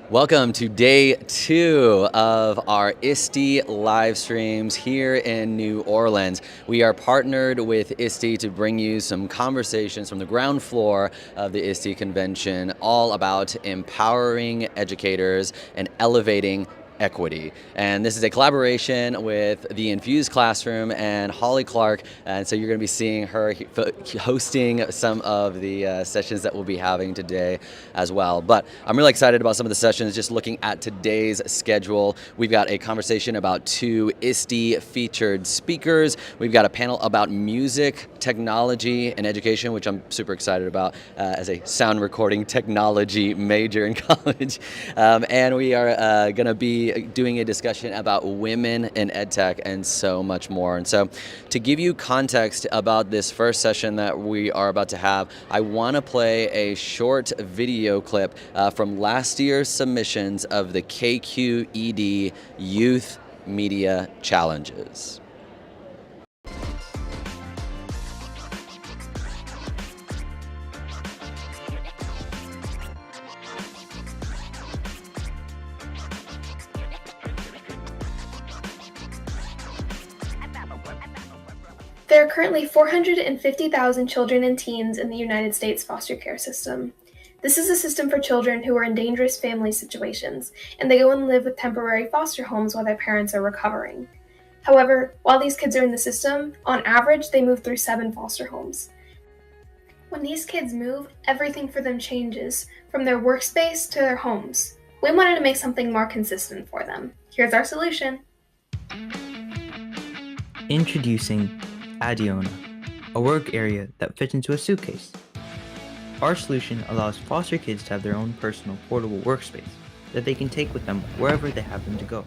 Welcome to day 2 of our ISTE live streams here in New Orleans. We are partnered with ISTE to bring you some conversations from the ground floor of the ISTE convention, all about empowering educators and elevating equity. And this is a collaboration with the Infused Classroom and Holly Clark, and so you're going to be seeing her hosting some of the sessions that we'll be having today as well. But I'm really excited about some of the sessions. Just looking at today's schedule, we've got a conversation about 2 ISTE featured speakers. We've got a panel about music, technology, and education, which I'm super excited about as a sound recording technology major in college. And we are going to be doing a discussion about women in EdTech and so much more. And so to give you context about this first session that we are about to have, I want to play a short video clip from last year's submissions of the KQED Youth Media Challenges. There are currently 450,000 children and teens in the United States foster care system. This is a system for children who are in dangerous family situations, and they go and live with temporary foster homes while their parents are recovering. However, while these kids are in the system, on average, they move through 7 foster homes. When these kids move, everything for them changes, from their workspace to their homes. We wanted to make something more consistent for them. Here's our solution. Introducing Adiona, a work area that fits into a suitcase. Our solution allows foster kids to have their own personal portable workspace that they can take with them wherever they happen to go.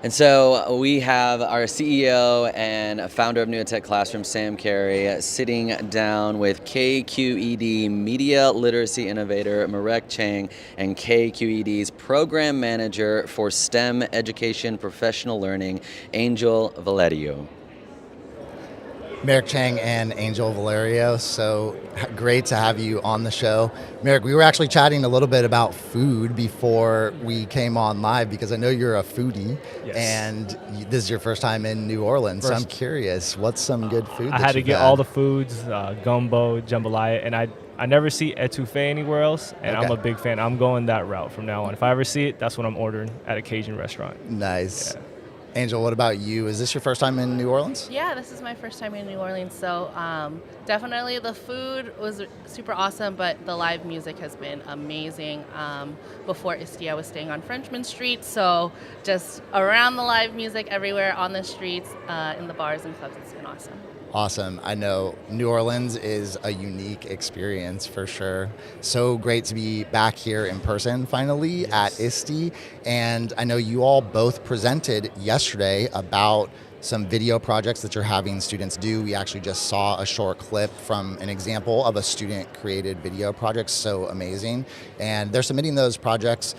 And so we have our CEO and founder of New EdTech Classroom, Kary, sitting down with KQED Media Literacy Innovator Merek Chang and KQED's Program Manager for STEM Education Professional Learning, Angel Valeria. Merek Chang and Angel Valeria, so great to have you on the show. Merek, we were actually chatting a little bit about food before we came on live because I know you're a foodie. Yes. And this is your first time in New Orleans, so I'm curious, what's some good food I had to get all the foods, gumbo, jambalaya, and I never see etouffee anywhere else, and okay. I'm a big fan. I'm going that route from now on. If I ever see it, that's what I'm ordering at a Cajun restaurant. Nice. Yeah. Angel, what about you? Is this your first time in New Orleans? Yeah, this is my first time in New Orleans, so definitely the food was super awesome, but the live music has been amazing. Before ISTE, I was staying on Frenchman Street, so just around the live music everywhere on the streets, in the bars and clubs, it's been awesome. Awesome. I know New Orleans is a unique experience for sure. So great to be back here in person finally at ISTE. And I know you all both presented yesterday about some video projects that you're having students do. We actually just saw a short clip from an example of a student-created video project, so amazing. And they're submitting those projects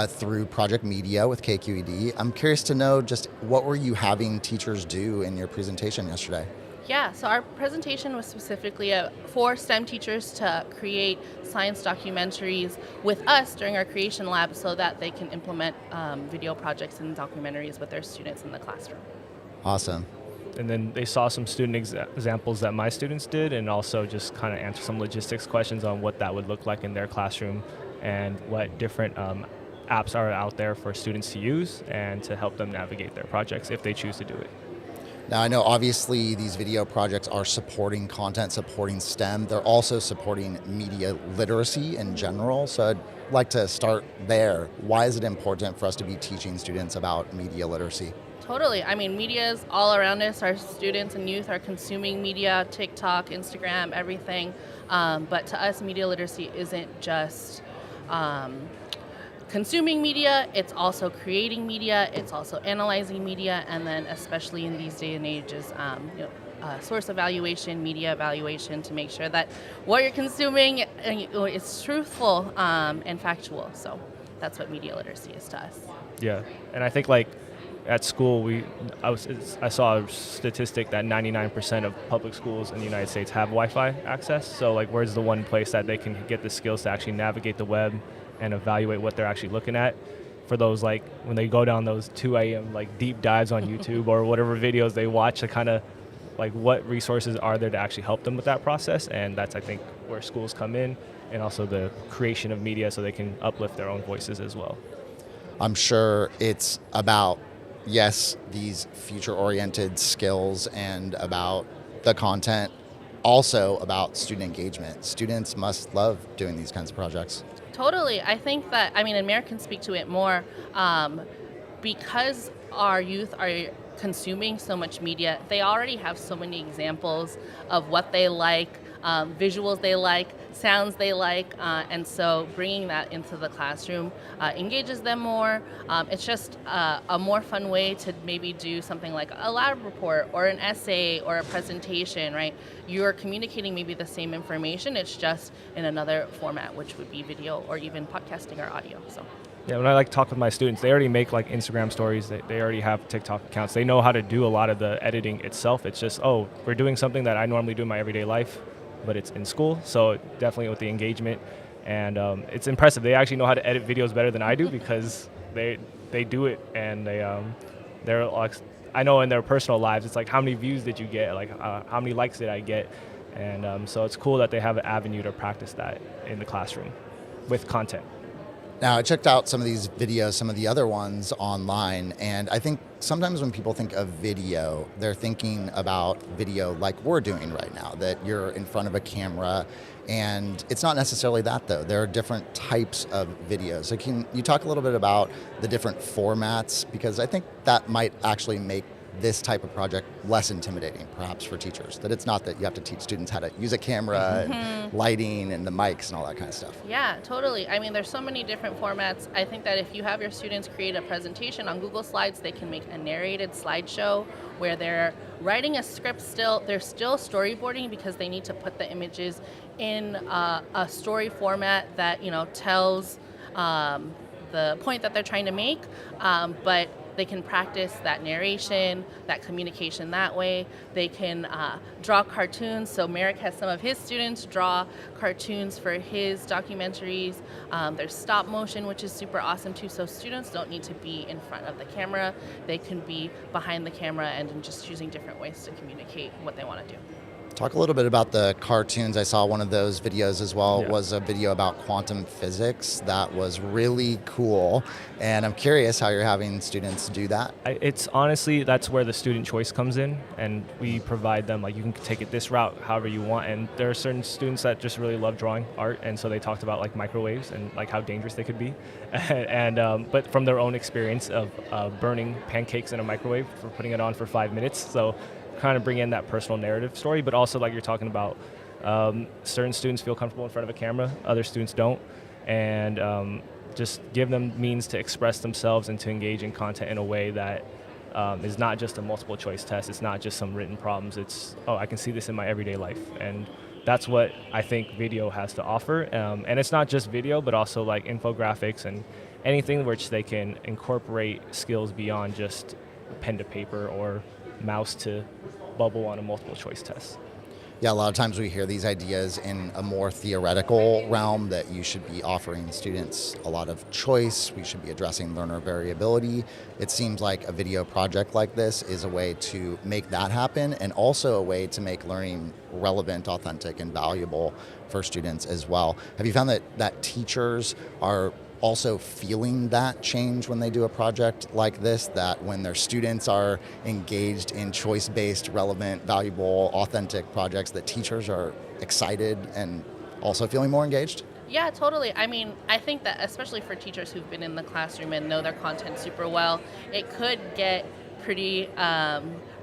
through Project Media with KQED. I'm curious to know just what were you having teachers do in your presentation yesterday? Yeah, so our presentation was specifically for STEM teachers to create science documentaries with us during our creation lab so that they can implement video projects and documentaries with their students in the classroom. Awesome. And then they saw some student examples that my students did, and also just kind of answer some logistics questions on what that would look like in their classroom and what different apps are out there for students to use and to help them navigate their projects if they choose to do it. Now, I know obviously these video projects are supporting content, supporting STEM. They're also supporting media literacy in general. So I'd like to start there. Why is it important for us to be teaching students about media literacy? Totally. I mean, media is all around us. Our students and youth are consuming media, TikTok, Instagram, everything. But to us, media literacy isn't just consuming media, it's also creating media, it's also analyzing media, and then especially in these day and ages, source evaluation, media evaluation to make sure that what you're consuming is truthful and factual. So that's what media literacy is to us. Yeah, and I think like at school, I saw a statistic that 99% of public schools in the United States have Wi-Fi access. So like, where's the one place that they can get the skills to actually navigate the web and evaluate what they're actually looking at. For those, like when they go down those 2 a.m. like deep dives on YouTube or whatever videos they watch, to kind of like what resources are there to actually help them with that process. And that's, I think, where schools come in, and also the creation of media so they can uplift their own voices as well. I'm sure it's about, yes, these future-oriented skills and about the content, also about student engagement. Students must love doing these kinds of projects. Totally. I think that, and Merek can speak to it more, because our youth are consuming so much media, they already have so many examples of what they like, visuals they like, sounds they like, and so bringing that into the classroom engages them more. It's just a more fun way to maybe do something like a lab report or an essay or a presentation, right? You're communicating maybe the same information, it's just in another format, which would be video or even podcasting or audio. So. Yeah, when I talk with my students, they already make like Instagram stories, they already have TikTok accounts, they know how to do a lot of the editing itself. It's just, oh, we're doing something that I normally do in my everyday life, but it's in school, so definitely with the engagement. And it's impressive. They actually know how to edit videos better than I do, because they do it, and they're like, I know in their personal lives, it's like, how many views did you get? Like, how many likes did I get? And so it's cool that they have an avenue to practice that in the classroom with content. Now, I checked out some of these videos, some of the other ones online, and I think sometimes when people think of video, they're thinking about video like we're doing right now, that you're in front of a camera, and it's not necessarily that, though. There are different types of videos. So can you talk a little bit about the different formats? Because I think that might actually make this type of project less intimidating, perhaps, for teachers. That it's not that you have to teach students how to use a camera and lighting and the mics and all that kind of stuff. Yeah, totally. There's so many different formats. I think that if you have your students create a presentation on Google Slides, they can make a narrated slideshow where they're writing a script still. They're still storyboarding because they need to put the images in a story format that, tells the point that they're trying to make, but they can practice that narration, that communication that way. They can draw cartoons. So Merek has some of his students draw cartoons for his documentaries. There's stop motion, which is super awesome too. So students don't need to be in front of the camera. They can be behind the camera and just choosing different ways to communicate what they want to do. Talk a little bit about the cartoons. I saw one of those videos as well. Yeah. It was a video about quantum physics that was really cool. And I'm curious how you're having students do that. It's honestly, that's where the student choice comes in, and we provide them, like, you can take it this route however you want. And there are certain students that just really love drawing art, and so they talked about like microwaves and like how dangerous they could be. And but from their own experience of burning pancakes in a microwave for putting it on for 5 minutes. So kind of bring in that personal narrative story, but also, like you're talking about, certain students feel comfortable in front of a camera, other students don't, and just give them means to express themselves and to engage in content in a way that is not just a multiple choice test. It's not just some written problems. It's, oh, I can see this in my everyday life, and that's what I think video has to offer. And it's not just video, but also like infographics and anything which they can incorporate skills beyond just pen to paper or mouse to bubble on a multiple choice test. Yeah, a lot of times we hear these ideas in a more theoretical realm, that you should be offering students a lot of choice. We should be addressing learner variability. It seems like a video project like this is a way to make that happen, and also a way to make learning relevant, authentic, and valuable for students as well. Have you found that teachers are also feeling that change when they do a project like this, that when their students are engaged in choice-based, relevant, valuable, authentic projects, that teachers are excited and also feeling more engaged? Yeah, totally. I think that especially for teachers who've been in the classroom and know their content super well, it could get pretty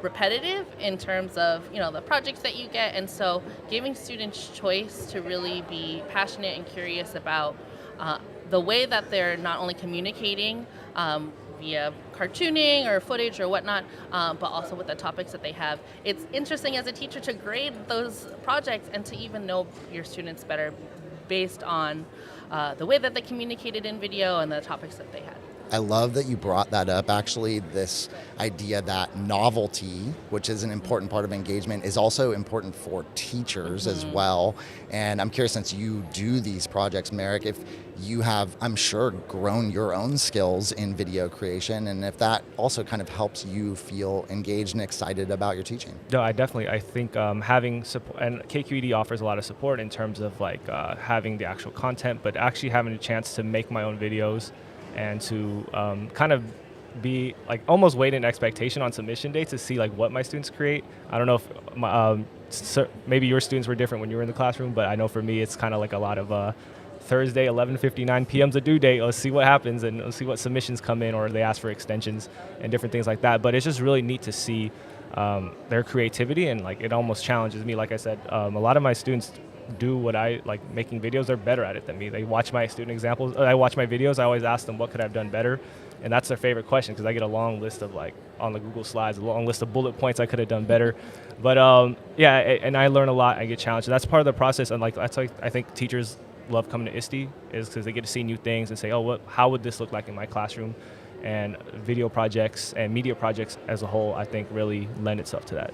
repetitive in terms of the projects that you get, and so giving students choice to really be passionate and curious about the way that they're not only communicating via cartooning or footage or whatnot, but also with the topics that they have. It's interesting as a teacher to grade those projects and to even know your students better based on the way that they communicated in video and the topics that they had. I love that you brought that up, actually, this idea that novelty, which is an important part of engagement, is also important for teachers as well. And I'm curious, since you do these projects, Merek, if you have, I'm sure, grown your own skills in video creation, and if that also kind of helps you feel engaged and excited about your teaching. No, I think having support, and KQED offers a lot of support in terms of like having the actual content, but actually having a chance to make my own videos and to kind of be like almost wait in expectation on submission day to see like what my students create. I don't know if maybe your students were different when you were in the classroom, but I know for me it's kind of like a lot of Thursday, 11:59 p.m.'s a due date. Let's see what happens and let's see what submissions come in, or they ask for extensions and different things like that. But it's just really neat to see their creativity, and like it almost challenges me. Like I said, a lot of my students do what I like, making videos. They're better at it than me. They watch my student examples. I watch my videos. I always ask them what could I have done better, and that's their favorite question because I get a long list of like on the Google Slides, a long list of bullet points I could have done better. But yeah, and I learn a lot. I get challenged. That's part of the process, and like that's like I think teachers love coming to ISTE is because they get to see new things and say, oh, how would this look like in my classroom? And video projects and media projects as a whole, I think, really lend itself to that.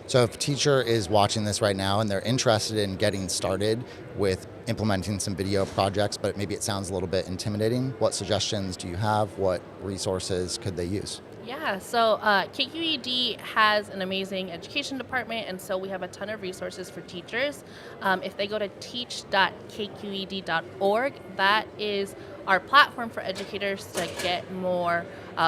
So if a teacher is watching this right now and they're interested in getting started with implementing some video projects, but maybe it sounds a little bit intimidating, what suggestions do you have? What resources could they use? Yeah, so KQED has an amazing education department, and so we have a ton of resources for teachers. If they go to teach.kqed.org, that is our platform for educators to get more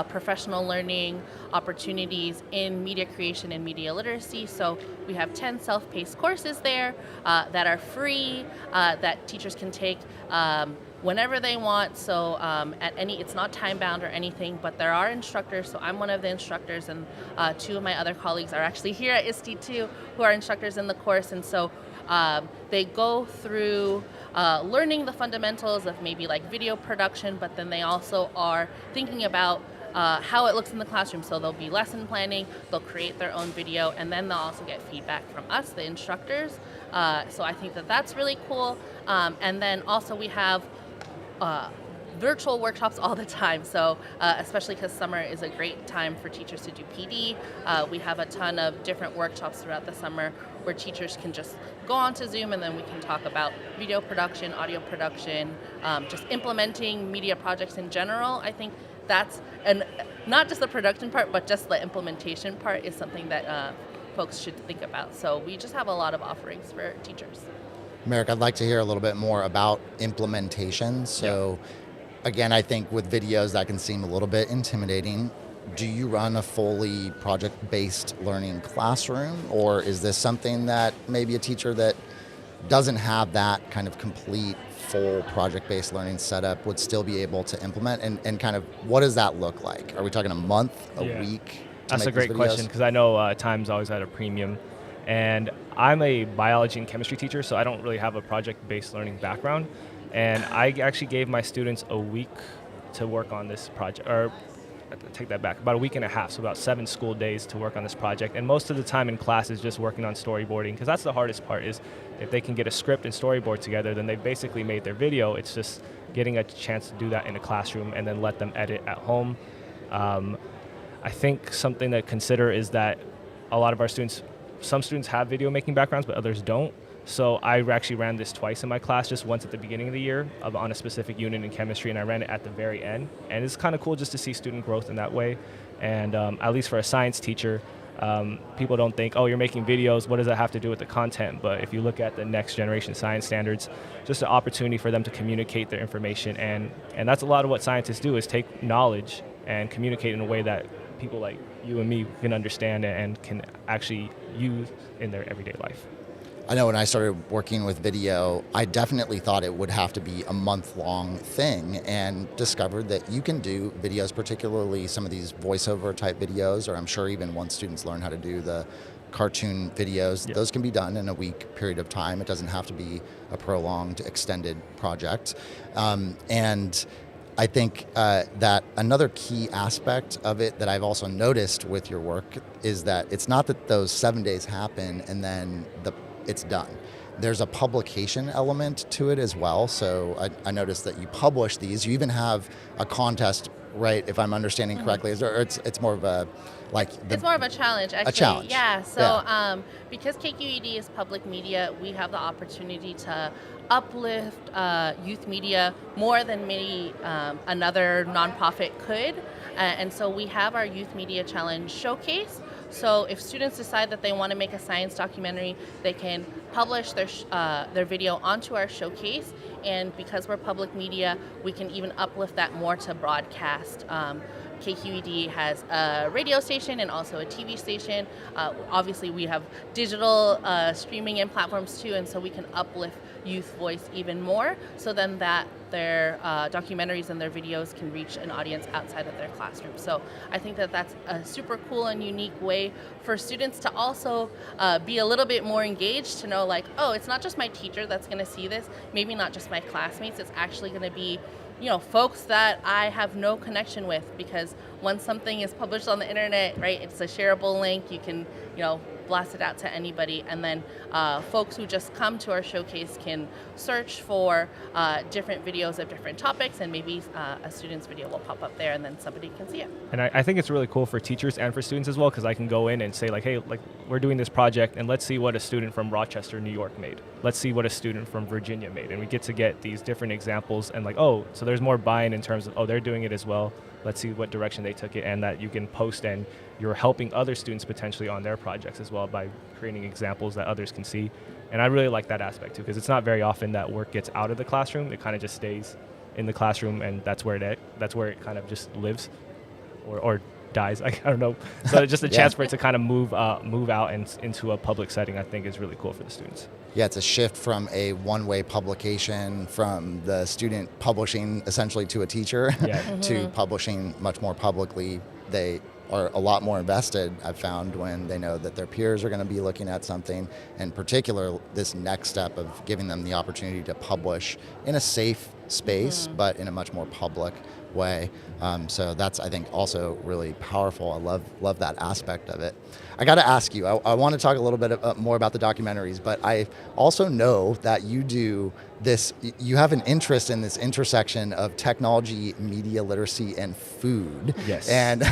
professional learning opportunities in media creation and media literacy. So we have 10 self-paced courses there that are free, that teachers can take whenever they want. So it's not time bound or anything, but there are instructors. So I'm one of the instructors, and two of my other colleagues are actually here at ISTE too, who are instructors in the course. And so they go through learning the fundamentals of maybe like video production, but then they also are thinking about how it looks in the classroom. So there'll be lesson planning, they'll create their own video, and then they'll also get feedback from us, the instructors. So I think that that's really cool. And then also we have virtual workshops all the time. So especially because summer is a great time for teachers to do PD. We have a ton of different workshops throughout the summer where teachers can just go onto Zoom, and then we can talk about video production, audio production, just implementing media projects in general. I think that's, and not just the production part, but just the implementation part is something that folks should think about. So we just have a lot of offerings for teachers. Merek, I'd like to hear a little bit more about implementation. So again, I think with videos that can seem a little bit intimidating. Do you run a fully project-based learning classroom, or is this something that maybe a teacher that doesn't have that kind of complete full project-based learning setup would still be able to implement? And kind of what does that look like? Are we talking a month, a week? That's a great question, because I know time's always at a premium. And I'm a biology and chemistry teacher, so I don't really have a project-based learning background. And I actually gave my students a week to work on this project, or take that back, about a week and a half, so about 7 school days to work on this project. And most of the time in class is just working on storyboarding, because that's the hardest part, is if they can get a script and storyboard together, then they've basically made their video. It's just getting a chance to do that in a classroom and then let them edit at home. I think something to consider is that a lot of our students, some students have video making backgrounds, but others don't. So I actually ran this twice in my class, just once at the beginning of the year on a specific unit in chemistry, and I ran it at the very end. And it's kind of cool just to see student growth in that way. And at least for a science teacher, people don't think, oh, you're making videos, what does that have to do with the content? But if you look at the next generation science standards, just an opportunity for them to communicate their information. And that's a lot of what scientists do, is take knowledge and communicate in a way that people like you and me can understand and can actually use in their everyday life. I know when I started working with video, I definitely thought it would have to be a month-long thing, and discovered that you can do videos, particularly some of these voiceover type videos, or I'm sure even once students learn how to do the cartoon videos, those can be done in a week period of time. It doesn't have to be a prolonged, extended project. And I think that another key aspect of it that I've also noticed with your work is that it's not that those 7 days happen and then it's done. There's a publication element to it as well. So I noticed that you publish these. You even have a contest right? If I'm understanding correctly, it's more of a it's more of a challenge, actually. A challenge. Yeah. So because KQED is public media, we have the opportunity to uplift youth media more than maybe another nonprofit could. And so we have our Youth Media Challenge showcase. So if students decide that they want to make a science documentary, they can publish their video onto our showcase. And because we're public media, we can even uplift that more to broadcast. KQED has a radio station and also a TV station. Obviously, we have digital streaming and platforms too, and so we can uplift youth voice even more. So then that their documentaries and their videos can reach an audience outside of their classroom. So I think that that's a super cool and unique way for students to also be a little bit more engaged, to know like, oh, it's not just my teacher that's going to see this, maybe not just my classmates, it's actually going to be folks that I have no connection with, because once something is published on the internet, right, it's a shareable link, you can, blast it out to anybody, and then folks who just come to our showcase can search for different videos of different topics, and maybe a student's video will pop up there, and then somebody can see it. And I think it's really cool for teachers and for students as well, because I can go in and say like, hey, like we're doing this project, and let's see what a student from Rochester, New York made. Let's see what a student from Virginia made. And we get to get these different examples, and like, oh, so there's more buy-in in terms of, oh, they're doing it as well. Let's see what direction they took it, and that you can post, and you're helping other students potentially on their projects as well by creating examples that others can see. And I really like that aspect too, because it's not very often that work gets out of the classroom. It kind of just stays in the classroom, and that's where it kind of just lives or dies. I don't know. So just a chance for it to kind of move out and into a public setting, I think is really cool for the students. Yeah, it's a shift from a one-way publication, from the student publishing essentially to a teacher, to publishing much more publicly. They are a lot more invested, I've found, when they know that their peers are going to be looking at something. In particular, this next step of giving them the opportunity to publish in a safe space, but in a much more public way. So that's, I think, also really powerful. I love that aspect of it. I got to ask you, I want to talk a little bit more about the documentaries, but I also know that you have an interest in this intersection of technology, media literacy, and food. Yes. And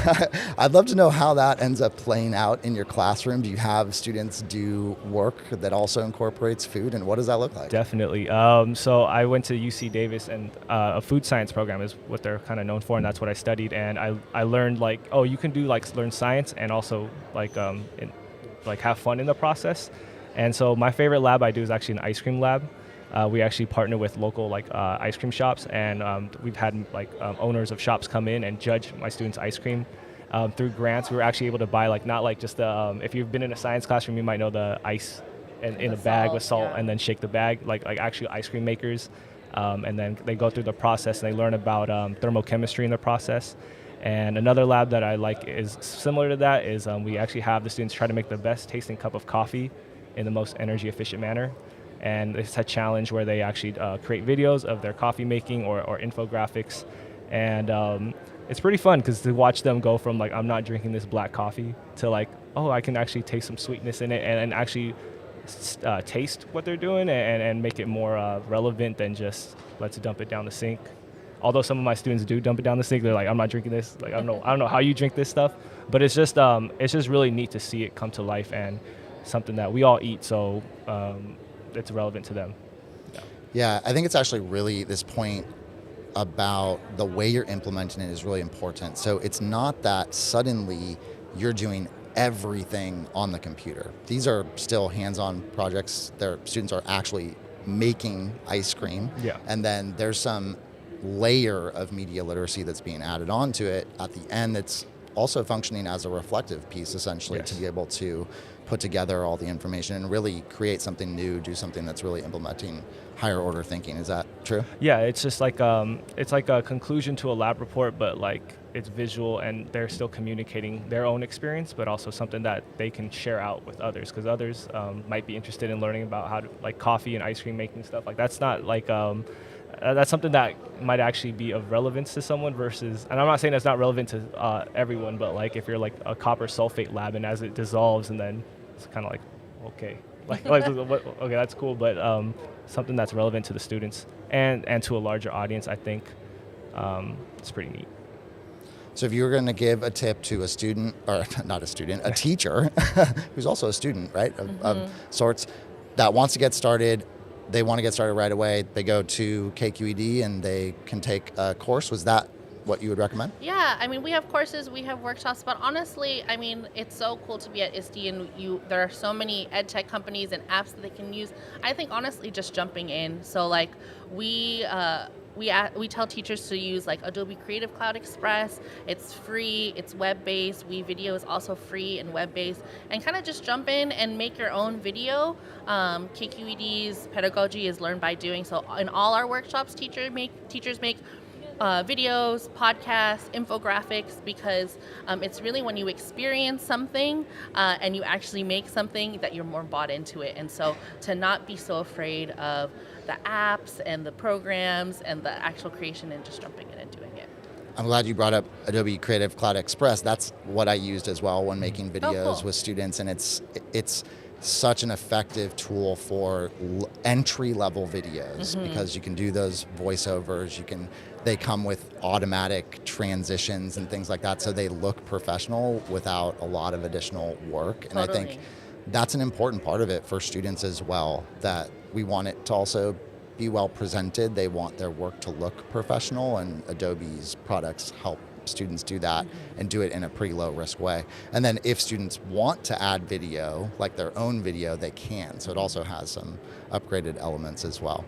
I'd love to know how that ends up playing out in your classroom. Do you have students do work that also incorporates food, and what does that look like? Definitely. So I went to UC Davis, and a food science program is what they're kind of known for, and that's what I studied. And I learned like, oh, you can do like learn science and also like have fun in the process. And so my favorite lab I do is actually an ice cream lab. We actually partner with local ice cream shops, and we've had owners of shops come in and judge my students' ice cream. Through grants, we were actually able to buy not just if you've been in a science classroom, you might know the ice in a bag with salt, and then shake the bag, like actually ice cream makers. And then they go through the process, and they learn about thermochemistry in the process. And another lab that I like is similar to that is we actually have the students try to make the best tasting cup of coffee in the most energy efficient manner. And it's a challenge where they actually create videos of their coffee making or infographics. And it's pretty fun because to watch them go from I'm not drinking this black coffee to oh, I can actually taste some sweetness in it, and actually taste what they're doing and make it more relevant than just let's dump it down the sink. Although some of my students do dump it down the sink, they're like, I'm not drinking this. I don't know how you drink this stuff. But it's just really neat to see it come to life, and something that we all eat, so it's relevant to them. Yeah, I think it's actually really this point about the way you're implementing it is really important. So it's not that suddenly you're doing everything on the computer. These are still hands-on projects. Their students are actually making ice cream. Yeah. And then there's some layer of media literacy that's being added onto it at the end that's also functioning as a reflective piece, essentially, to be able to put together all the information and really create something new, do something that's really implementing higher order thinking. Is that true? Yeah, it's just it's like a conclusion to a lab report, but it's visual, and they're still communicating their own experience, but also something that they can share out with others, because others might be interested in learning about how to coffee and ice cream making stuff. That's not that's something that might actually be of relevance to someone versus, and I'm not saying that's not relevant to everyone, but if you're a copper sulfate lab, and as it dissolves, and then it's kind of okay, okay, that's cool, but something that's relevant to the students and to a larger audience, I think it's pretty neat. So if you were going to give a tip to a student, or not a student, a teacher, who's also a student, right, of sorts, that wants to get started, they want to get started right away, they go to KQED and they can take a course. Was that what you would recommend? Yeah, I mean, we have courses, we have workshops, but honestly, I mean, it's so cool to be at ISTE, and there are so many EdTech companies and apps that they can use. I think honestly, just jumping in. So like we tell teachers to use like Adobe Creative Cloud Express. It's free, it's web-based. Video is also free and web-based, and kind of just jump in and make your own video. KQED's pedagogy is learn by doing. So in all our workshops, teachers make videos, podcasts, infographics, because it's really when you experience something and you actually make something that you're more bought into it. And so to not be so afraid of the apps and the programs and the actual creation, and just jumping in and doing it. I'm glad you brought up Adobe Creative Cloud Express. That's what I used as well when making videos cool. with students, and it's such an effective tool for entry-level videos because you can do those voiceovers. They come with automatic transitions and things like that, so they look professional without a lot of additional work. And I think that's an important part of it for students as well, that we want it to also be well presented. They want their work to look professional, and Adobe's products help students do that and do it in a pretty low risk way. And then if students want to add video, like their own video, they can. So it also has some upgraded elements as well.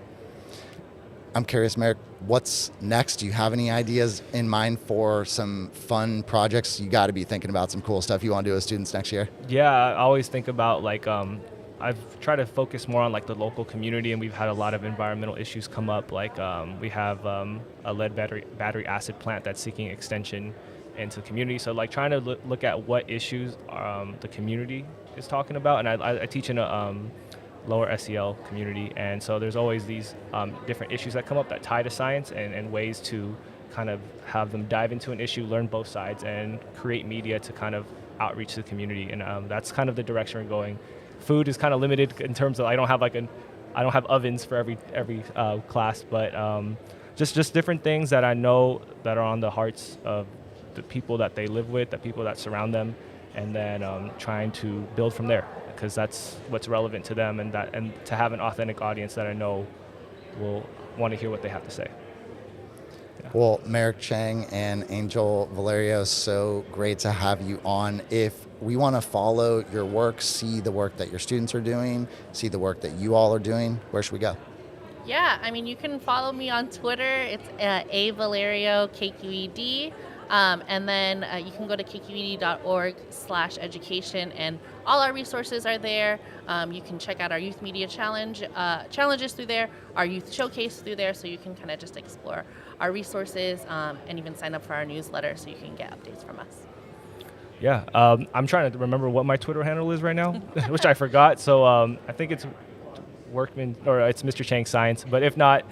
I'm curious, Merek, what's next? Do you have any ideas in mind for some fun projects? You got to be thinking about some cool stuff you want to do with students next year. Yeah, I always think about like I've tried to focus more on like the local community, and we've had a lot of environmental issues come up. Like we have a lead battery acid plant that's seeking extension into the community. So like trying to look at what issues the community is talking about. And I teach in a lower SEL community, and so there's always these different issues that come up that tie to science, and ways to kind of have them dive into an issue, learn both sides, and create media to kind of outreach to the community. And that's kind of the direction we're going. Food is kind of limited in terms of I don't have ovens for every class, but just different things that I know that are on the hearts of the people that they live with, the people that surround them, and then trying to build from there, because that's what's relevant to them, and to have an authentic audience that I know will want to hear what they have to say. Yeah. Well, Merek, Chang, and Angel Valeria, so great to have you on. If we want to follow your work, see the work that your students are doing, see the work that you all are doing, where should we go? Yeah, I mean, you can follow me on Twitter. It's @avalerio KQED. And then you can go to kqed.org/education, and all our resources are there. You can check out our Youth Media challenges through there, our Youth Showcase through there, so you can kind of just explore our resources and even sign up for our newsletter so you can get updates from us. Yeah, I'm trying to remember what my Twitter handle is right now, which I forgot. So I think it's Workman, or it's Mr. Chang Science. But if not,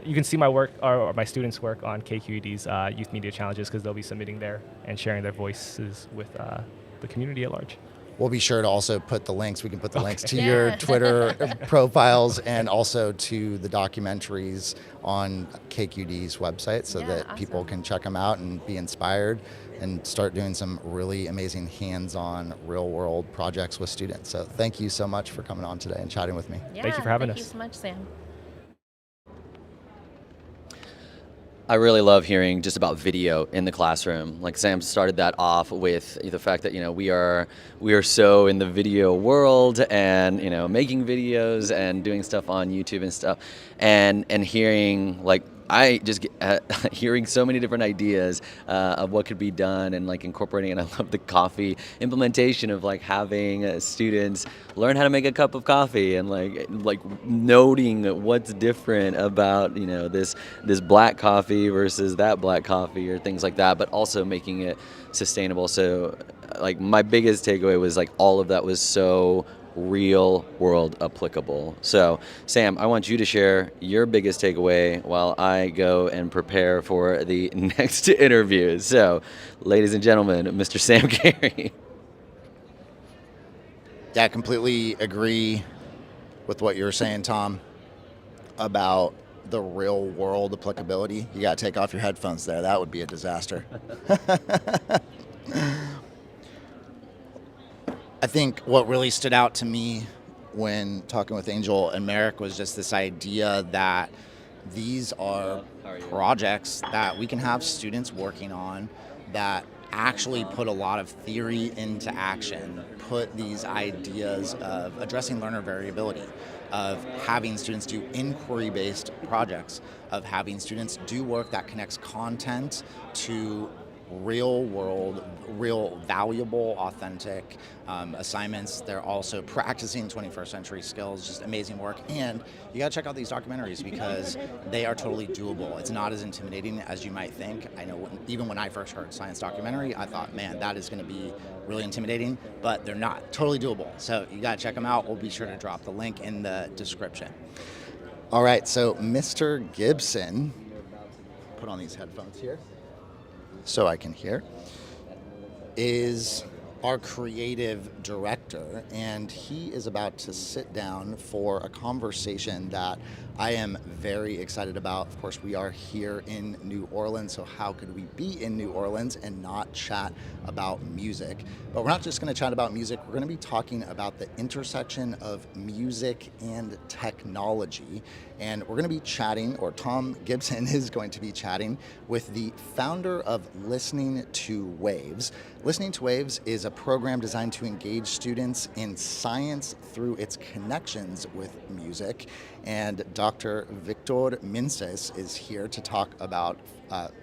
you can see my work or my students' work on KQED's Youth Media Challenges, because they'll be submitting there and sharing their voices with the community at large. We'll be sure to also put the links. We can put the links to your Twitter profiles, and also to the documentaries on KQED's website, so that people can check them out and be inspired and start doing some really amazing hands-on real-world projects with students. So thank you so much for coming on today and chatting with me. Yeah, thank you for having us. Thank you so much, Sam. I really love hearing just about video in the classroom. Like Sam started that off with the fact that we are so in the video world, and making videos and doing stuff on YouTube and stuff, and hearing I just get hearing so many different ideas of what could be done, and incorporating. And I love the coffee implementation of having students learn how to make a cup of coffee, and noting what's different about this black coffee versus that black coffee, or things like that, but also making it sustainable. So my biggest takeaway was all of that was so real world applicable. So Sam, I want you to share your biggest takeaway while I go and prepare for the next interview. So ladies and gentlemen, Mr. Sam Kary. Yeah, I completely agree with what you were saying, Tom, about the real world applicability. You got to take off your headphones there. That would be a disaster. I think what really stood out to me when talking with Angel and Merek was just this idea that these are projects that we can have students working on that actually put a lot of theory into action, put these ideas of addressing learner variability, of having students do inquiry-based projects, of having students do work that connects content to real world, real valuable, authentic assignments. They're also practicing 21st century skills, just amazing work. And you gotta check out these documentaries because they are totally doable. It's not as intimidating as you might think. I know even when I first heard science documentary, I thought, man, that is gonna be really intimidating, but they're not, totally doable. So you gotta check them out. We'll be sure to drop the link in the description. All right, so Mr. Gibson, put on these headphones here so I can hear, is our creative director, and he is about to sit down for a conversation that I am very excited about. Of course, we are here in New Orleans, so how could we be in New Orleans and not chat about music? But we're not just going to chat about music, we're going to be talking about the intersection of music and technology. And we're going to be chatting, or Thom Gibson is going to be chatting, with the founder of Listening to Waves. Listening to Waves is a program designed to engage students in science through its connections with music. And Dr. Victor Minces is here to talk about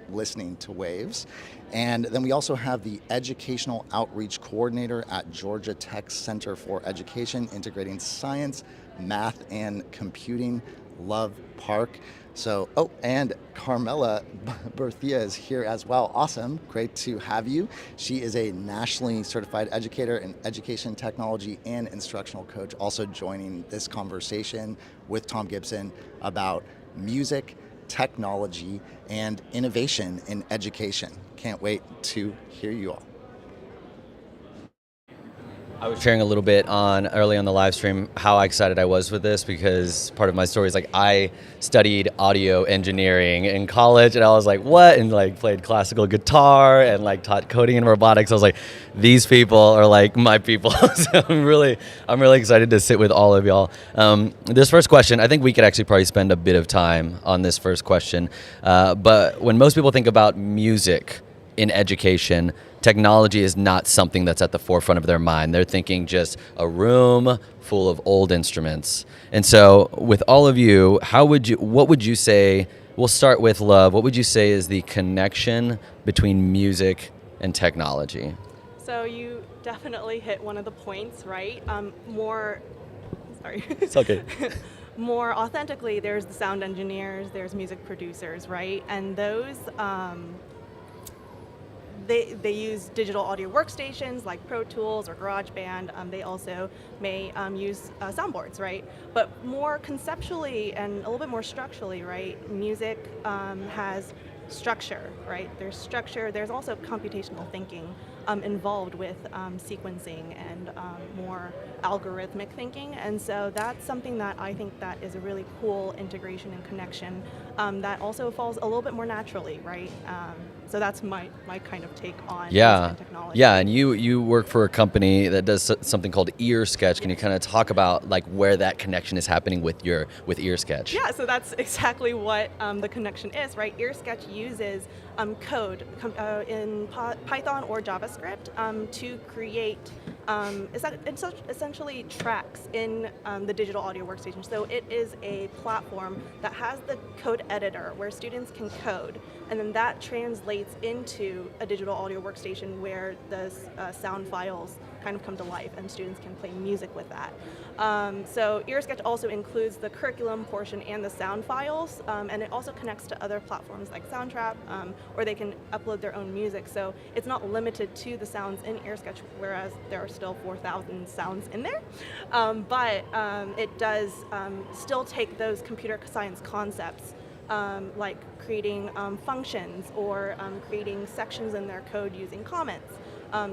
Listening to Waves. And then we also have the Educational Outreach Coordinator at Georgia Tech Center for Education, integrating science, math, and computing, Love Park. So, oh, and Carmella Berthia is here as well. Awesome, great to have you. She is a nationally certified educator in education technology and instructional coach, also joining this conversation with Thom Gibson about music, technology, and innovation in education. Can't wait to hear you all. I was sharing a little bit early on the live stream how excited I was with this, because part of my story is like I studied audio engineering in college, and I was like, what? And like played classical guitar and like taught coding and robotics. I was like, these people are like my people. So I'm really excited to sit with all of y'all. This first question, I think we could actually probably spend a bit of time on this first question. But when most people think about music in education, technology is not something that's at the forefront of their mind. They're thinking just a room full of old instruments. And so with all of you, what would you say, we'll start with Love, what would you say is the connection between music and technology? So you definitely hit one of the points, right? It's okay. More authentically, there's the sound engineers, there's music producers, right? And those, They use digital audio workstations like Pro Tools or GarageBand. They also may use soundboards, right? But more conceptually and a little bit more structurally, right? Music has structure, right? There's structure. There's also computational thinking involved with sequencing and more algorithmic thinking. And so that's something that I think that is a really cool integration and connection that also falls a little bit more naturally, right? So that's my kind of take on technology. Yeah, and you work for a company that does something called EarSketch. Can you kind of talk about like where that connection is happening with EarSketch? Yeah, so that's exactly what the connection is, right? EarSketch uses code in Python or JavaScript to create essentially tracks in the digital audio workstation. So it is a platform that has the code editor where students can code, and then that translates into a digital audio workstation where the sound files kind of come to life and students can play music with that. So EarSketch also includes the curriculum portion and the sound files, and it also connects to other platforms like Soundtrap, or they can upload their own music. So it's not limited to the sounds in EarSketch, whereas there are still 4,000 sounds in there. But it does still take those computer science concepts like creating functions or creating sections in their code using comments,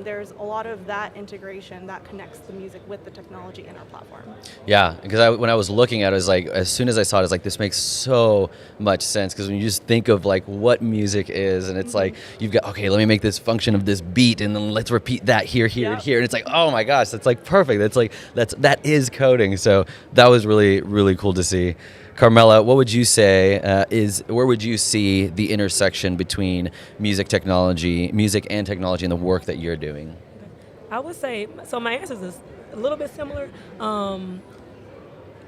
there's a lot of that integration that connects the music with the technology in our platform. Yeah, because when I was looking at it, I was like, as soon as I saw it, I was like, this makes so much sense. Because when you just think of like what music is, and it's like you've got, okay, let me make this function of this beat, and then let's repeat that here, and here, and it's like, oh my gosh, that's like perfect. That is coding. So that was really, really cool to see. Carmella, what would you say where would you see the intersection between music and technology in the work that you're doing? I would say, so my answer is a little bit similar.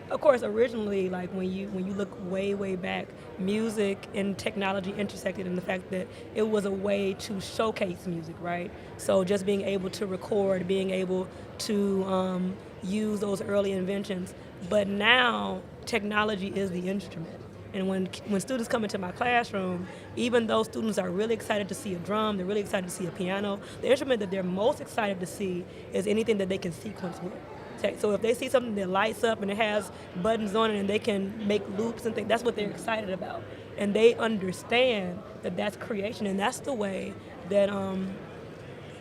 Of course, originally, like when you look way back, music and technology intersected in the fact that it was a way to showcase music, right? So just being able to record, being able to use those early inventions. But now technology is the instrument. And when students come into my classroom, even though students are really excited to see a drum, they're really excited to see a piano, the instrument that they're most excited to see is anything that they can sequence with. So if they see something that lights up and it has buttons on it and they can make loops and things, that's what they're excited about. And they understand that that's creation, and that's the way that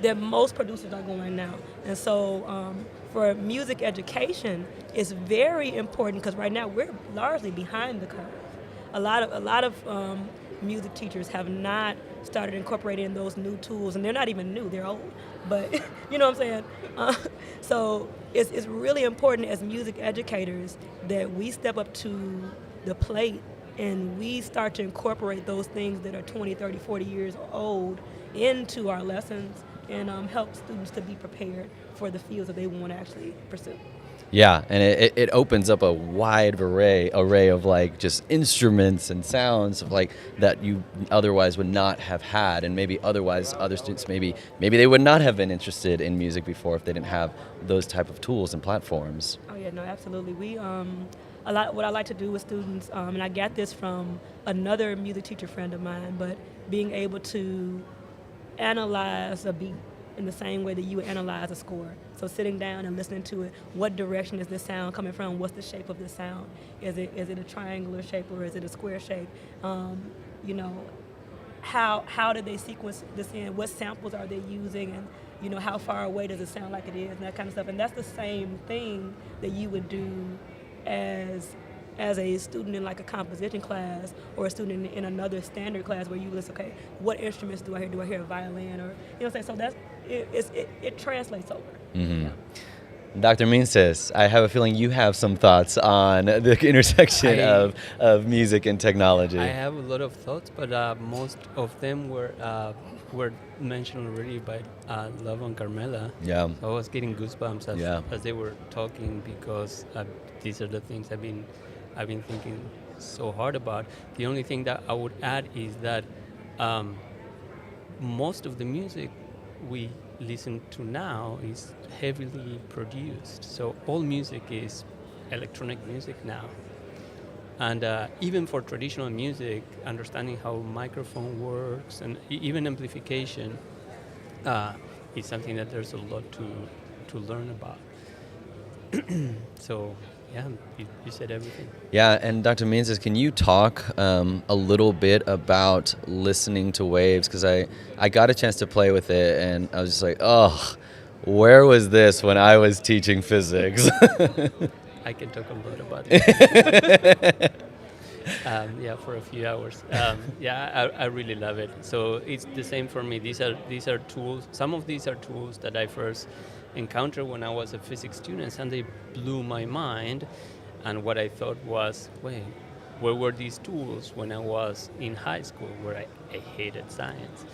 that most producers are going now. And so for music education, it's very important because right now we're largely behind the curve. A lot of music teachers have not started incorporating those new tools, and they're not even new; they're old. But you know what I'm saying. So it's really important as music educators that we step up to the plate and we start to incorporate those things that are 20, 30, 40 years old into our lessons and help students to be prepared for the fields that they want to actually pursue. Yeah, and it opens up a wide array of like just instruments and sounds of like that you otherwise would not have had, and maybe otherwise other students maybe they would not have been interested in music before if they didn't have those type of tools and platforms. Oh yeah, no, absolutely. We what I like to do with students, and I got this from another music teacher friend of mine, but being able to analyze a beat in the same way that you would analyze a score. So sitting down and listening to it, what direction is this sound coming from? What's the shape of this sound? Is it a triangular shape or is it a square shape? You know, how did they sequence this in? What samples are they using? And you know, how far away does it sound like it is? And that kind of stuff. And that's the same thing that you would do as a student in like a composition class or a student in another standard class where you listen, okay, what instruments do I hear? Do I hear a violin? Or, you know what I'm saying? So that's, it translates over. Mm-hmm. Yeah. Dr. Minces, I have a feeling you have some thoughts on the intersection of music and technology. I have a lot of thoughts, but most of them were mentioned already by Love and Carmella. Yeah. So I was getting goosebumps as they were talking because these are the things I've been thinking so hard about. The only thing that I would add is that most of the music we listen to now is heavily produced. So all music is electronic music now. And even for traditional music, understanding how microphone works and even amplification is something that there's a lot to learn about. So, yeah, you said everything. Yeah, and Dr. Minces, can you talk a little bit about listening to waves? Because I got a chance to play with it, and I was just like, oh, where was this when I was teaching physics? I can talk a lot about it. Yeah, for a few hours. I really love it. So it's the same for me. These are tools. Some of these are tools that I first encountered when I was a physics student, and they blew my mind. And what I thought was, wait, where were these tools when I was in high school, where I hated science?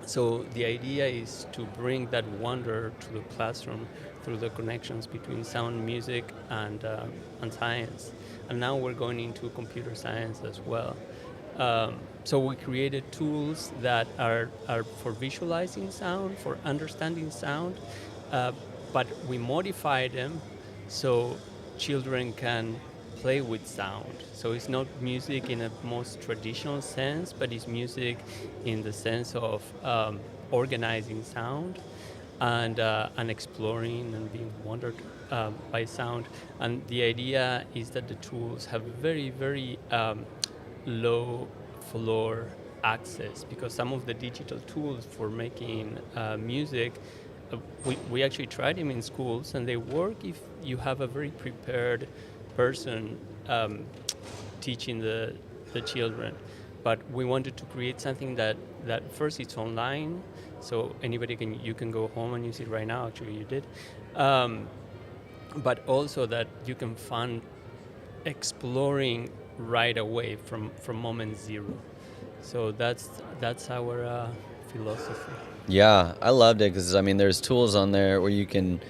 So the idea is to bring that wonder to the classroom through the connections between sound, music, and science. And now we're going into computer science as well. So we created tools that are for visualizing sound, for understanding sound, but we modify them so children can play with sound. So it's not music in a most traditional sense, but it's music in the sense of organizing sound and exploring and being wondered by sound. And the idea is that the tools have very, very low floor access, because some of the digital tools for making music, we actually tried them in schools, and they work if you have a very prepared person teaching the children. But we wanted to create something that first it's online, so anybody you can go home and use it right now. Actually, you did, but also that you can fund exploring right away from moment zero. So that's our philosophy. Yeah, I loved it because I mean, there's tools on there where you can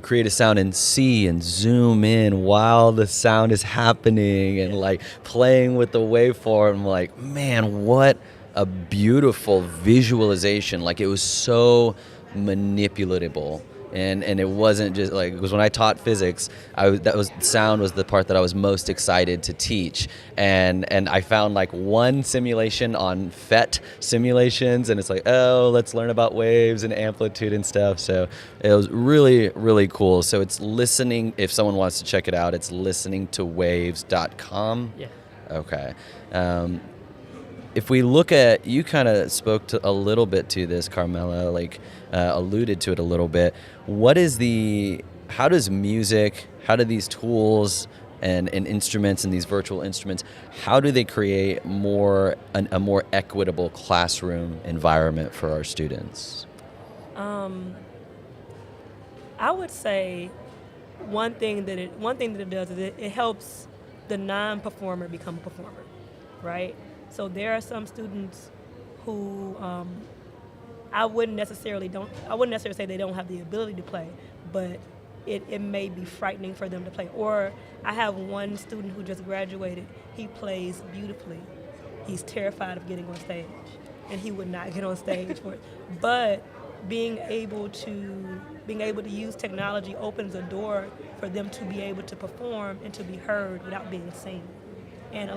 create a sound and see and zoom in while the sound is happening and like playing with the waveform. Like, man, what a beautiful visualization! Like, it was so manipulatable. And it wasn't just like, because when I taught physics, sound was the part that I was most excited to teach, and I found like one simulation on FET simulations, and it's like, oh, let's learn about waves and amplitude and stuff. So it was really, really cool. So it's listening. If someone wants to check it out, it's listeningtowaves.com. Yeah. Okay. If we look at, you kind of spoke to a little bit to this, Carmella, like alluded to it a little bit. How does music, how do these tools and instruments and these virtual instruments, how do they create a more equitable classroom environment for our students? I would say one thing that it does is it helps the non-performer become a performer, right? So there are some students who I wouldn't necessarily say they don't have the ability to play, but it may be frightening for them to play. Or I have one student who just graduated. He plays beautifully. He's terrified of getting on stage, and he would not get on stage for it. But being able to use technology opens a door for them to be able to perform and to be heard without being seen. And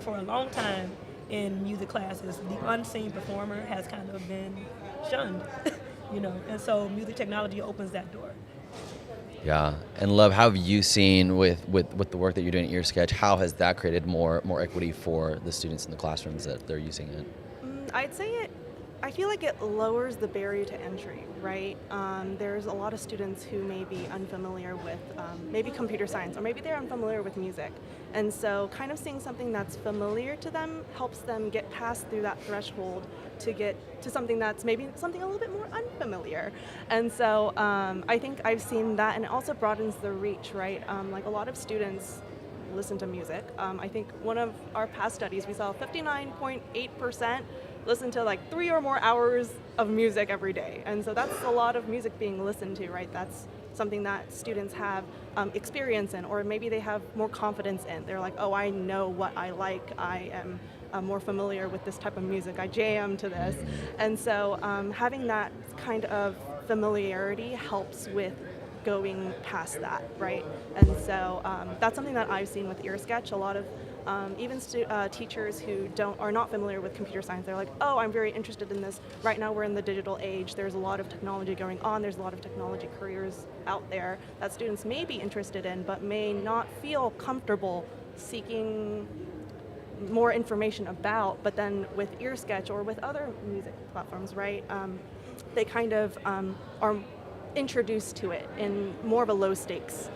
for a long time in music classes, the unseen performer has kind of been shunned, and so music technology opens that door. Yeah, and Love, how have you seen with the work that you're doing at EarSketch, how has that created more equity for the students in the classrooms that they're using it? I'd say I feel like it lowers the barrier to entry, right? There's a lot of students who may be unfamiliar with maybe computer science, or maybe they're unfamiliar with music. And so kind of seeing something that's familiar to them helps them get past through that threshold to get to something that's maybe something a little bit more unfamiliar. And so I think I've seen that, and it also broadens the reach, right? Like a lot of students listen to music. I think one of our past studies, we saw 59.8% listen to like 3 or more hours of music every day. And so that's a lot of music being listened to, right? That's something that students have experience in, or maybe they have more confidence in. They're like, oh, I know what I like. I am more familiar with this type of music. I jam to this. And so having that kind of familiarity helps with going past that, right? And so that's something that I've seen with EarSketch. A lot of even teachers who are not familiar with computer science, they're like, oh, I'm very interested in this. Right now we're in the digital age. There's a lot of technology going on. There's a lot of technology careers out there that students may be interested in, but may not feel comfortable seeking more information about. But then with EarSketch or with other music platforms, right, they kind of are introduced to it in more of a low stakes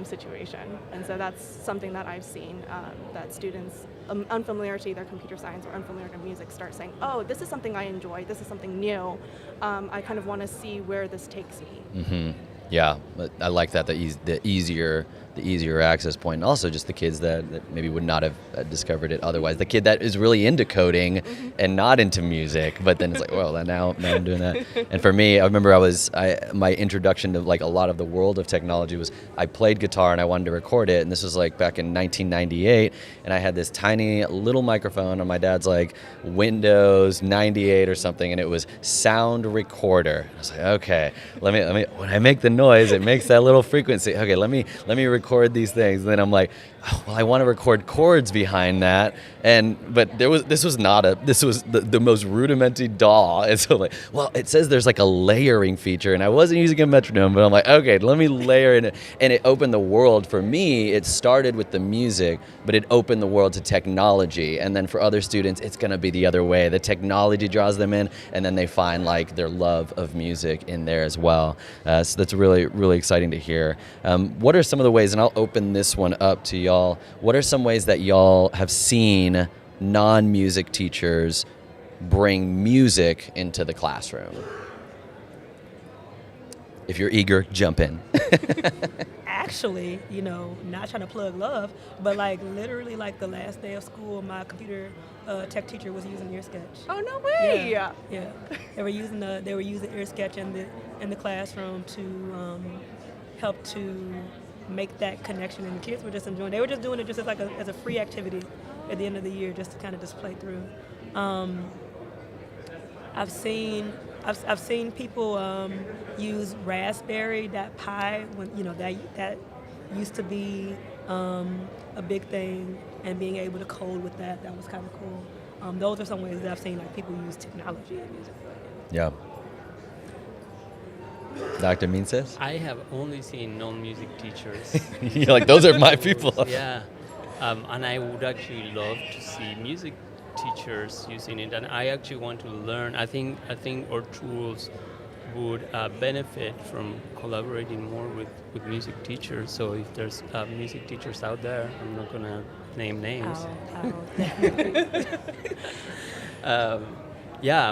situation. And so that's something that I've seen, that students unfamiliar to either computer science or unfamiliar to music start saying, oh, this is something I enjoy, this is something new, I kind of want to see where this takes me. Mm-hmm. Yeah, but I like that, the easier access point, and also just the kids that maybe would not have discovered it otherwise. The kid that is really into coding and not into music, but then it's like, well, now I'm doing that. And for me, I remember my introduction to like a lot of the world of technology was I played guitar and I wanted to record it, and this was like back in 1998, and I had this tiny little microphone on my dad's like Windows 98 or something, and it was sound recorder. I was like, okay, let me when I make the noise, it makes that little frequency. Okay, let me record these things. And then I'm like, oh, well, I want to record chords behind that. But this was the most rudimentary DAW. And so like, well, it says there's like a layering feature, and I wasn't using a metronome, but I'm like, okay, let me layer it. And it opened the world for me. It started with the music, but it opened the world to technology. And then for other students, it's going to be the other way. The technology draws them in, and then they find like their love of music in there as well. So that's really, really exciting to hear. What are some of the ways, and I'll open this one up to y'all, what are some ways that y'all have seen non-music teachers bring music into the classroom? If you're eager, jump in. Actually, not trying to plug love, but like literally like the last day of school, my computer tech teacher was using EarSketch. Oh, no way! Yeah. They were using EarSketch in the classroom to help to make that connection, and the kids were just enjoying. They were just doing it just as a free activity at the end of the year, just to kind of just play through. I've seen people use Raspberry, that Pi, when that used to be a big thing, and being able to code with that was kind of cool. Those are some ways that I've seen like people use technology in music. Yeah. Dr. Minces? I have only seen non-music teachers. You're like, those are my people. Yeah, and I would actually love to see music teachers using it, and I actually want to learn. I think our tools would benefit from collaborating more with music teachers. So if there's music teachers out there, I'm not gonna name names. Yeah,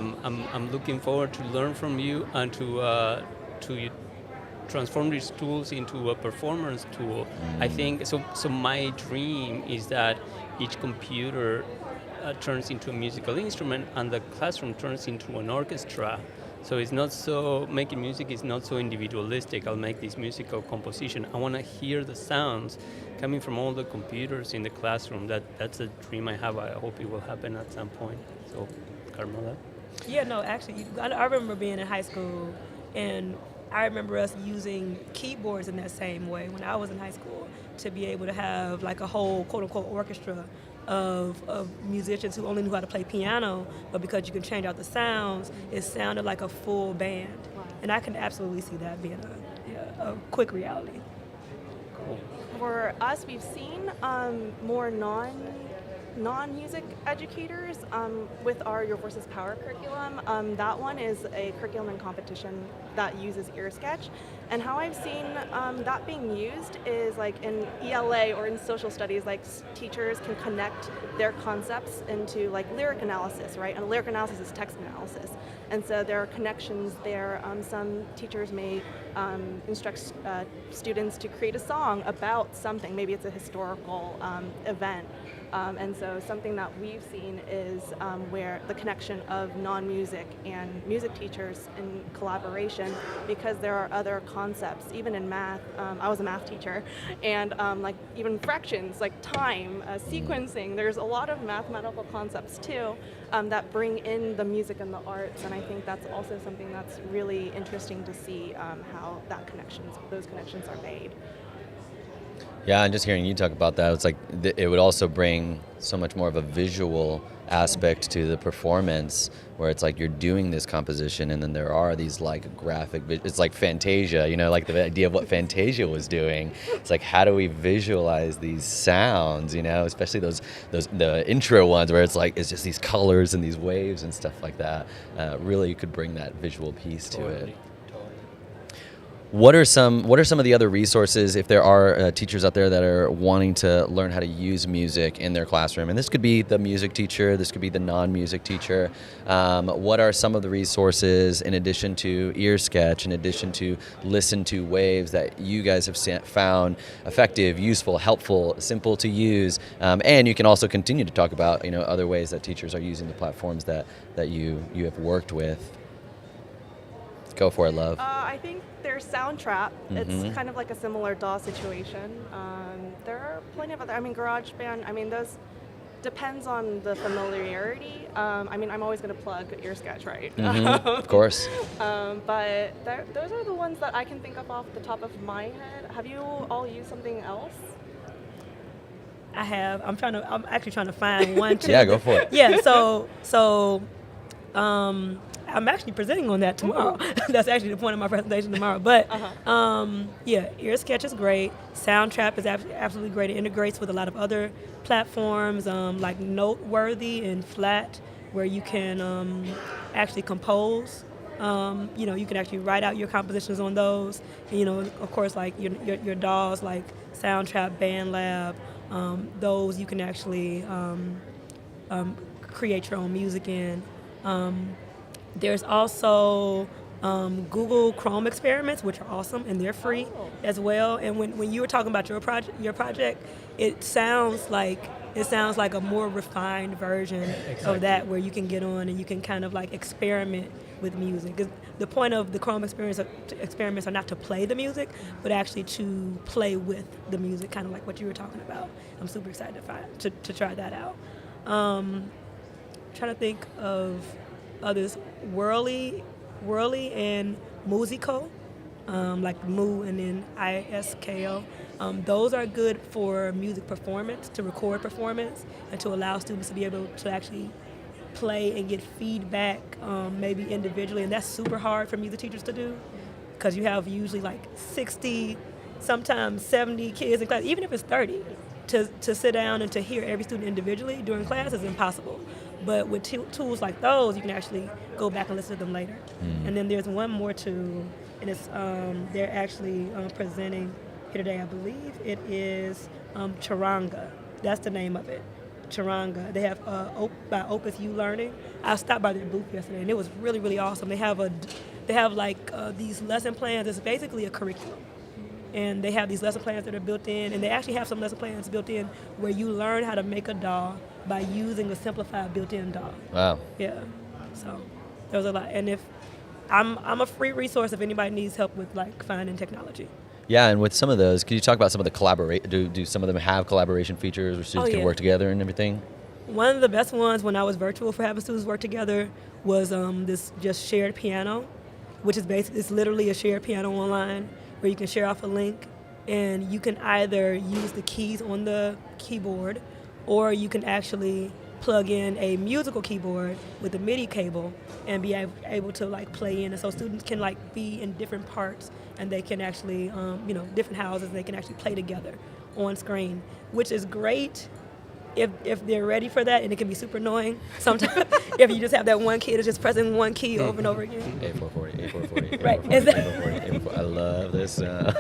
I'm looking forward to learn from you and to transform these tools into a performance tool. I think so. So my dream is that each computer turns into a musical instrument, and the classroom turns into an orchestra. So it's not so, making music is not so individualistic. I'll make this musical composition. I want to hear the sounds coming from all the computers in the classroom. That's a dream I have. I hope it will happen at some point. So, Carmella? Yeah, no, actually, I remember being in high school, and I remember us using keyboards in that same way when I was in high school, to be able to have like a whole quote-unquote orchestra of musicians who only knew how to play piano, but because you can change out the sounds, it sounded like a full band. And I can absolutely see that being a quick reality. Cool. For us, we've seen more non-music educators with our Your Voices Power curriculum. That one is a curriculum and competition that uses EarSketch. And how I've seen that being used is like in ELA or in social studies, like teachers can connect their concepts into like lyric analysis, right? And lyric analysis is text analysis. And so there are connections there. Some teachers may instruct students to create a song about something. Maybe it's a historical event. And so something that we've seen is where the connection of non-music and music teachers in collaboration, because there are other concepts, even in math. I was a math teacher, and like even fractions, like time, sequencing, there's a lot of mathematical concepts too that bring in the music and the arts, and I think that's also something that's really interesting to see how those connections are made. Yeah, and just hearing you talk about that, it's like it would also bring so much more of a visual aspect to the performance, where it's like you're doing this composition, and then there are these like graphic, it's like Fantasia, like the idea of what Fantasia was doing. It's like, how do we visualize these sounds, especially the intro ones where it's like, it's just these colors and these waves and stuff like that. Really, you could bring that visual piece to it. What are some of the other resources, if there are teachers out there that are wanting to learn how to use music in their classroom? And this could be the music teacher, this could be the non-music teacher. What are some of the resources, in addition to EarSketch, in addition to Listen to Waves, that you guys have found effective, useful, helpful, simple to use? And you can also continue to talk about other ways that teachers are using the platforms that you have worked with. Go for it, love. I think there's Soundtrap. It's kind of like a similar DAW situation. There are plenty of other, GarageBand, depends on the familiarity. I mean, I'm always going to plug Ear Sketch, right? Of course. But those are the ones that I can think of off the top of my head. Have you all used something else? I have. I'm actually trying to find one too. Yeah, go for it. Yeah. So, I'm actually presenting on that tomorrow. That's actually the point of my presentation tomorrow. But yeah, Ear Sketch is great. Soundtrap is absolutely great. It integrates with a lot of other platforms like Noteworthy and Flat, where you can actually compose. You can actually write out your compositions on those. And, of course, like your DAWs like Soundtrap, BandLab. Those you can actually create your own music in. There's also Google Chrome experiments, which are awesome, and they're free as well. And when you were talking about your project, it sounds like a more refined version of that, where you can get on and you can kind of like experiment with music. 'Cause the point of the Chrome experiments are not to play the music, but actually to play with the music, kind of like what you were talking about. I'm super excited to try that out. Trying to think of others. Whirly and Musico, like Mu and then ISKO. Those are good for music performance, to record performance, and to allow students to be able to actually play and get feedback, maybe individually. And that's super hard for music teachers to do, because you have usually like 60, sometimes 70 kids in class, even if it's 30. To sit down and to hear every student individually during class is impossible. But with tools like those, you can actually go back and listen to them later. And then there's one more tool, and it's they're actually presenting here today, I believe. It is Charanga. That's the name of it, Charanga. They have by Opus U Learning. I stopped by their booth yesterday, and it was really, really awesome. They have these lesson plans. It's basically a curriculum. And they have these lesson plans that are built in, and they actually have some lesson plans built in where you learn how to make a DAW by using a simplified built-in DAW. Wow. Yeah. So there was a lot. And if I'm a free resource if anybody needs help with like finding technology. Yeah, and with some of those, could you talk about some of the collaborate? Do some of them have collaboration features where students can work together and everything? One of the best ones when I was virtual for having students work together was this just shared piano, which is basically, it's literally a shared piano online, where you can share off a link, and you can either use the keys on the keyboard, or you can actually plug in a musical keyboard with a MIDI cable and be able to like play in. And so students can like be in different parts, and they can actually, different houses, they can actually play together on screen, which is great if they're ready for that, and it can be super annoying sometimes if you just have that one kid that's just pressing one key over and over again. A440, A440, right. A440, A440. I love this. Yeah.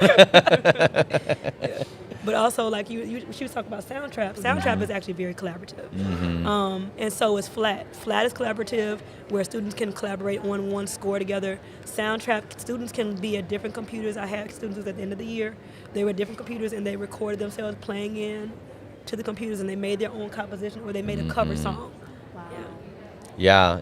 But also, like she was talking about Soundtrap. Soundtrap is actually very collaborative. And so is Flat. Flat is collaborative, where students can collaborate on one score together. Soundtrap, students can be at different computers. I had students at the end of the year. They were at different computers, and they recorded themselves playing in to the computers, and they made their own composition, or they made a cover song. Yeah.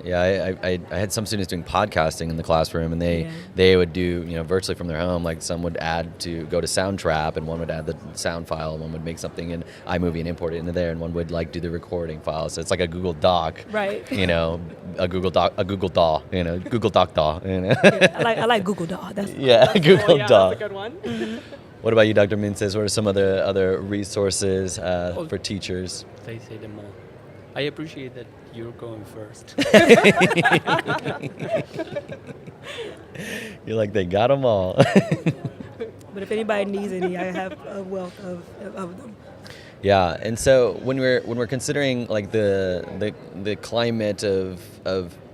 I had some students doing podcasting in the classroom, and they would do virtually from their home. Like some would go to Soundtrap, and one would add the sound file, and one would make something in iMovie and import it into there, and one would like do the recording file. So it's like a Google Doc, right? A Google DAW, Google Doc DAW. Yeah, I like Google DAW. Google DAW. That's a good one. What about you, Dr. Minces? What are some other resources for teachers? They say them all. I appreciate that you're going first. You're like, they got them all. But if anybody needs any, I have a wealth of them. Yeah, and so when we're considering like the climate of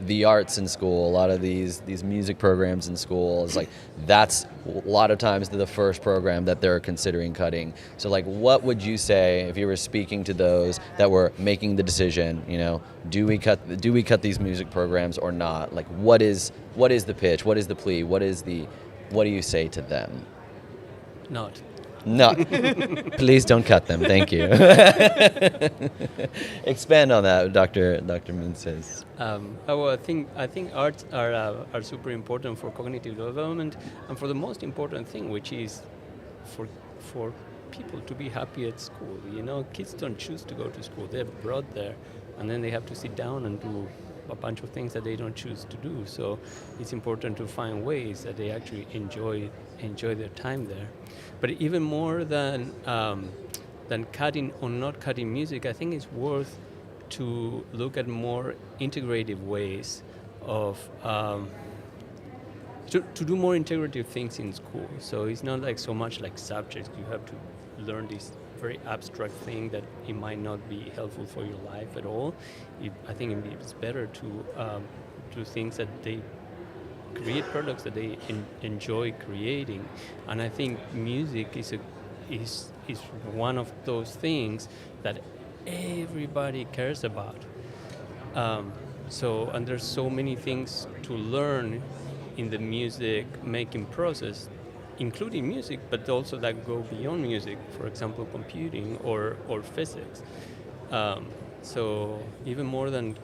the arts in school, a lot of these music programs in school is like that's a lot of times the first program that they're considering cutting. So like, what would you say if you were speaking to those that were making the decision? Do we cut these music programs or not? Like, what is the pitch? What is the plea? What do you say to them? Not. No, please don't cut them. Thank you. Expand on that, Dr. Minces. I think arts are super important for cognitive development, and for the most important thing, which is for people to be happy at school. You know, kids don't choose to go to school. They're brought there, and then they have to sit down and do a bunch of things that they don't choose to do. So it's important to find ways that they actually enjoy their time there. But even more than cutting or not cutting music, I think it's worth to look at more integrative ways of to do more integrative things in school. So it's not like so much like subjects. You have to learn this very abstract thing that it might not be helpful for your life at all. I think it's better to do things that they create products that they enjoy creating, and I think music is one of those things that everybody cares about. And there's so many things to learn in the music making process, including music, but also that go beyond music, for example, computing or physics. So even more than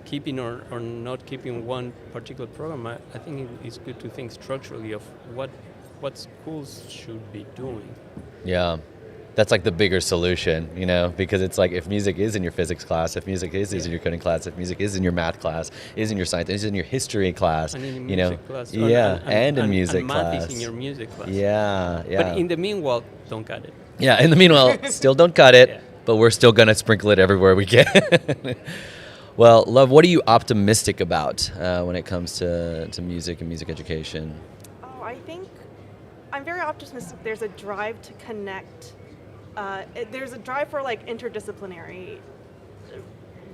keeping or not keeping one particular program, I think it's good to think structurally of what schools should be doing. Yeah. That's like the bigger solution, you know, because it's like if music is in your physics class, if music is in your coding class, if music is in your math class, is in your science, is in your history class, and in you know, music class, and in music and class. math is in your music class. Yeah. But in the meanwhile, don't cut it. Yeah, in the meanwhile, still don't cut it, Yeah. but we're still going to sprinkle it everywhere we can. Well, Love, what are you optimistic about when it comes to music and music education? Oh, I think I'm very optimistic. There's a drive to connect. There's a drive for like interdisciplinary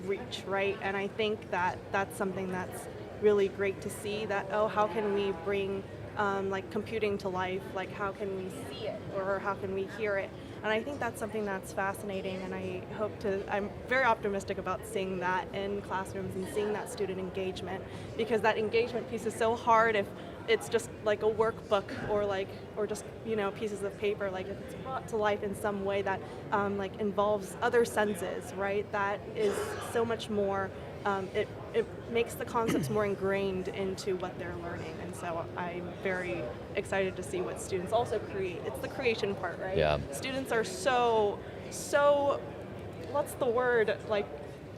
reach, right? And I think that's something that's really great to see. That how can we bring like computing to life? Like how can we see it, or how can we hear it? And I think that's something that's fascinating, and I'm very optimistic about seeing that in classrooms and seeing that student engagement, because that engagement piece is so hard if it's just like a workbook or just, you know, pieces of paper. Like if it's brought to life in some way that like involves other senses, right? That is so much more, it makes the concepts more ingrained into what they're learning. And so I'm very excited to see what students also create. It's the creation part, right? Yeah. Students are so, what's the word? Like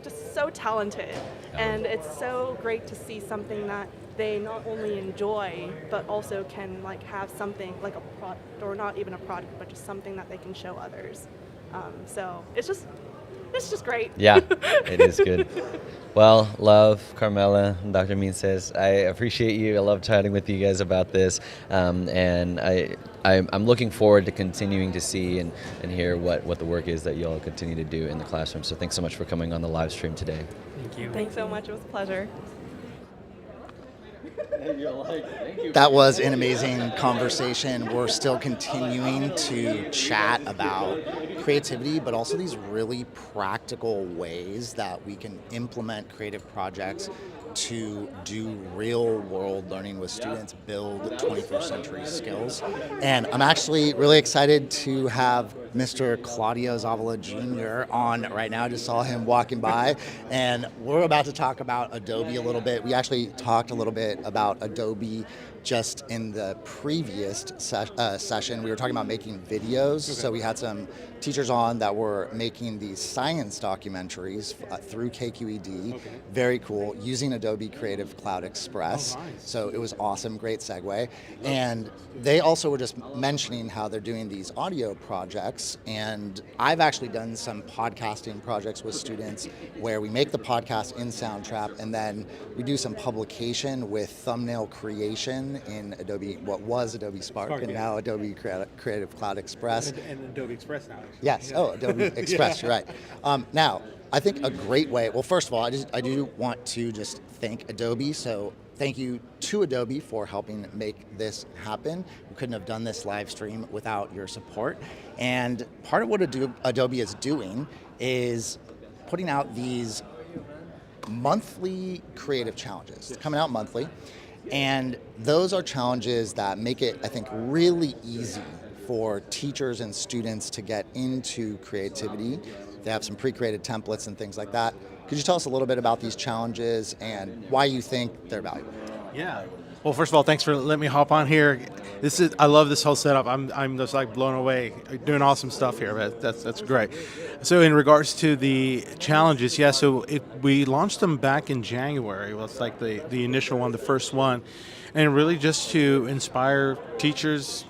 just so talented. And it's so great to see something that they not only enjoy, but also can like have something like a product, or not even a product, but just something that they can show others. So it's just great. Yeah, it is good. Well, Love, Carmella, Dr. Minces, I appreciate you. I love chatting with you guys about this. And I'm looking forward to continuing to see and hear what the work is that you'll continue to do in the classroom. So thanks so much for coming on the live stream today. Thank you. Thanks so much. It was a pleasure. That was an amazing conversation. We're still continuing to chat about creativity, but also these really practical ways that we can implement creative projects to do real world learning with students, build 21st century skills. And I'm actually really excited to have Mr. Claudio Zavala Jr. on right now. I just saw him walking by, and we're about to talk about Adobe a little bit. We actually talked a little bit about Adobe just in the previous session. We were talking about making videos. Okay. So we had some teachers on that were making these science documentaries through KQED. Okay. Very cool, using Adobe Creative Cloud Express. Oh, nice. So it was awesome, great segue. And they also were just mentioning how they're doing these audio projects. And I've actually done some podcasting projects with students where we make the podcast in Soundtrap, and then we do some publication with thumbnail creation in Adobe, what was Adobe Spark, and now Adobe Creative Cloud Express. And Adobe Express now. Yes, Adobe Express, you're right. Now, I think a great way, well, first of all, I do want to just thank Adobe. So thank you to Adobe for helping make this happen. We couldn't have done this live stream without your support. And part of what Adobe is doing is putting out these monthly creative challenges. It's coming out monthly. And those are challenges that make it, I think, really easy for teachers and students to get into creativity. They have some pre-created templates and things like that. Could you tell us a little bit about these challenges and why you think they're valuable? Yeah. Well, first of all, thanks for letting me hop on here. I love this whole setup. I'm just like blown away. You're doing awesome stuff here. That's great. So in regards to the challenges, yeah. So we launched them back in January. Well, it's like the initial one, the first one, and really just to inspire teachers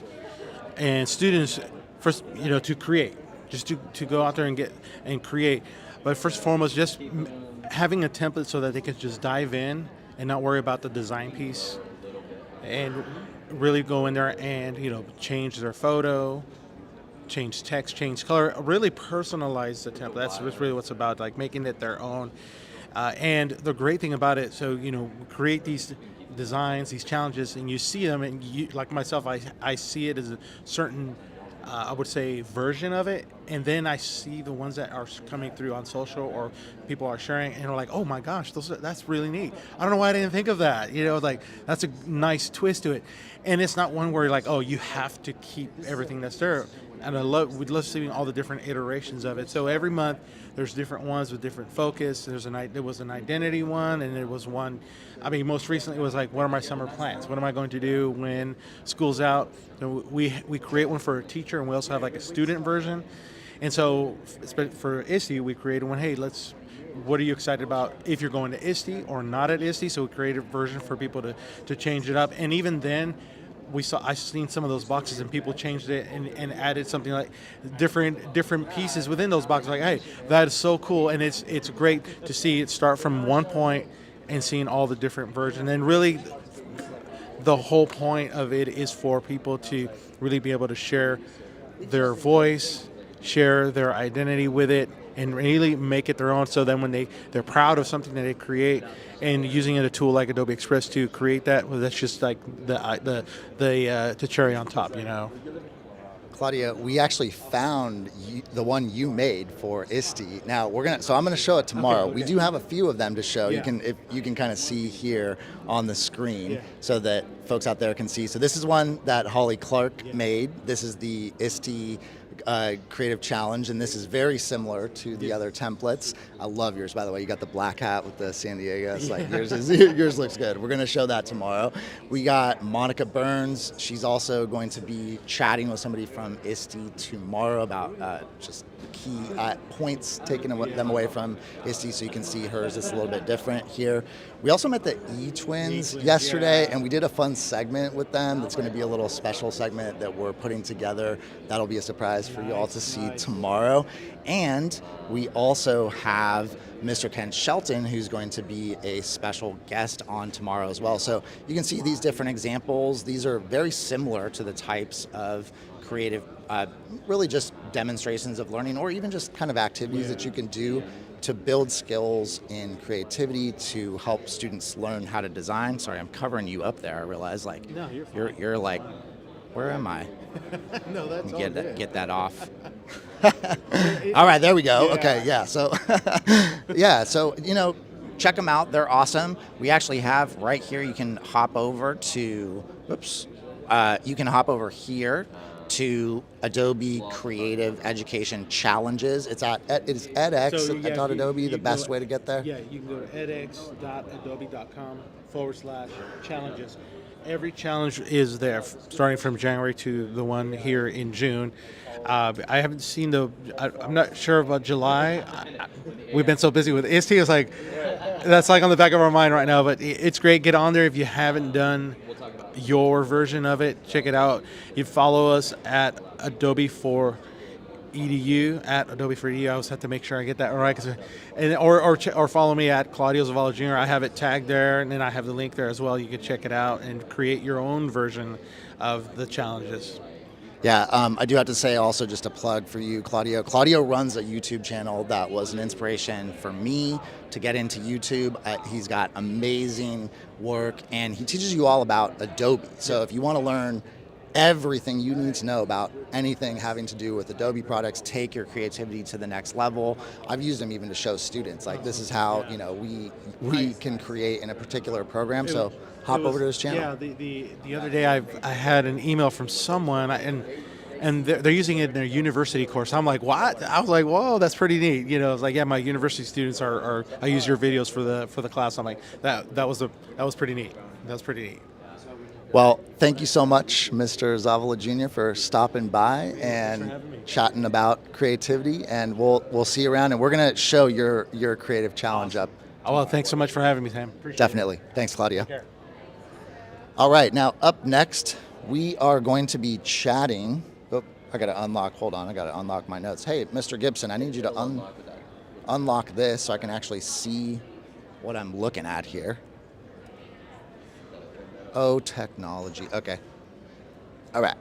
and students first, to create, just to go out there and create. But first and foremost, just having a template so that they can just dive in and not worry about the design piece, and really go in there and change their photo, change text, change color, really personalize the template. That's really what's about, like making it their own. And the great thing about it, so create these designs, these challenges, and you see them, and you, like myself, I see it as a certain I would say version of it, and then I see the ones that are coming through on social or people are sharing and are like, oh my gosh, that's really neat. I don't know why I didn't think of that. Like that's a nice twist to it. And it's not one where you're like, oh, you have to keep everything that's there. And we'd love seeing all the different iterations of it. So every month there's different ones with different focus. There was an identity one, and there was one, most recently it was like, what are my summer plans? What am I going to do when school's out? So we create one for a teacher, and we also have like a student version. And so for ISTE, we created one, hey, what are you excited about if you're going to ISTE or not at ISTE? So we created a version for people to change it up. And even then, I've seen some of those boxes and people changed it and added something like different pieces within those boxes. Like, hey, that is so cool, and it's great to see it start from one point and seeing all the different versions. And really, the whole point of it is for people to really be able to share their voice, share their identity with it, and really make it their own. So then when they're proud of something that they create, and using a tool like Adobe Express to create that, well, that's just like the cherry on top, Claudia, we actually found the one you made for ISTE. Now I'm gonna show it tomorrow. Okay. We do have a few of them to show. Yeah. You can kind of see here on the screen, so that folks out there can see. So this is one that Holly Clark made. This is the ISTE creative challenge, and this is very similar to the other templates. I love yours, by the way. You got the black hat with the San Diego. It's like yours looks good. We're going to show that tomorrow. We got Monica Burns. She's also going to be chatting with somebody from ISTE tomorrow about just key points, taking them away from ISTE, so you can see hers. It's a little bit different here. We also met the E-Twins yesterday, and we did a fun segment with them. That's going to be a little special segment that we're putting together. That'll be a surprise for you all to see tomorrow. And we also have Mr. Ken Shelton, who's going to be a special guest on tomorrow as well. So you can see these different examples. These are very similar to the types of creative, really just demonstrations of learning, or even just kind of activities that you can do to build skills in creativity to help students learn how to design. Sorry, I'm covering you up there. I realize, like, no, you're like, where am I? No, that's get that off. All right, there we go. Yeah. Okay, yeah. So, So check them out. They're awesome. We actually have right here. You can hop over to. You can hop over here to Adobe Creative Education Challenges. It is edX.adobe, the best way to get there. Yeah, you can go to edX.adobe.com/challenges. Every challenge is there, starting from January to the one here in June. I haven't seen I'm not sure about July. We've been so busy with ISTE. It's like, that's like on the back of our mind right now, but it's great. Get on there if you haven't done your version of it. Check it out. You follow us at Adobe for EDU, at Adobe for EDU. I always have to make sure I get that right. Or follow me at Claudio Zavala Jr. I have it tagged there, and then I have the link there as well. You can check it out and create your own version of the challenges. Yeah, I do have to say also just a plug for you, Claudio. Claudio runs a YouTube channel that was an inspiration for me to get into YouTube. He's got amazing work, and he teaches you all about Adobe. So if you want to learn everything you need to know about anything having to do with Adobe products, take your creativity to the next level. I've used them even to show students, like, this is how we can create in a particular program. So hop over to his channel. Yeah, the other day I had an email from someone, and they're using it in their university course. I'm like, what? I was like, whoa, that's pretty neat. It's like, yeah, my university students I use your videos for the class. I'm like, that was pretty neat. That was pretty neat. Well, thank you so much, Mr. Zavala Jr., for stopping by and chatting about creativity. And we'll see you around, and we're going to show your creative challenge up. Oh, well, thanks so much for having me, Sam. Appreciate Definitely. Thanks, Claudia. Take care. All right, now up next, we are going to be chatting. Oh, I got to unlock. Hold on, I got to unlock my notes. Hey, Mr. Gibson, I need you to unlock this so I can actually see what I'm looking at here. Oh, technology. Okay. All right.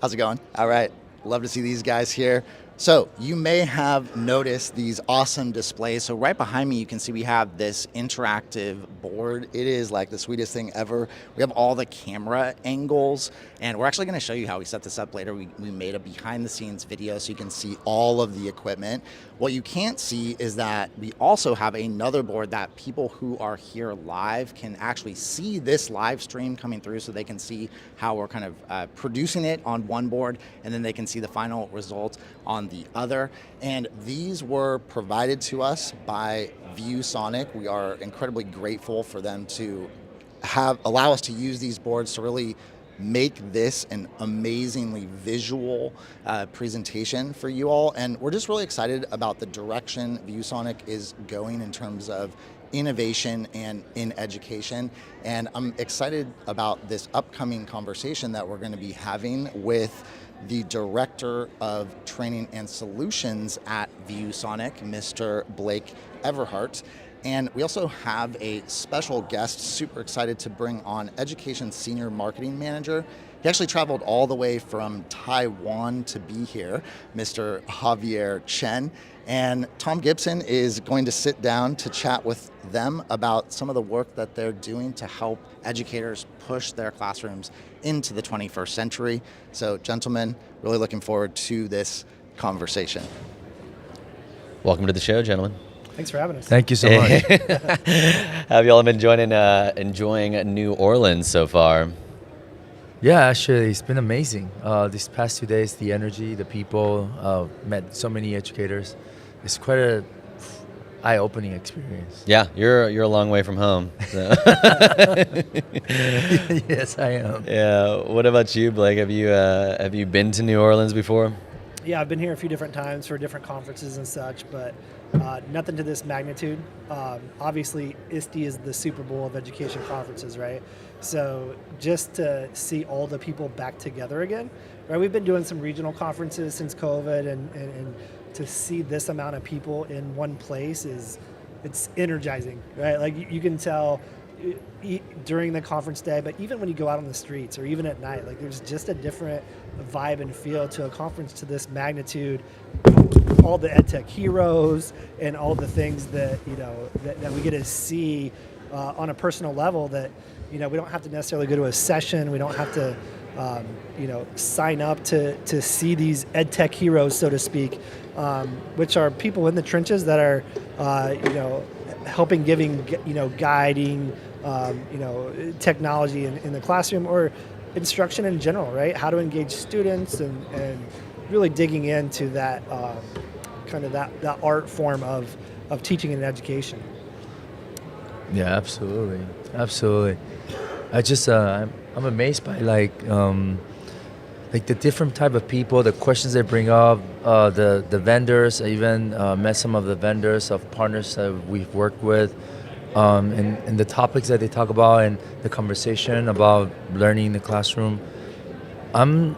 How's it going? All right. Love to see these guys here. So you may have noticed these awesome displays. So right behind me, you can see we have this interactive board. It is like the sweetest thing ever. We have all the camera angles, and we're actually going to show you how we set this up later. We made a behind the scenes video so you can see all of the equipment. What you can't see is that we also have another board that people who are here live can actually see this live stream coming through, so they can see how we're kind of producing it on one board, and then they can see the final result on the other. And these were provided to us by Viewsonic. We are incredibly grateful for them to allow us to use these boards to really make this an amazingly visual presentation for you all. And we're just really excited about the direction Viewsonic is going in terms of innovation and in education. And I'm excited about this upcoming conversation that we're going to be having with the Director of Training and Solutions at Viewsonic, Mr. Blake Everhart. And we also have a special guest, super excited to bring on Education Senior Marketing Manager. He actually traveled all the way from Taiwan to be here, Mr. Javier Chen. And Thom Gibson is going to sit down to chat with them about some of the work that they're doing to help educators push their classrooms into the 21st century. So, gentlemen, really looking forward to this conversation. Welcome to the show, gentlemen. Thanks for having us. Thank you so much. Have y'all been enjoying New Orleans so far? Yeah, actually, it's been amazing. These past 2 days, the energy, the people, met so many educators. It's quite a eye-opening experience. Yeah, you're a long way from home. So. Yes, I am. Yeah. What about you, Blake? Have you been to New Orleans before? Yeah, I've been here a few different times for different conferences and such, but nothing to this magnitude. Obviously, ISTE is the Super Bowl of education conferences, right? So just to see all the people back together again, right? We've been doing some regional conferences since COVID, and to see this amount of people in one place it's energizing, right? Like you can tell during the conference day, but even when you go out on the streets or even at night, like there's just a different vibe and feel to a conference to this magnitude. All the EdTech heroes and all the things that that we get to see on a personal level that we don't have to necessarily go to a session. We don't have to sign up to see these EdTech heroes, so to speak, which are people in the trenches that are helping, giving, guiding, technology in the classroom or instruction in general, right? How to engage students and really digging into that kind of that art form of teaching and education. Yeah, absolutely. I just I'm amazed by like the different type of people, the questions they bring up, the vendors. I even met some of the vendors of partners that we've worked with, and the topics that they talk about and the conversation about learning in the classroom. I'm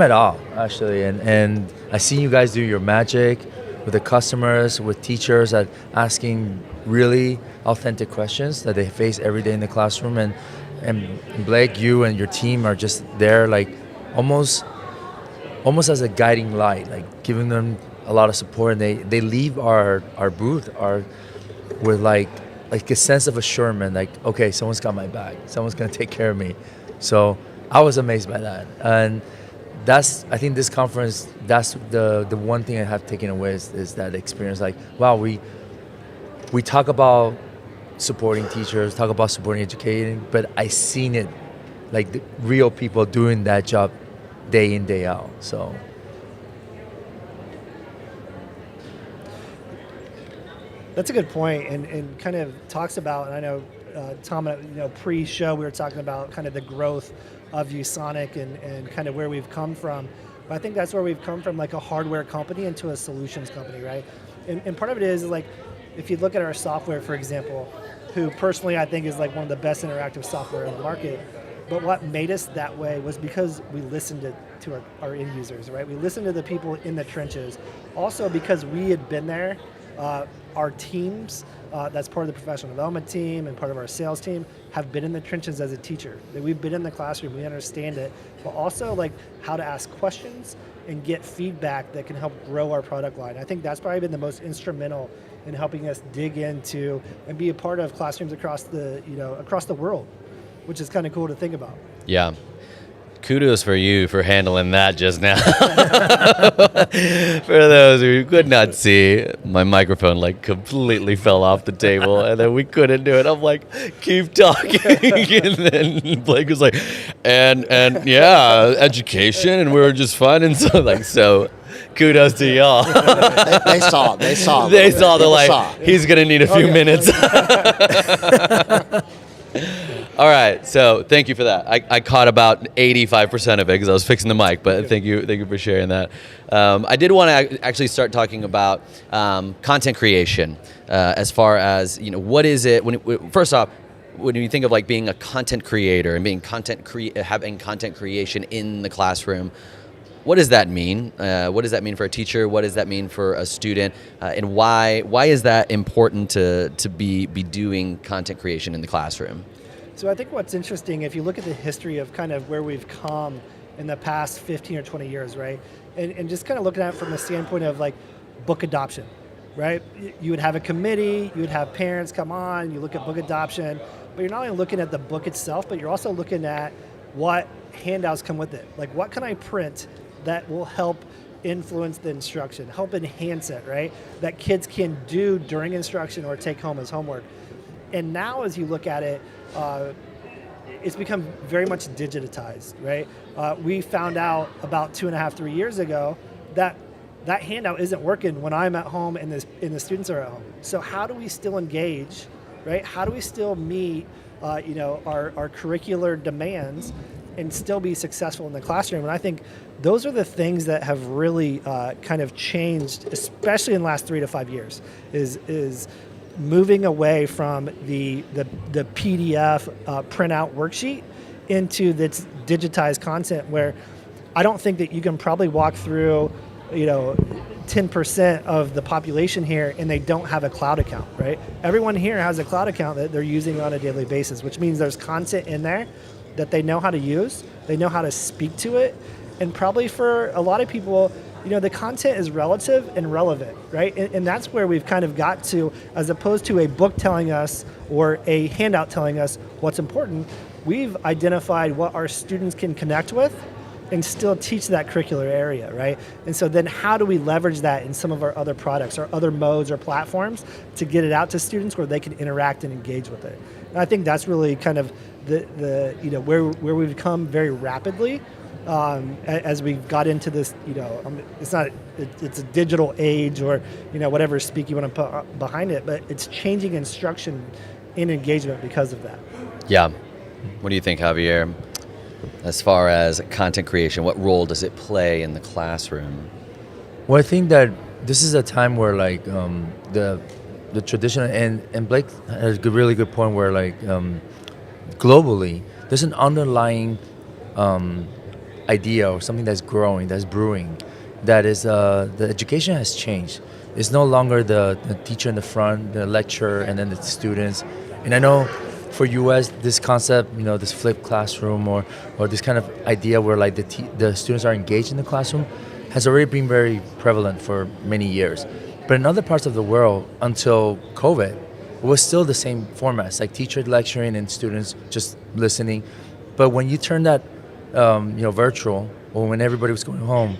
at awe, actually, and I see you guys do your magic with the customers, with teachers, at asking really authentic questions that they face every day in the classroom. And Blake, you and your team are just there, like almost as a guiding light, like giving them a lot of support. And they leave our booth with like a sense of assurance, like, okay, someone's got my back, someone's gonna take care of me. So I was amazed by that, and I think this conference, that's the one thing I have taken away is that experience. Like, wow, we talk about supporting teachers, talk about supporting educating, but I seen it, like the real people doing that job day in, day out. So That's a good point, and kind of talks about, and I know, Thom, pre-show we were talking about kind of the growth of Viewsonic and kind of where we've come from. But I think that's where we've come from, like a hardware company into a solutions company, right? And part of it is like, if you look at our software, for example, who personally I think is like one of the best interactive software in the market, but what made us that way was because we listened to our end users, right? We listened to the people in the trenches. Also because we had been there, our teams, that's part of the professional development team and part of our sales team, have been in the trenches as a teacher. That we've been in the classroom, we understand it, but also like how to ask questions and get feedback that can help grow our product line. I think that's probably been the most instrumental in helping us dig into and be a part of classrooms across the world, which is kind of cool to think about. Yeah. Kudos for you for handling that just now. For those who could not see, my microphone like completely fell off the table and then we couldn't do it. I'm like, keep talking. And then Blake was like, and yeah, education, and we were just fun. And so kudos to y'all. They saw. They're like, he's going to need a few minutes. All right, so thank you for that. I caught about 85% of it because I was fixing the mic, but thank you for sharing that. I did want to actually start talking about content creation, as far as, what is it? First off, when you think of like being a content creator and being having content creation in the classroom, what does that mean? What does that mean for a teacher? What does that mean for a student? And why is that important to be doing content creation in the classroom? So I think what's interesting, if you look at the history of kind of where we've come in the past 15 or 20 years, right? And just kind of looking at it from the standpoint of like book adoption, right? You would have a committee, you would have parents come on, you look at book adoption, but you're not only looking at the book itself, but you're also looking at what handouts come with it. Like, what can I print that will help influence the instruction, help enhance it, right? That kids can do during instruction or take home as homework. And now as you look at it, it's become very much digitized, right? We found out about 2.5, 3 years ago that handout isn't working when I'm at home and the students are at home. So how do we still engage, right? How do we still meet, our curricular demands and still be successful in the classroom? And I think those are the things that have really kind of changed, especially in the last 3 to 5 years, is moving away from the PDF printout worksheet into this digitized content, where I don't think that you can probably walk through 10% of the population here and they don't have a cloud account, right? Everyone here has a cloud account that they're using on a daily basis, which means there's content in there that they know how to use, they know how to speak to it, and probably for a lot of people, the content is relative and relevant, right? And that's where we've kind of got to, as opposed to a book telling us or a handout telling us what's important, we've identified what our students can connect with and still teach that curricular area, right? And so then how do we leverage that in some of our other products or other modes or platforms to get it out to students where they can interact and engage with it? And I think that's really kind of the where we've come very rapidly as we got into this, it's a digital age or, whatever speak you want to put behind it, but it's changing instruction and engagement because of that. Yeah. What do you think, Javier? As far as content creation, what role does it play in the classroom? Well, I think that this is a time where like the traditional, and Blake has a really good point where like globally, there's an underlying idea or something that's growing, that's brewing, that is the education has changed. It's no longer the teacher in the front, the lecturer, and then the students. And I know for US, this concept, this flipped classroom or this kind of idea where like the students are engaged in the classroom has already been very prevalent for many years. But in other parts of the world, until COVID, it was still the same formats, like teacher lecturing and students just listening. But when you turn that virtual, or when everybody was going home,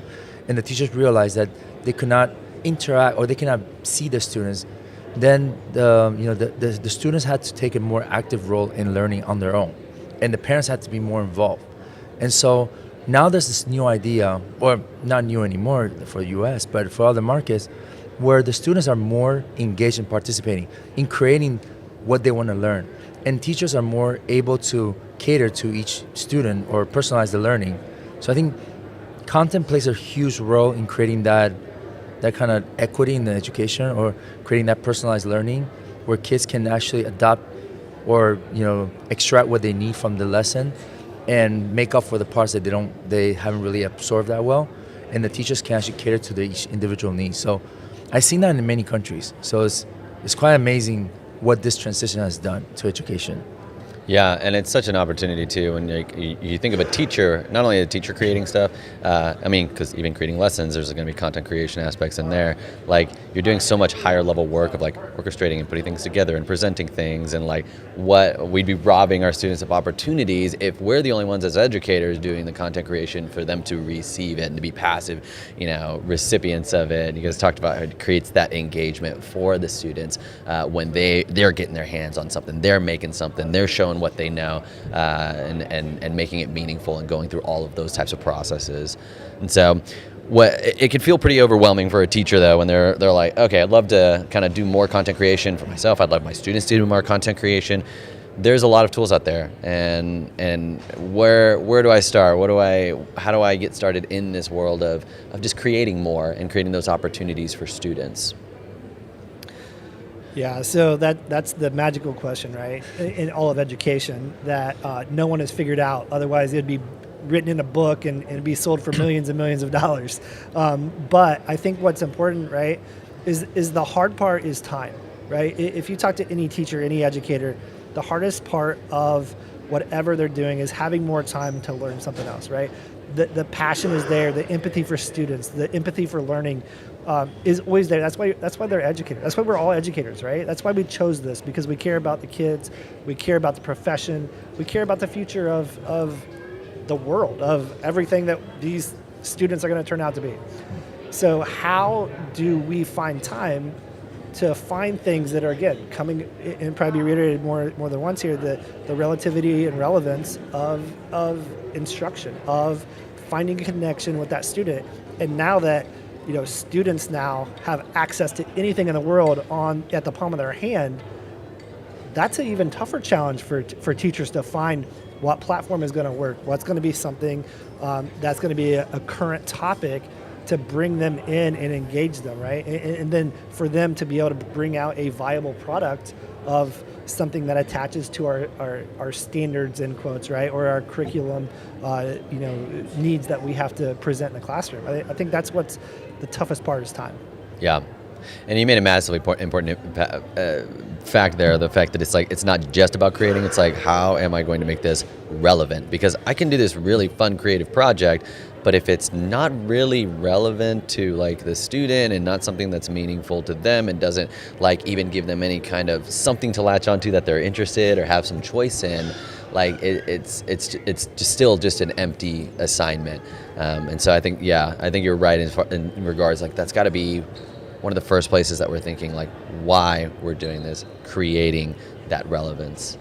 and the teachers realized that they could not interact or they cannot see the students, then the students had to take a more active role in learning on their own, and the parents had to be more involved. And so now there's this new idea, or not new anymore for the US, but for other markets, where the students are more engaged in participating, in creating what they want to learn. And teachers are more able to cater to each student or personalize the learning. So I think content plays a huge role in creating that kind of equity in the education, or creating that personalized learning where kids can actually adopt or extract what they need from the lesson and make up for the parts that they haven't really absorbed that well, and the teachers can actually cater to each individual needs. So I've seen that in many countries. So it's quite amazing what this transition has done to education. Yeah, and it's such an opportunity too when you think of a teacher, not only a teacher creating stuff, because even creating lessons, there's going to be content creation aspects in there. Like, you're doing so much higher level work of like orchestrating and putting things together and presenting things, and like what we'd be robbing our students of opportunities if we're the only ones as educators doing the content creation for them to receive it and to be passive, recipients of it. You guys talked about how it creates that engagement for the students when they're getting their hands on something, they're making something, they're showing what they know, and making it meaningful and going through all of those types of processes. And so it can feel pretty overwhelming for a teacher though when they're like, okay, I'd love to kind of do more content creation for myself, I'd love my students to do more content creation. There's a lot of tools out there, and where do I start? How do I get started in this world of just creating more and creating those opportunities for students? Yeah, so that's the magical question, right, in all of education that no one has figured out. Otherwise, it'd be written in a book and be sold for millions and millions of dollars. But I think what's important, right, is the hard part is time, right? If you talk to any teacher, any educator, the hardest part of whatever they're doing is having more time to learn something else, right? The passion is there, the empathy for students, the empathy for learning is always there. That's why they're educators. That's why we're all educators, right? That's why we chose this, because we care about the kids, we care about the profession, we care about the future of the world, of everything that these students are going to turn out to be. So how do we find time to find things that are, again, coming, and probably reiterated more than once here, the relativity and relevance of instruction, of finding a connection with that student. And now that students now have access to anything in the world at the palm of their hand, that's an even tougher challenge for teachers to find what platform is going to work, what's going to be something that's going to be a current topic to bring them in and engage them, right? And then for them to be able to bring out a viable product of something that attaches to our standards, in quotes, right, or our curriculum, needs that we have to present in the classroom. I think that's what's the toughest part is time. Yeah. And you made a massively important fact there, the fact that it's not just about creating, it's like, how am I going to make this relevant? Because I can do this really fun creative project, but if it's not really relevant to like the student and not something that's meaningful to them and doesn't like even give them any kind of something to latch onto that they're interested or have some choice in, like it's just still just an empty assignment. And so I think you're right in regards, like, that's got to be one of the first places that we're thinking, like, why we're doing this, creating that relevance.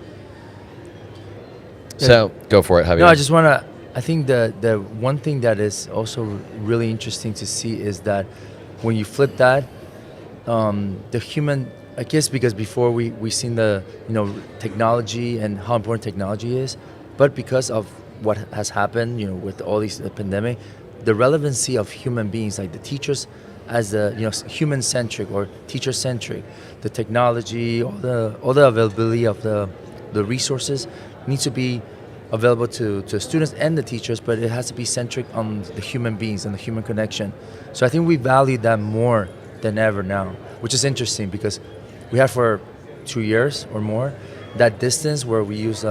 So go for it, Javier. No, I think the one thing that is also really interesting to see is that when you flip that, the human, I guess because before we've seen the technology and how important technology is, but because of what has happened, with all these the pandemic, the relevancy of human beings, like the teachers as human-centric or teacher-centric, the technology, all the availability of the resources needs to be available to students and the teachers, but it has to be centric on the human beings and the human connection. So I think we value that more than ever now, which is interesting because we had for 2 years or more that distance where we use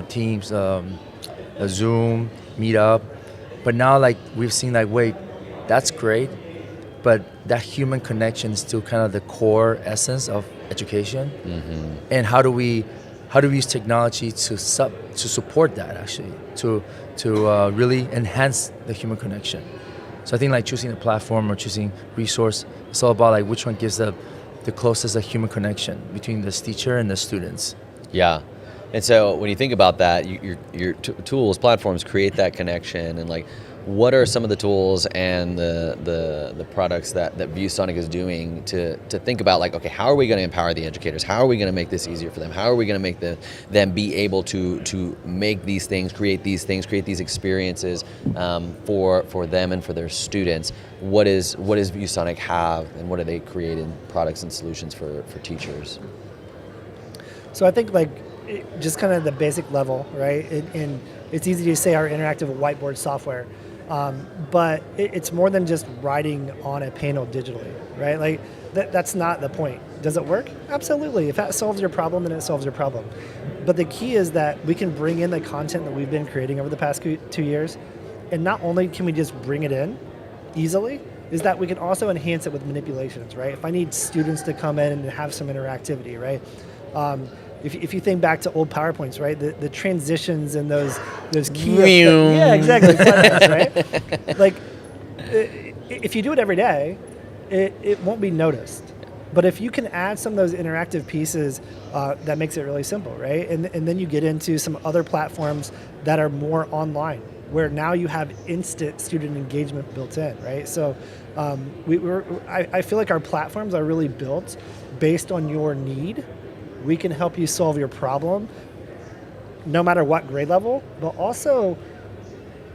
Teams, Zoom, Meetup, but now like we've seen like, wait, that's great, but that human connection is still kind of the core essence of education. Mm-hmm. And how do we use technology to support that, actually, to really enhance the human connection? So I think like choosing a platform or choosing resource, it's all about like which one gives the closest human connection between this teacher and the students. Yeah. And so when you think about that, your tools, platforms create that connection, and like what are some of the tools and the products that Viewsonic is doing to think about, like, okay, how are we going to empower the educators? How are we going to make this easier for them? How are we going to make them be able to make these things, create these experiences for them and for their students? What does Viewsonic have, and what are they creating products and solutions for teachers? So I think just kind of the basic level, right? And it's easy to say our interactive whiteboard software, but it's more than just writing on a panel digitally, right? Like that's not the point. Does it work? Absolutely. If that solves your problem, then it solves your problem. But the key is that we can bring in the content that we've been creating over the past 2 years, and not only can we just bring it in easily, is that we can also enhance it with manipulations, right? If I need students to come in and have some interactivity, right? If you think back to old PowerPoints, right, the transitions and those key yeah, exactly, right? Like, if you do it every day, it won't be noticed. But if you can add some of those interactive pieces, that makes it really simple, right? And then you get into some other platforms that are more online, where now you have instant student engagement built in, right? So I feel like our platforms are really built based on your need. We can help you solve your problem no matter what grade level, but also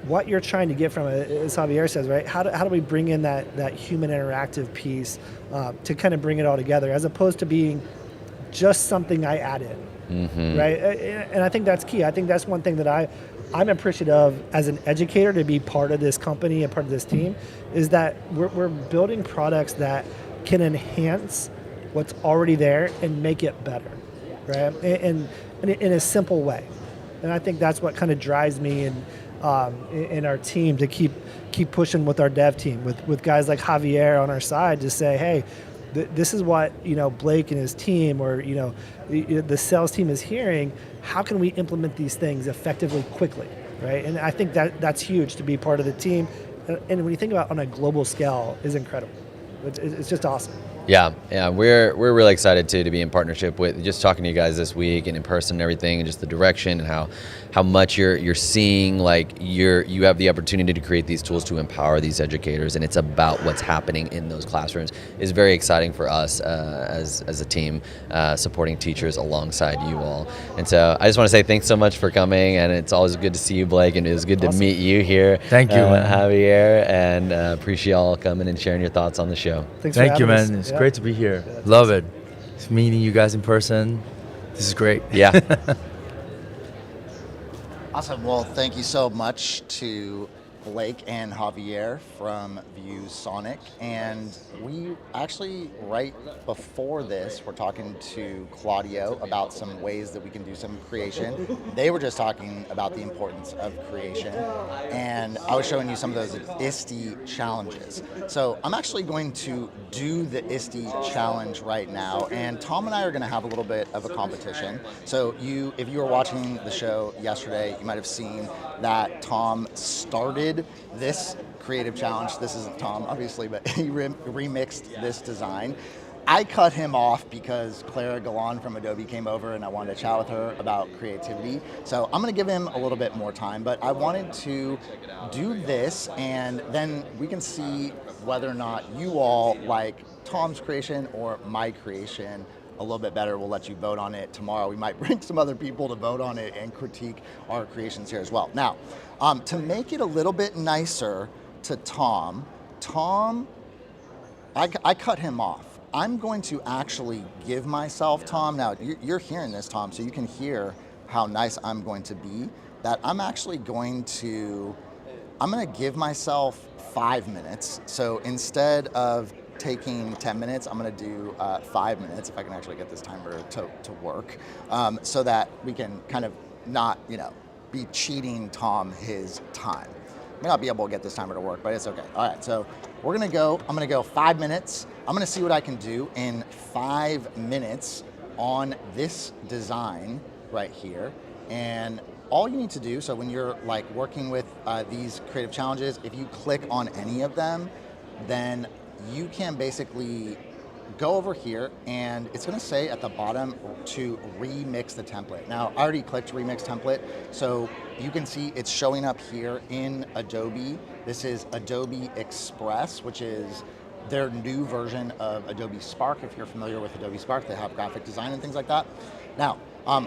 what you're trying to get from it, as Javier says, right? How do we bring in that human interactive piece to kind of bring it all together, as opposed to being just something I add in, right? And I think that's key. I think that's one thing that I'm appreciative of as an educator, to be part of this company and part of this team, is that we're building products that can enhance what's already there and make it better, right? And in a simple way. And I think that's what kind of drives me and our team to keep pushing with our dev team, with guys like Javier on our side, to say, hey, this is what Blake and his team, or the sales team is hearing. How can we implement these things effectively, quickly, right? And I think that's huge to be part of the team. And when you think about on a global scale, is incredible. It's just awesome. Yeah, we're really excited to be in partnership with, just talking to you guys this week and in person and everything, and just the direction and how much you're seeing, like you have the opportunity to create these tools to empower these educators, and it's about what's happening in those classrooms is very exciting for us as a team supporting teachers alongside you all. And so I just want to say thanks so much for coming, and it's always good to see you, Blake, and it was good to meet you here. Thank you, Javier, and appreciate y'all coming and sharing your thoughts on the show. Thank you, man. It's great to be here. Love it. It's meeting you guys in person. This is great. Yeah. Awesome. Well, thank you so much to Blake and Javier from Viewsonic. And we actually, right before this, we're talking to Claudio about some ways that we can do some creation. They were just talking about the importance of creation. And I was showing you some of those ISTE challenges. So I'm actually going to do the ISTE challenge right now. And Thom and I are going to have a little bit of a competition. So if you were watching the show yesterday, you might have seen that Thom started this creative challenge. This isn't Thom, obviously, but he remixed this design. I cut him off because Clara Galan from Adobe came over and I wanted to chat with her about creativity. So I'm going to give him a little bit more time, but I wanted to do this, and then we can see whether or not you all like Thom's creation or my creation a little bit better. We'll let you vote on it tomorrow. We might bring some other people to vote on it and critique our creations here as well. Now, to make it a little bit nicer to Thom, I cut him off. I'm going to actually give myself, Thom, now you're hearing this, Thom, so you can hear how nice I'm going to be, that I'm actually going to give myself 5 minutes. So instead of taking 10 minutes, I'm going to do 5 minutes, if I can actually get this timer to work, so that we can kind of not, be cheating Thom his time. I may not be able to get this timer to work, but it's okay. All right, so I'm going to go 5 minutes. I'm going to see what I can do in 5 minutes on this design right here. And all you need to do, so when you're working with these creative challenges, if you click on any of them, then you can basically go over here, and it's going to say at the bottom to remix the template. Now, I already clicked remix template, so you can see it's showing up here in Adobe. This is Adobe Express, which is their new version of Adobe Spark. If you're familiar with Adobe Spark, they have graphic design and things like that. Now,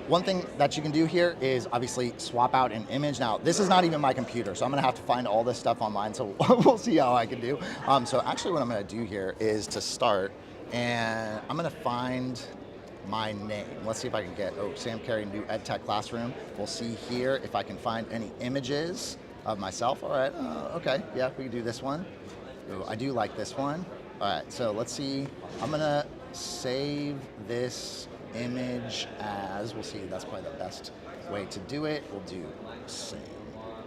one thing that you can do here is obviously swap out an image. Now, this is not even my computer, so I'm gonna have to find all this stuff online, so we'll see how I can do. So actually what I'm gonna do here is to start, and I'm gonna find my name. Let's see if I can get, Sam Kary, new EdTech Classroom. We'll see here if I can find any images of myself. All right, okay, yeah, we can do this one. Ooh, I do like this one. All right, so let's see. I'm gonna save this image as, we'll see, that's probably the best way to do it. We'll do Sam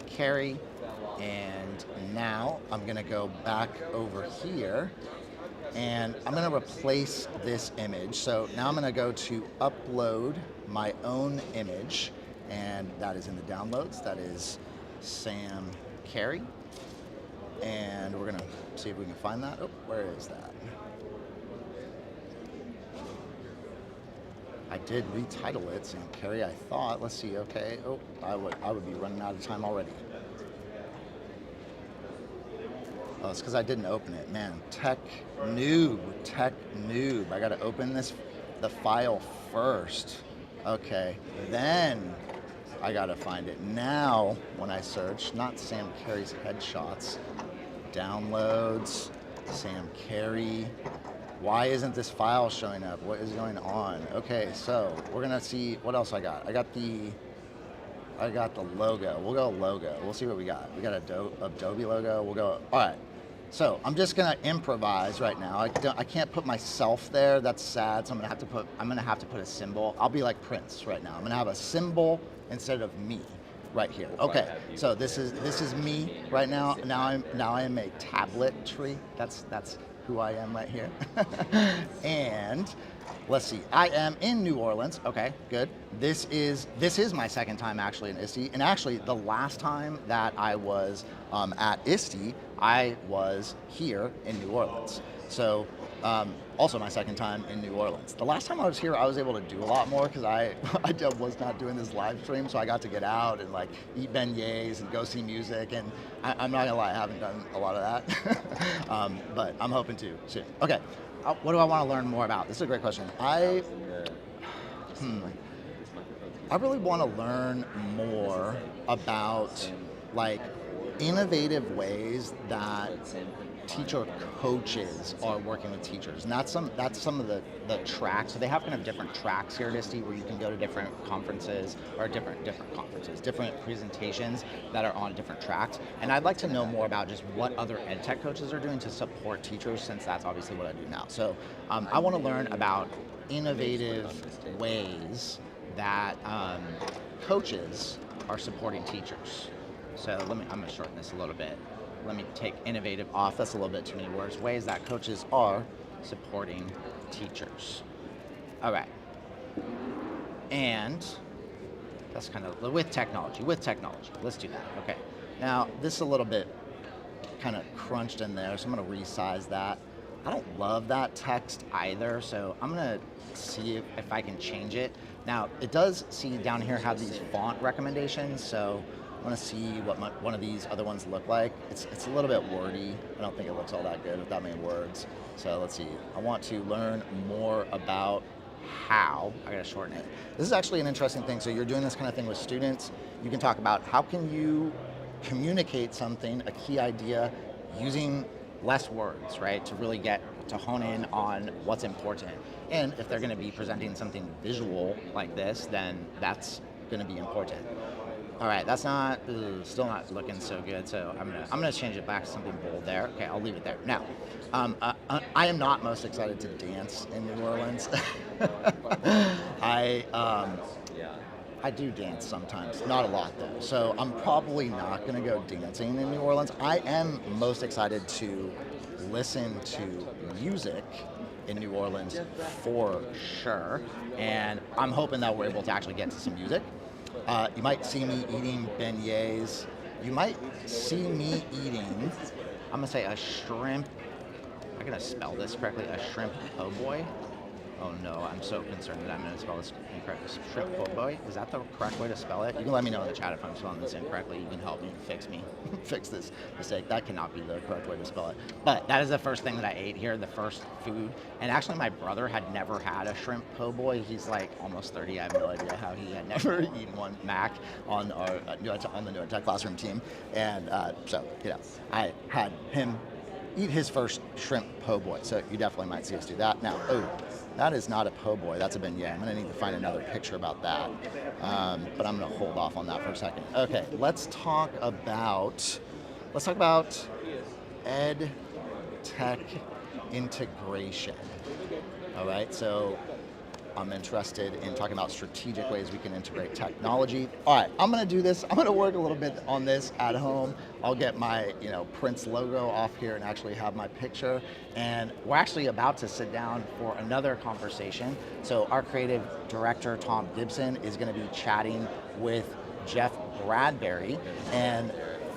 Kary, and now I'm gonna go back over here, and I'm gonna replace this image. So now I'm gonna go to upload my own image, and that is in the downloads. That is Sam Kary, and we're gonna see if we can find that. Oh, where is that? I did retitle it Sam Kary, I thought. Let's see, okay. Oh, I would be running out of time already. Oh, it's because I didn't open it. Man, tech noob. I gotta open the file first. Okay, then I gotta find it. Now, when I search, not Sam Kary's headshots, downloads, Sam Kary. Why isn't this file showing up? What is going on? Okay, so we're gonna see what else I got. I got the logo. We'll go logo. We'll see what we got. We got Adobe logo. We'll go. All right. So I'm just gonna improvise right now. I can't put myself there. That's sad. So I'm gonna have to put a symbol. I'll be like Prince right now. I'm gonna have a symbol instead of me right here. Okay. So this is me right now. Now I am a tablet tree. That's who I am right here. And let's see, I am in New Orleans. Okay, good. This is my second time actually in ISTE, and actually the last time that I was at ISTE, I was here in New Orleans. So also my second time in New Orleans. The last time I was here, I was able to do a lot more because I was not doing this live stream, so I got to get out and like eat beignets and go see music, and I'm not gonna lie, I haven't done a lot of that, but I'm hoping to soon. Okay, what do I want to learn more about? This is a great question. I really want to learn more about like innovative ways that teacher coaches are working with teachers, and that's some of the tracks. So they have kind of different tracks here at ISTE where you can go to different conferences or different conferences, different presentations that are on different tracks. And I'd like to know more about just what other EdTech coaches are doing to support teachers, since that's obviously what I do now. So I want to learn about innovative ways that coaches are supporting teachers. So I'm going to shorten this a little bit. Let me take innovative off. That's a little bit too many words. Ways that coaches are supporting teachers. All right. And that's kind of with technology. Let's do that. Okay. Now, this is a little bit kind of crunched in there, so I'm going to resize that. I don't love that text either, so I'm going to see if I can change it. Now, it does see down here have these font recommendations, so I want to see what one of these other ones look like. It's a little bit wordy. I don't think it looks all that good with that many words. So let's see. I want to learn more about how. I gotta shorten it. This is actually an interesting thing. So you're doing this kind of thing with students. You can talk about how can you communicate something, a key idea, using less words, right? To really get to hone in on what's important. And if they're going to be presenting something visual like this, then that's going to be important. All right, that's not, still not looking so good, so I'm gonna change it back to something bold there. Okay, I'll leave it there. Now, I am not most excited to dance in New Orleans. I do dance sometimes, not a lot though, so I'm probably not gonna go dancing in New Orleans. I am most excited to listen to music in New Orleans for sure, and I'm hoping that we're able to actually get to some music. You might see me eating beignets. You might see me eating, I'm gonna say a shrimp. I I gonna spell this correctly? A shrimp po' boy? Oh no, I'm so concerned that I'm going to spell this incorrectly. Shrimp po' boy? Is that the correct way to spell it? You can let me know in the chat if I'm spelling this incorrectly. You can help me fix this mistake. That cannot be the correct way to spell it. But that is the first thing that I ate here, the first food. And actually my brother had never had a shrimp po' boy. He's like almost 30. I have no idea how he had never eaten one. Mac on the New EdTech Classroom team. And so, you know, I had him eat his first shrimp po' boy. So you definitely might see us do that. Now, that is not a po' boy, that's a beignet. I'm gonna need to find another picture about that. But I'm gonna hold off on that for a second. Okay, let's talk about EdTech integration. All right, so I'm interested in talking about strategic ways we can integrate technology. All right, I'm gonna do this. I'm gonna work a little bit on this at home. I'll get my, Prince logo off here and actually have my picture. And we're actually about to sit down for another conversation. So our creative director, Thom Gibson, is gonna be chatting with Jeff Bradbury. And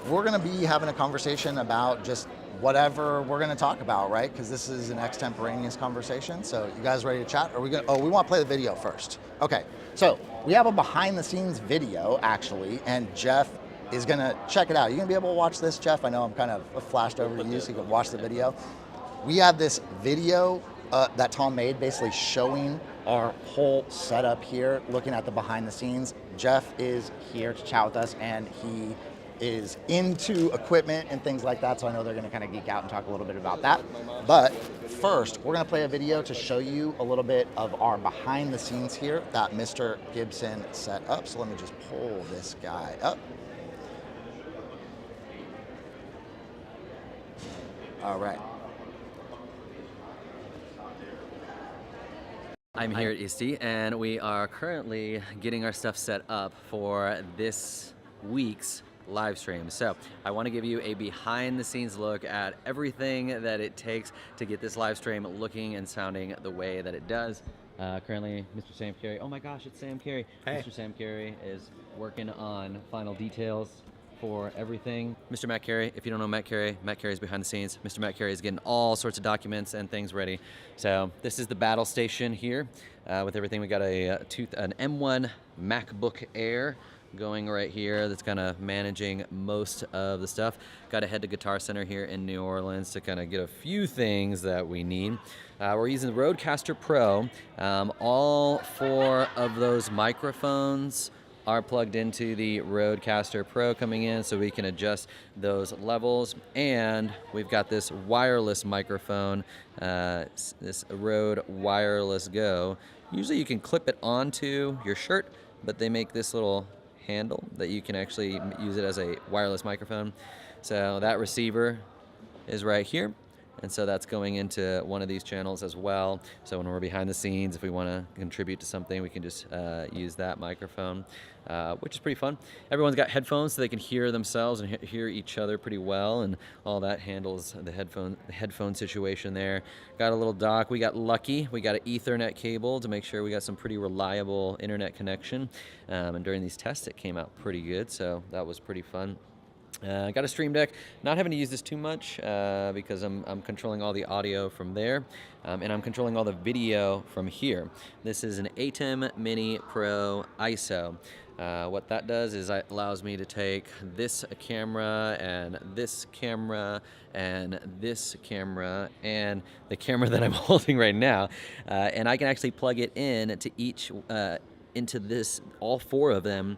we're gonna be having a conversation about just whatever we're going to talk about, right? Because this is an extemporaneous conversation. So you guys ready to chat? Are we going? Oh, we want to play the video first. Okay. So we have a behind-the-scenes video actually, and Jeff is going to check it out. You're going to be able to watch this, Jeff. I know I'm kind of flashed over to you, so you can watch the video. We have this video that Thom made, basically showing our whole setup here, looking at the behind the scenes. Jeff is here to chat with us, and he is into equipment and things like that, so I know they're going to kind of geek out and talk a little bit about that. But first, we're going to play a video to show you a little bit of our behind the scenes here that Mr. Gibson set up. So let me just pull this guy up. All right. I'm here at ISTE, and we are currently getting our stuff set up for this week's live stream. So I want to give you a behind the scenes look at everything that it takes to get this live stream looking and sounding the way that it does. Currently, Mr. Sam Kary, oh my gosh, it's Sam Kary. Hey. Mr. Sam Kary is working on final details for everything. Mr. Matt Kary, if you don't know Matt Kary is behind the scenes. Mr. Matt Kary is getting all sorts of documents and things ready. So this is the battle station here with everything. We got an M1 MacBook Air going right here that's kind of managing most of the stuff. Got to head to Guitar Center here in New Orleans to kind of get a few things that we need. We're using the Rodecaster Pro. All 4 of those microphones are plugged into the Rodecaster Pro coming in, so we can adjust those levels. And we've got this wireless microphone, this Rode Wireless Go. Usually you can clip it onto your shirt, but they make this little handle that you can actually use it as a wireless microphone. So that receiver is right here, and so that's going into one of these channels as well. So when we're behind the scenes, if we want to contribute to something, we can just use that microphone, which is pretty fun. Everyone's got headphones so they can hear themselves and hear each other pretty well, and all that handles the headphone situation there. Got a little dock. We got lucky. We got an Ethernet cable to make sure we got some pretty reliable internet connection. And during these tests, it came out pretty good, so that was pretty fun. Got a Stream Deck. Not having to use this too much because I'm controlling all the audio from there, and I'm controlling all the video from here. This is an ATEM Mini Pro ISO. What that does is it allows me to take this camera and this camera and this camera and the camera that I'm holding right now, and I can actually plug it in to each into this, all 4 of them,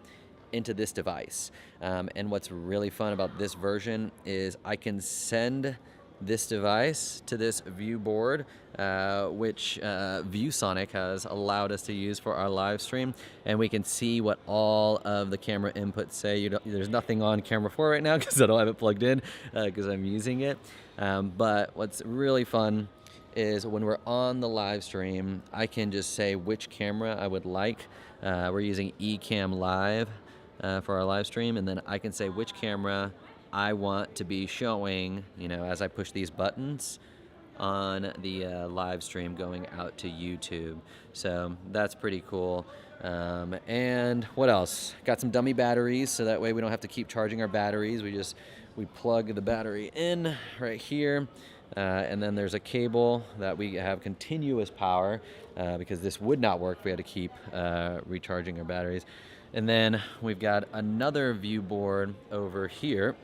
into this device. And what's really fun about this version is I can send this device to this view board, which Viewsonic has allowed us to use for our live stream, and we can see what all of the camera inputs say. There's nothing on camera 4 right now because I don't have it plugged in because I'm using it. But what's really fun is when we're on the live stream, I can just say which camera I would like. We're using Ecamm Live for our live stream, and then I can say which camera I want to be showing, as I push these buttons on the live stream going out to YouTube. So that's pretty cool. And what else? Got some dummy batteries, so that way we don't have to keep charging our batteries. We plug the battery in right here. And then there's a cable that we have continuous power because this would not work if we had to keep recharging our batteries. And then we've got another view board over here.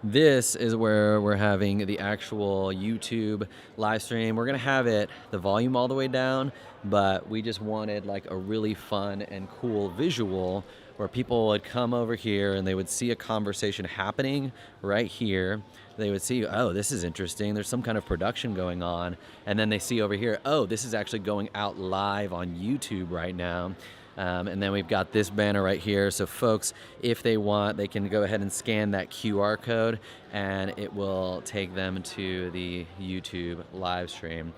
This is where we're having the actual YouTube live stream. We're gonna have the volume all the way down, but we just wanted like a really fun and cool visual where people would come over here and they would see a conversation happening right here. They would see, oh, this is interesting. There's some kind of production going on. And then they see over here, oh, this is actually going out live on YouTube right now. And then we've got this banner right here. So folks, if they want, they can go ahead and scan that QR code and it will take them to the YouTube live stream.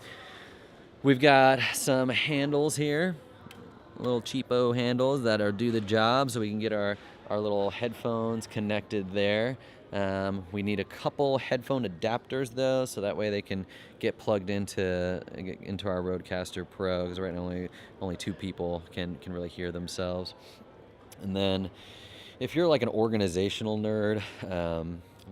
We've got some handles here, little cheapo handles that do the job so we can get our little headphones connected there. We need a couple headphone adapters though, so that way they can get plugged into our Rodecaster Pro, because right now only 2 people can really hear themselves. And then if you're like an organizational nerd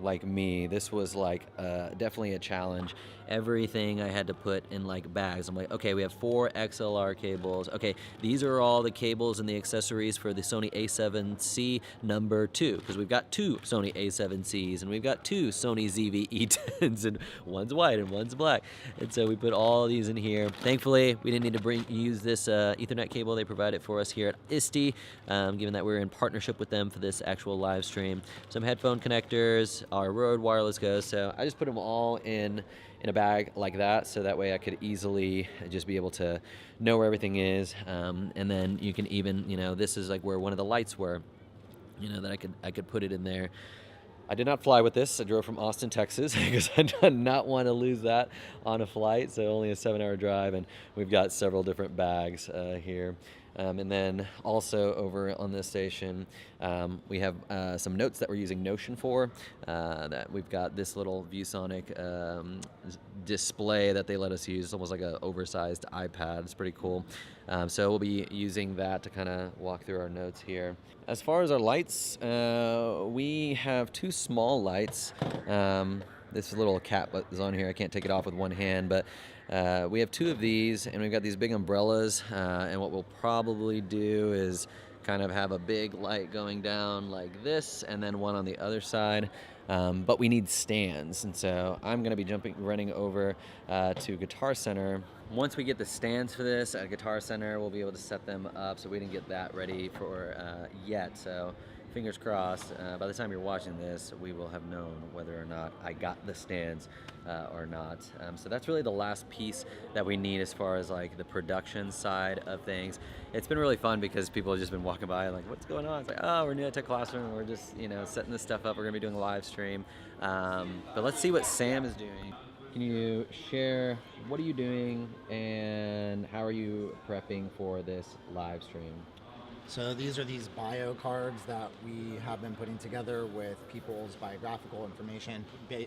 like me, this was like definitely a challenge. Everything I had to put in like bags. I'm like, okay, we have 4 XLR cables. Okay, these are all the cables and the accessories for the Sony A7C number 2, because we've got 2 Sony A7Cs and we've got 2 Sony ZV-E10s, and one's white and one's black. And so we put all these in here. Thankfully, we didn't need to use this Ethernet cable. They provided for us here at ISTE, given that we're in partnership with them for this actual live stream. Some headphone connectors, our Rode wireless goes. So I just put them all in a bag like that, so that way I could easily just be able to know where everything is. And then you can even, this is like where one of the lights were, that I could put it in there. I did not fly with this. I drove from Austin, Texas, because I did not want to lose that on a flight. So only a 7-hour drive, and we've got several different bags here. And then also over on this station, we have some notes that we're using Notion for. That we've got this little Viewsonic display that they let us use. It's almost like an oversized iPad. It's pretty cool. So we'll be using that to kind of walk through our notes here. As far as our lights, we have 2 small lights. This little cap is on here. I can't take it off with one hand, but we have 2 of these, and we've got these big umbrellas. And what we'll probably do is kind of have a big light going down like this, and then one on the other side. But we need stands, and so I'm going to be running over to Guitar Center. Once we get the stands for this at Guitar Center, we'll be able to set them up. So we didn't get that ready for yet. So fingers crossed, by the time you're watching this, we will have known whether or not I got the stands or not. So that's really the last piece that we need as far as like the production side of things. It's been really fun because people have just been walking by and like, what's going on? It's like, oh, we're new at Tech Classroom. We're just, setting this stuff up. We're gonna be doing a live stream. But let's see what Sam is doing. Can you share, what are you doing and how are you prepping for this live stream? So these are these bio cards that we have been putting together with people's biographical information,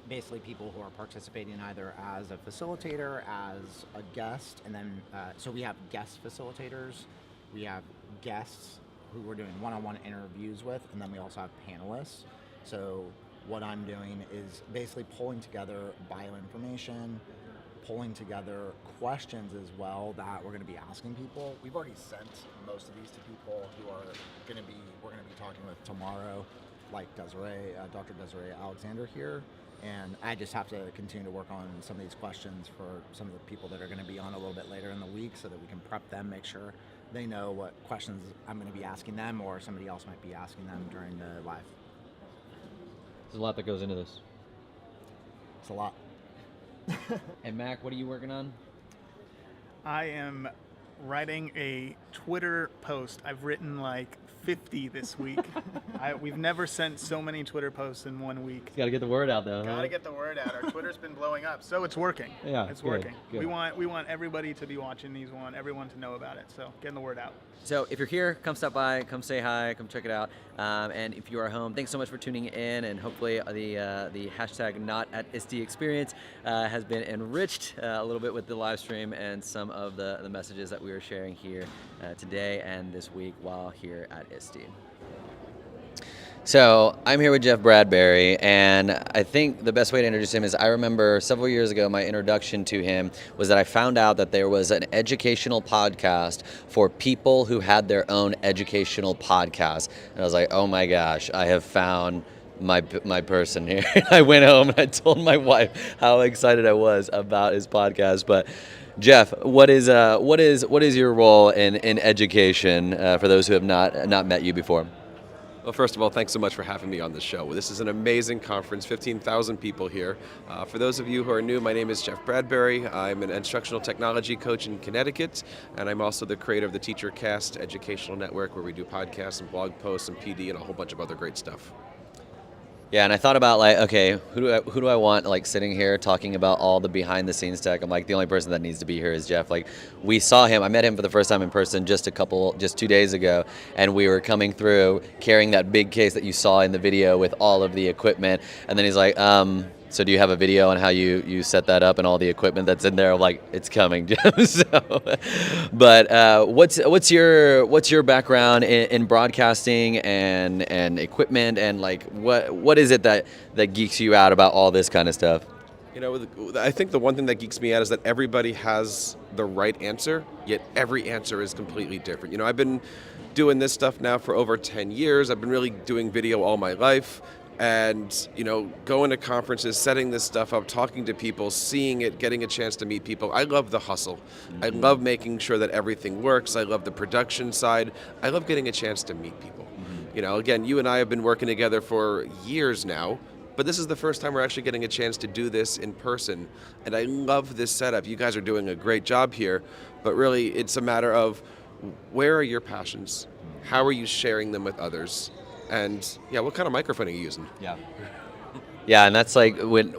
basically people who are participating either as a facilitator, as a guest, and then, so we have guest facilitators, we have guests who we're doing one-on-one interviews with, and then we also have panelists. So what I'm doing is basically pulling together bio information, pulling together questions as well that we're going to be asking people. We've already sent most of these to people who are we're going to be talking with tomorrow, like Dr. Desiree Alexander here. And I just have to continue to work on some of these questions for some of the people that are going to be on a little bit later in the week so that we can prep them, make sure they know what questions I'm going to be asking them or somebody else might be asking them during the live. There's a lot that goes into this. It's a lot. And Mac, what are you working on? I am writing a Twitter post. I've written like 50 this week. We've never sent so many Twitter posts in 1 week. Got to get the word out though. Got to get the word out. Our Twitter's been blowing up, so it's working. Yeah, it's good, working. good. We want everybody to be watching these. We want everyone to know about it. So getting the word out. So if you're here, come stop by, come say hi, come check it out. And if you are home, thanks so much for tuning in. And hopefully the hashtag not at ISTE experience has been enriched a little bit with the live stream and some of the messages that we are sharing here today and this week while here at ISTE. So I'm here with Jeff Bradbury, and I think the best way to introduce him is I remember several years ago my introduction to him was that I found out that there was an educational podcast for people who had their own educational podcast. And I was like, oh my gosh, I have found my person here. I went home and I told my wife how excited I was about his podcast. But Jeff, what is your role in education for those who have not met you before? Well, first of all, thanks so much for having me on the show. This is an amazing conference, 15,000 people here. For those of you who are new, my name is Jeff Bradbury. I'm an instructional technology coach in Connecticut, and I'm also the creator of the TeacherCast Educational Network, where we do podcasts and blog posts and PD and a whole bunch of other great stuff. Yeah, and I thought about like, okay, who do I want like sitting here talking about all the behind the scenes tech? I'm like, the only person that needs to be here is Jeff. Like, we saw him, I met him for the first time in person just 2 days ago, and we were coming through carrying that big case that you saw in the video with all of the equipment, and then he's like, so do you have a video on how you set that up and all the equipment that's in there? I'm like, it's coming, Jeff. But what's your background in broadcasting and equipment, and like what is it that geeks you out about all this kind of stuff? You know, I think the one thing that geeks me out is that everybody has the right answer, yet every answer is completely different. You know, I've been doing this stuff now for over 10 years. I've been really doing video all my life. And, you know, going to conferences, setting this stuff up, talking to people, seeing it, getting a chance to meet people. I love the hustle. I love making sure that everything works. I love the production side. I love getting a chance to meet people. You know, again, you and I have been working together for years now, but this is the first time we're actually getting a chance to do this in person. And I love this setup. You guys are doing a great job here, but really it's a matter of where are your passions? How are you sharing them with others? And yeah, what kind of microphone are you using? Yeah, and that's like when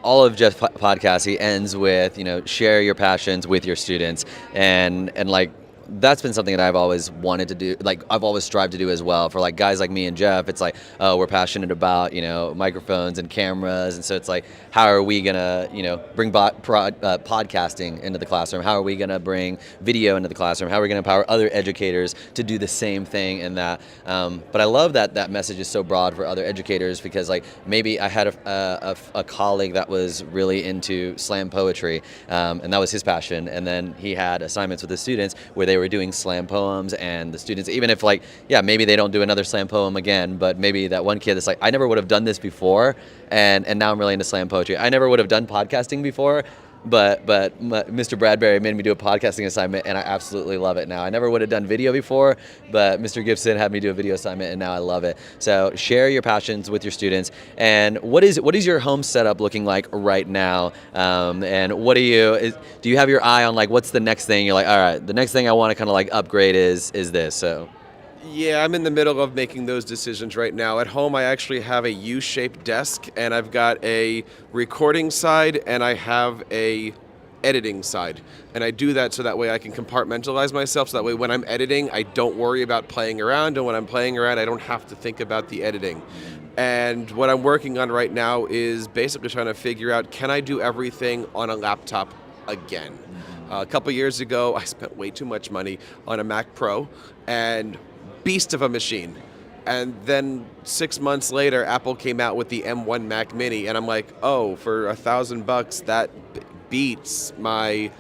all of Jeff's podcast, he ends with, you know, share your passions with your students, and like that's been something that I've always wanted to do. Like I've always strived to do as well. For like guys like me and Jeff, it's like, oh, we're passionate about, you know, microphones and cameras, and so it's like, how are we gonna, you know, bring podcasting into the classroom? How are we gonna bring video into the classroom? How are we gonna empower other educators to do the same thing? And that, but I love that message is so broad for other educators, because like maybe I had a colleague that was really into slam poetry, and that was his passion, and then he had assignments with the students where they were doing slam poems, and the students, even if like, yeah, maybe they don't do another slam poem again, but maybe that one kid that's like, I never would have done this before, and now I'm really into slam poetry. I never would have done podcasting before, but Mr. Bradbury made me do a podcasting assignment, and I absolutely love it now. I never would have done video before, but Mr. Gibson had me do a video assignment, and now I love it. So share your passions with your students. And what is your home setup looking like right now? And what do you have your eye on, like, what's the next thing? You're like, all right, the next thing I want to kind of like upgrade is this. So. Yeah, I'm in the middle of making those decisions right now. At home, I actually have a U-shaped desk, and I've got a recording side, and I have a editing side. And I do that so that way I can compartmentalize myself, so that way when I'm editing, I don't worry about playing around, and when I'm playing around, I don't have to think about the editing. And what I'm working on right now is basically trying to figure out, can I do everything on a laptop again? A couple years ago, I spent way too much money on a Mac Pro, and beast of a machine. And then 6 months later, Apple came out with the M1 Mac Mini, and I'm like, oh, for $1,000, that beats my...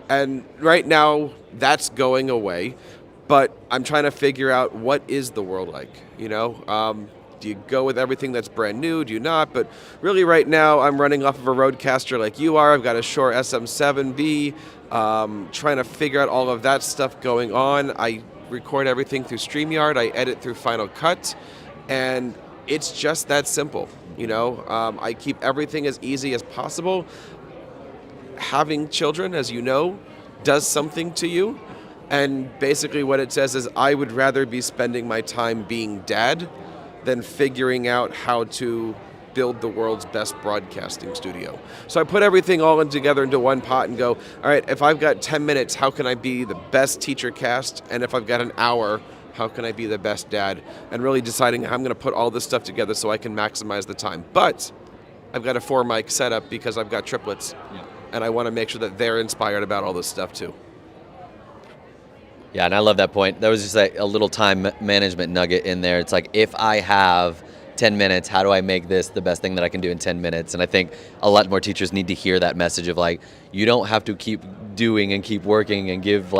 And right now, that's going away, but I'm trying to figure out, what is the world like, you know? Do you go with everything that's brand new? Do you not? But really right now, I'm running off of a Rodecaster like you are. I've got a Shure SM7B, trying to figure out all of that stuff going on. I record everything through StreamYard, I edit through Final Cut, and it's just that simple, you know? I keep everything as easy as possible. Having children, as you know, does something to you, and basically what it says is, I would rather be spending my time being dad than figuring out how to build the world's best broadcasting studio. So I put everything all in together into one pot and go, all right, if I've got 10 minutes, how can I be the best teacher cast? And if I've got an hour, how can I be the best dad? And really deciding how I'm gonna put all this stuff together so I can maximize the time. But I've got a 4-mic setup because I've got triplets. Yeah. And I wanna make sure that they're inspired about all this stuff too. Yeah, and I love that point. There was just like a little time management nugget in there. It's like, if I have 10 minutes, how do I make this the best thing that I can do in 10 minutes? And I think a lot more teachers need to hear that message of like, you don't have to keep doing and keep working and give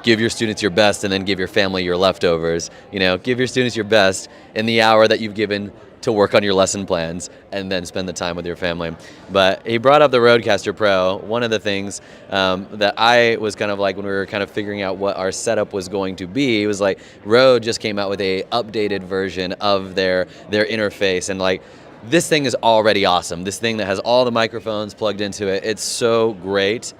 your students your best and then give your family your leftovers. Give your students your best in the hour that you've given to work on your lesson plans and then spend the time with your family. But he brought up the Rodecaster Pro. One of the things that I was kind of like, when we were kind of figuring out what our setup was going to be, it was like Rode just came out with a updated version of their interface, and like, this thing is already awesome. This thing that has all the microphones plugged into it, it's so great.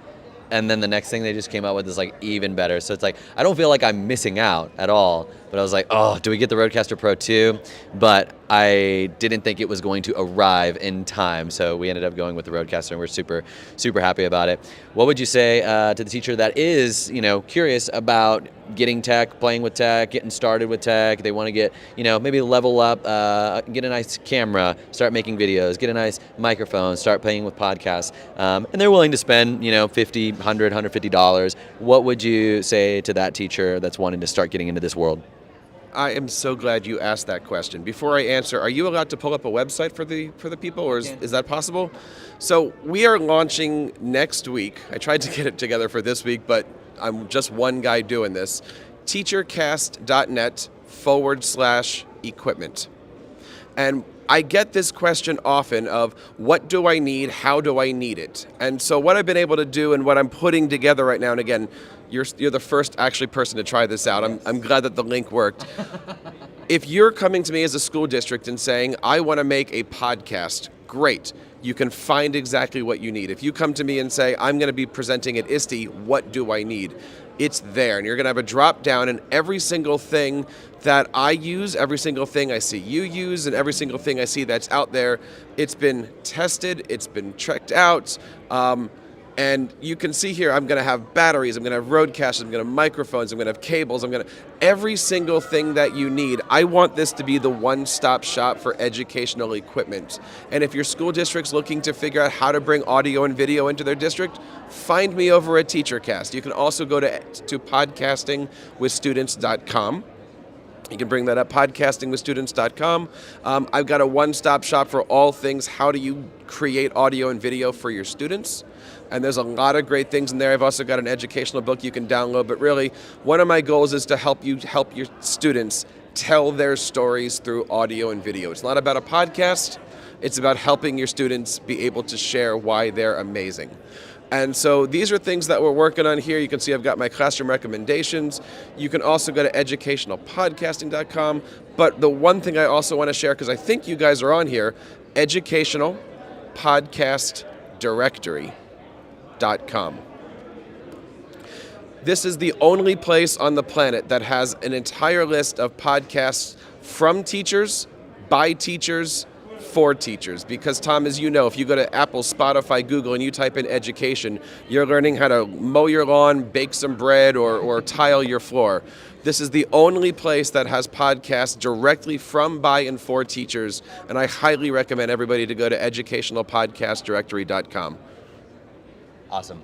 And then the next thing they just came out with is like even better. So it's like, I don't feel like I'm missing out at all. But I was like, oh, do we get the Rodecaster Pro 2? But I didn't think it was going to arrive in time. So we ended up going with the Rodecaster, and we're super, super happy about it. What would you say to the teacher that is, curious about getting tech, playing with tech, getting started with tech? They want to get, maybe level up, get a nice camera, start making videos, get a nice microphone, start playing with podcasts. And they're willing to spend, $50, $100, $150. What would you say to that teacher that's wanting to start getting into this world? I am so glad you asked that question. Before I answer, are you allowed to pull up a website for the people, or is that possible? So we are launching next week. I tried to get it together for this week, but I'm just one guy doing this. teachercast.net/equipment. And I get this question often of, what do I need? How do I need it? And so what I've been able to do, and what I'm putting together right now, and again, you're the first actually person to try this out. I'm glad that the link worked. If you're coming to me as a school district and saying, I want to make a podcast, great. You can find exactly what you need. If you come to me and say, I'm going to be presenting at ISTE, what do I need? It's there, and you're going to have a drop down, and every single thing that I use, every single thing I see you use, and every single thing I see that's out there, it's been tested, it's been checked out, and you can see here, I'm going to have batteries, I'm going to have Rodecasters, I'm going to have microphones, I'm going to have cables, every single thing that you need. I want this to be the one-stop shop for educational equipment. And if your school district's looking to figure out how to bring audio and video into their district, find me over at TeacherCast. You can also go to podcastingwithstudents.com. You can bring that up, podcastingwithstudents.com. I've got a one-stop shop for all things, how do you create audio and video for your students? And there's a lot of great things in there. I've also got an educational book you can download. But really, one of my goals is to help your students tell their stories through audio and video. It's not about a podcast. It's about helping your students be able to share why they're amazing. And so these are things that we're working on here. You can see I've got my classroom recommendations. You can also go to educationalpodcasting.com. But the one thing I also want to share, because I think you guys are on here, educationalpodcastdirectory.com. This is the only place on the planet that has an entire list of podcasts from teachers, by teachers, for teachers. Because, Tom, as you know, if you go to Apple, Spotify, Google, and you type in education, you're learning how to mow your lawn, bake some bread, or tile your floor. This is the only place that has podcasts directly from, by, and for teachers, and I highly recommend everybody to go to educationalpodcastdirectory.com. Awesome.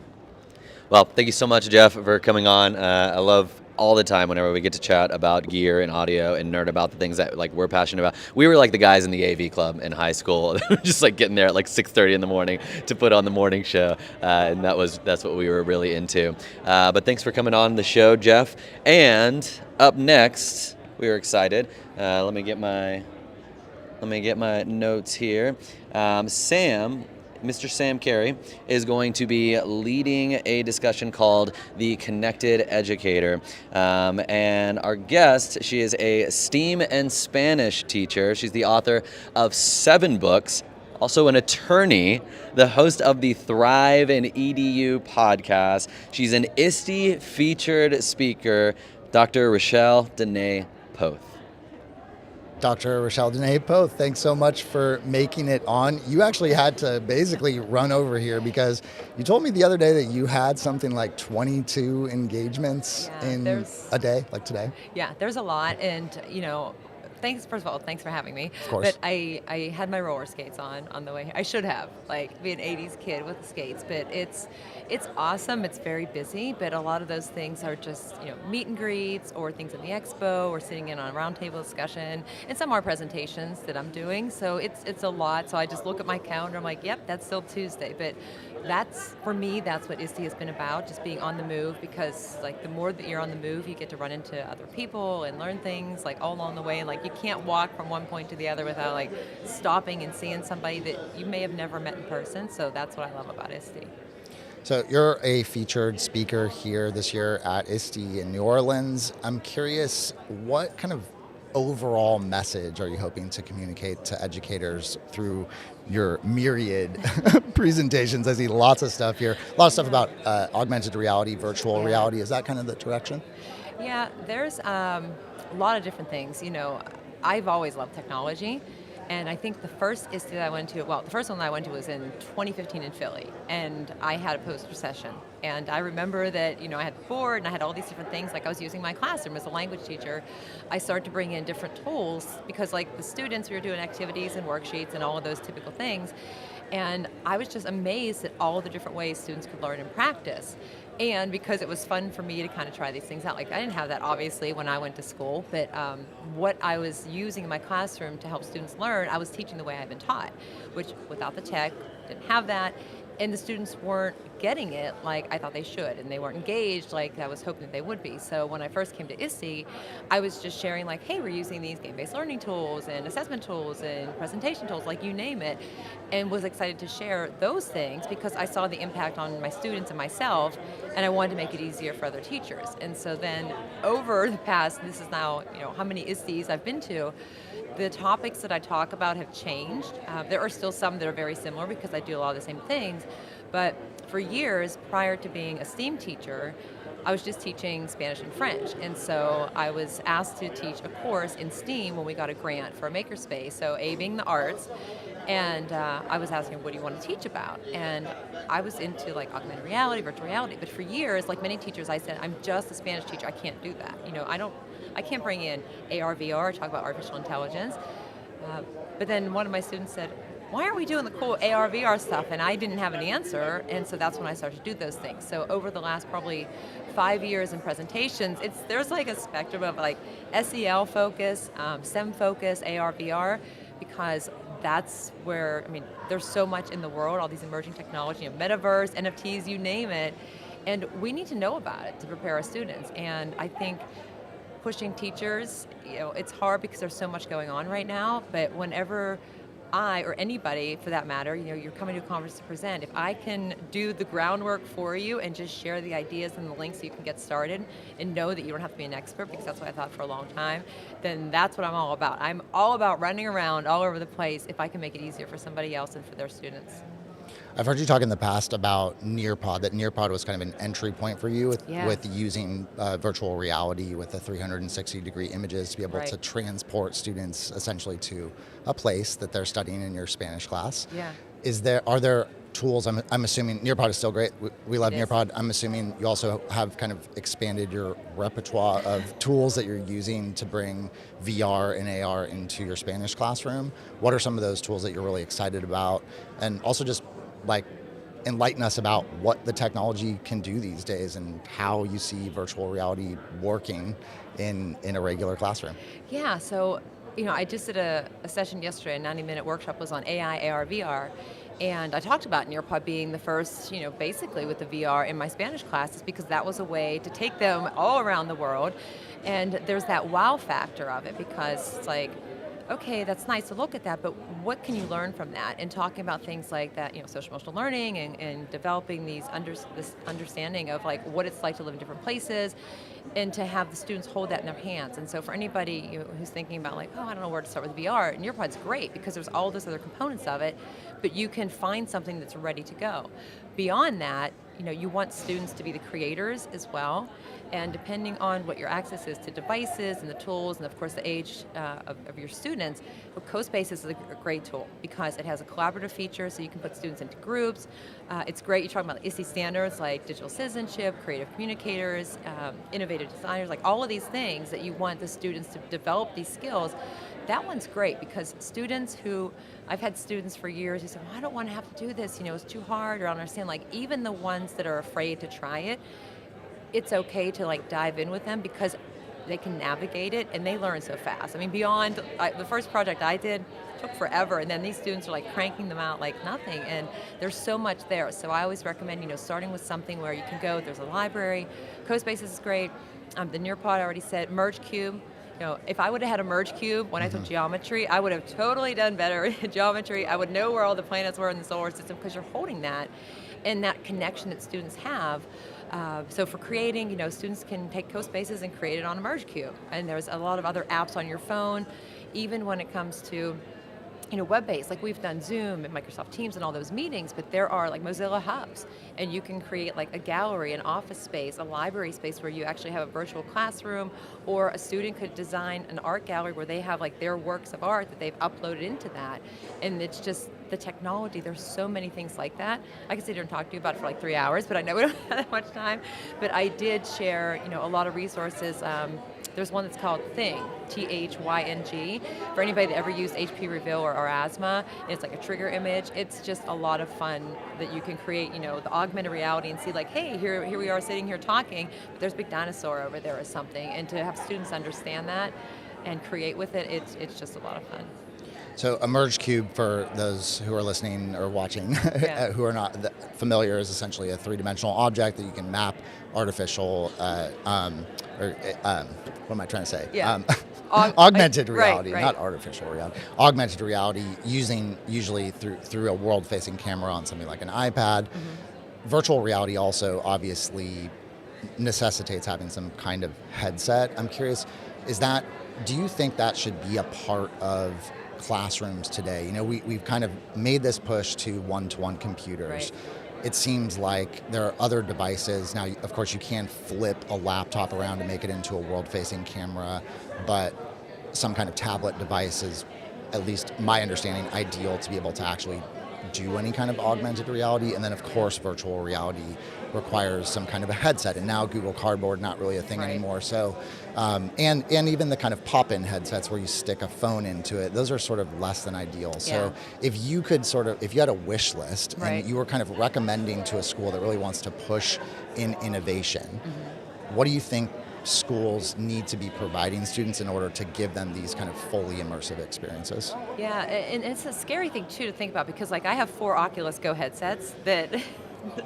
Well, thank you so much, Jeff, for coming on. I love all the time whenever we get to chat about gear and audio and nerd about the things that we're passionate about. We were like the guys in the AV club in high school, just getting there at 6:30 in the morning to put on the morning show, and that's what we were really into. But thanks for coming on the show, Jeff. And up next, we were excited. Let me get my notes here. Mr. Sam Kary is going to be leading a discussion called the Connected Educator. And our guest, she is a STEAM and Spanish teacher. She's the author of 7 books, also an attorney, the host of the Thrive and EDU podcast. She's an ISTE featured speaker, Dr. Rachelle Dene Poth. Dr. Rachelle Dene Poth, thanks so much for making it on. You actually had to basically run over here because you told me the other day that you had something like 22 engagements in a day, like today. Yeah, there's a lot. And, thanks. First of all, thanks for having me. Of course. But I had my roller skates on the way here. I should have, like, be an 80s kid with the skates. But it's awesome. It's very busy. But a lot of those things are just, meet and greets or things in the expo or sitting in on a roundtable discussion. And some are presentations that I'm doing. So it's a lot. So I just look at my calendar. I'm like, yep, that's still Tuesday. But for me, that's what ISTE has been about, just being on the move, because like the more that you're on the move, you get to run into other people and learn things like all along the way. Like you can't walk from one point to the other without like stopping and seeing somebody that you may have never met in person. So that's what I love about ISTE. So you're a featured speaker here this year at ISTE in New Orleans. I'm curious, what kind of overall message are you hoping to communicate to educators through your myriad presentations? I see lots of stuff here, a lot of stuff about augmented reality, virtual reality. Is that kind of the direction? Yeah, there's a lot of different things. I've always loved technology. And I think the first ISTE that I went to, the first one that I went to was in 2015 in Philly, and I had a poster session. And I remember that, I had the board and I had all these different things, like I was using my classroom as a language teacher. I started to bring in different tools because like the students, we were doing activities and worksheets and all of those typical things. And I was just amazed at all the different ways students could learn and practice. And because it was fun for me to kind of try these things out. Like I didn't have that obviously when I went to school, but what I was using in my classroom to help students learn, I was teaching the way I've been taught, which without the tech, didn't have that. And the students weren't getting it like I thought they should, and they weren't engaged like I was hoping that they would be. So when I first came to ISTE, I was just sharing like, hey, we're using these game-based learning tools and assessment tools and presentation tools, like you name it, and was excited to share those things because I saw the impact on my students and myself, and I wanted to make it easier for other teachers. And so then over the past, this is now, how many ISTEs I've been to, the topics that I talk about have changed. There are still some that are very similar because I do a lot of the same things, but for years prior to being a STEAM teacher, I was just teaching Spanish and French. And so I was asked to teach a course in STEAM when we got a grant for a makerspace, so A being the arts. And I was asking, what do you want to teach about? And I was into like augmented reality, virtual reality, but for years, like many teachers, I said, I'm just a Spanish teacher, I can't do that. I can't bring in AR, VR, talk about artificial intelligence. But then one of my students said, why aren't we doing the cool AR, VR stuff? And I didn't have an answer, and so that's when I started to do those things. So over the last probably 5 years in presentations, there's like a spectrum of like SEL focus, STEM focus, AR, VR, because that's where, there's so much in the world, all these emerging technology, metaverse, NFTs, you name it, and we need to know about it to prepare our students. And I think pushing teachers, it's hard because there's so much going on right now, but whenever I, or anybody for that matter, you're coming to a conference to present, if I can do the groundwork for you and just share the ideas and the links so you can get started and know that you don't have to be an expert, because that's what I thought for a long time, then that's what I'm all about. I'm all about running around all over the place if I can make it easier for somebody else and for their students. I've heard you talk in the past about Nearpod, that Nearpod was kind of an entry point for you with using virtual reality with the 360-degree images to be able to transport students essentially to a place that they're studying in your Spanish class. Yeah. Are there tools? I'm assuming Nearpod is still great. We love Nearpod. I'm assuming you also have kind of expanded your repertoire of tools that you're using to bring VR and AR into your Spanish classroom. What are some of those tools that you're really excited about? And also just like enlighten us about what the technology can do these days and how you see virtual reality working in a regular classroom. Yeah, so I just did a session yesterday, a 90-minute workshop was on AI, AR, VR, and I talked about Nearpod being the first, basically with the VR in my Spanish classes, because that was a way to take them all around the world, and there's that wow factor of it, because it's like, okay, that's nice to look at that, but what can you learn from that? And talking about things like that, social emotional learning and developing this understanding of like what it's like to live in different places, and to have the students hold that in their hands. And so for anybody who's thinking about like, oh, I don't know where to start with VR, Nearpod's great because there's all those other components of it, but you can find something that's ready to go. Beyond that, you want students to be the creators as well. And depending on what your access is to devices and the tools, and of course the age of your students, CoSpace is a great tool because it has a collaborative feature, so you can put students into groups. It's great. You're talking about ISTE standards like digital citizenship, creative communicators, innovative designers, like all of these things that you want the students to develop these skills that one's great because students who, I've had students for years who say, well, I don't want to have to do this, it's too hard, or I don't understand. Like, even the ones that are afraid to try it, it's okay to like dive in with them because they can navigate it and they learn so fast. I mean, beyond the first project I did took forever, and then these students are like cranking them out like nothing, and there's so much there. So I always recommend, starting with something where you can go, there's a library, CoSpaces is great, the Nearpod I already said, Merge Cube. If I would have had a merge cube when I took geometry, I would have totally done better in geometry. I would know where all the planets were in the solar system because you're holding that and that connection that students have. So for creating, students can take CoSpaces and create it on a merge cube. And there's a lot of other apps on your phone, even when it comes to web-based, like we've done Zoom and Microsoft Teams and all those meetings, but there are like Mozilla hubs, and you can create like a gallery, an office space, a library space where you actually have a virtual classroom, or a student could design an art gallery where they have like their works of art that they've uploaded into that. And it's just the technology, there's so many things like that. I could sit here and talk to you about it for like 3 hours, but I know we don't have that much time. But I did share, a lot of resources. There's one that's called Thing, T-H-Y-N-G. For anybody that ever used HP Reveal or asthma, it's like a trigger image. It's just a lot of fun that you can create, the augmented reality and see like, hey, here we are sitting here talking, but there's a big dinosaur over there or something. And to have students understand that and create with it, it's just a lot of fun. So a merge cube, for those who are listening or watching who are not familiar, is essentially a three-dimensional object that you can map artificial, what am I trying to say? Yeah. Augmented reality, right. not artificial reality. Augmented reality using usually through a world-facing camera on something like an iPad. Mm-hmm. Virtual reality also obviously necessitates having some kind of headset. I'm curious, do you think that should be a part of classrooms today? We've kind of made this push to one-to-one computers. Right. It seems like there are other devices. Now, of course, you can flip a laptop around to make it into a world-facing camera, but some kind of tablet device is, at least my understanding, ideal to be able to actually do any kind of augmented reality. And then, of course, virtual reality requires some kind of a headset. And now Google Cardboard, not really a thing anymore. So, and even the kind of pop-in headsets where you stick a phone into it, those are sort of less than ideal. So if you could if you had a wish list and you were kind of recommending to a school that really wants to push in innovation, what do you think schools need to be providing students in order to give them these kind of fully immersive experiences? Yeah, and it's a scary thing too to think about, because like I have 4 Oculus Go headsets that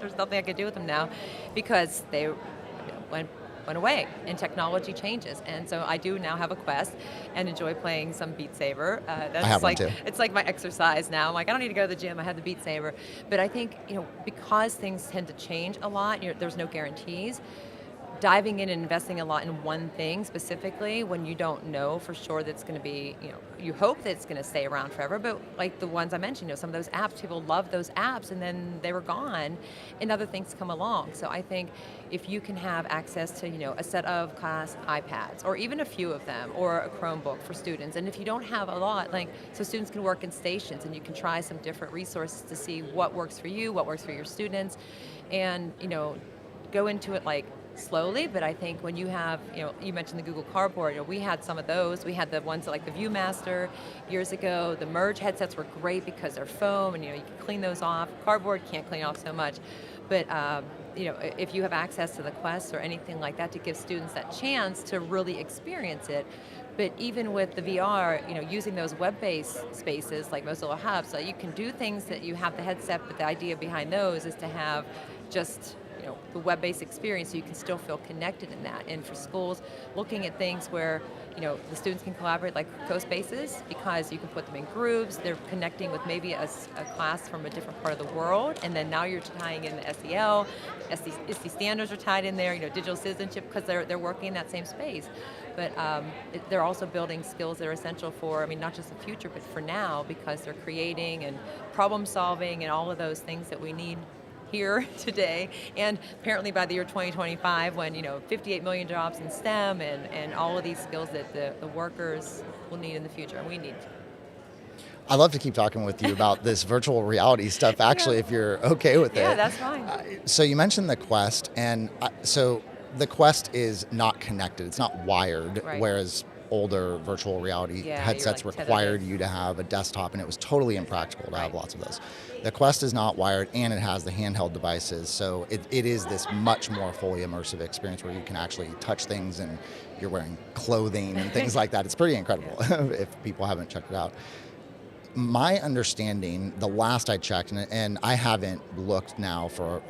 there's nothing I could do with them now because they went away and technology changes. And so I do now have a Quest and enjoy playing some Beat Saber. That's I have like one too. It's like my exercise now. I'm like, I don't need to go to the gym. I have the Beat Saber. But I think, because things tend to change a lot, there's no guarantees. Diving in and investing a lot in one thing specifically when you don't know for sure that's going to be, you hope that it's going to stay around forever, but like the ones I mentioned, some of those apps, people love those apps and then they were gone and other things come along. So I think if you can have access to, a set of class iPads or even a few of them or a Chromebook for students, and if you don't have a lot, so students can work in stations and you can try some different resources to see what works for you, what works for your students, and, go into it slowly, but I think when you have, you mentioned the Google Cardboard, we had some of those. We had the ones that, like the ViewMaster years ago. The Merge headsets were great because they're foam and, you can clean those off. Cardboard can't clean off so much. But, if you have access to the Quest or anything like that to give students that chance to really experience it. But even with the VR, using those web-based spaces like Mozilla Hub, so you can do things that you have the headset, but the idea behind those is to have just the web-based experience so you can still feel connected in that. And for schools, looking at things where, the students can collaborate like CoSpaces, because you can put them in groups, they're connecting with maybe a class from a different part of the world, and then now you're tying in the SEL, ISTE standards are tied in there, digital citizenship, because they're working in that same space. But they're also building skills that are essential for, not just the future, but for now, because they're creating and problem solving and all of those things that we need here today, and apparently by the year 2025 when 58 million jobs in STEM and all of these skills that the workers will need in the future, and we need. I'd love to keep talking with you about this virtual reality stuff, actually, if you're okay with it. Yeah, that's fine. So you mentioned the Quest, and so the Quest is not connected, it's not wired, Right. whereas older virtual reality Yeah, headsets you're, like, required tethered. you to have a desktop, and it was totally impractical to have lots of those. The Quest is not wired, and it has the handheld devices, so it is this much more fully immersive experience where you can actually touch things, and you're wearing clothing and things like that. It's pretty incredible if people haven't checked it out. My understanding, the last I checked, and I haven't looked now for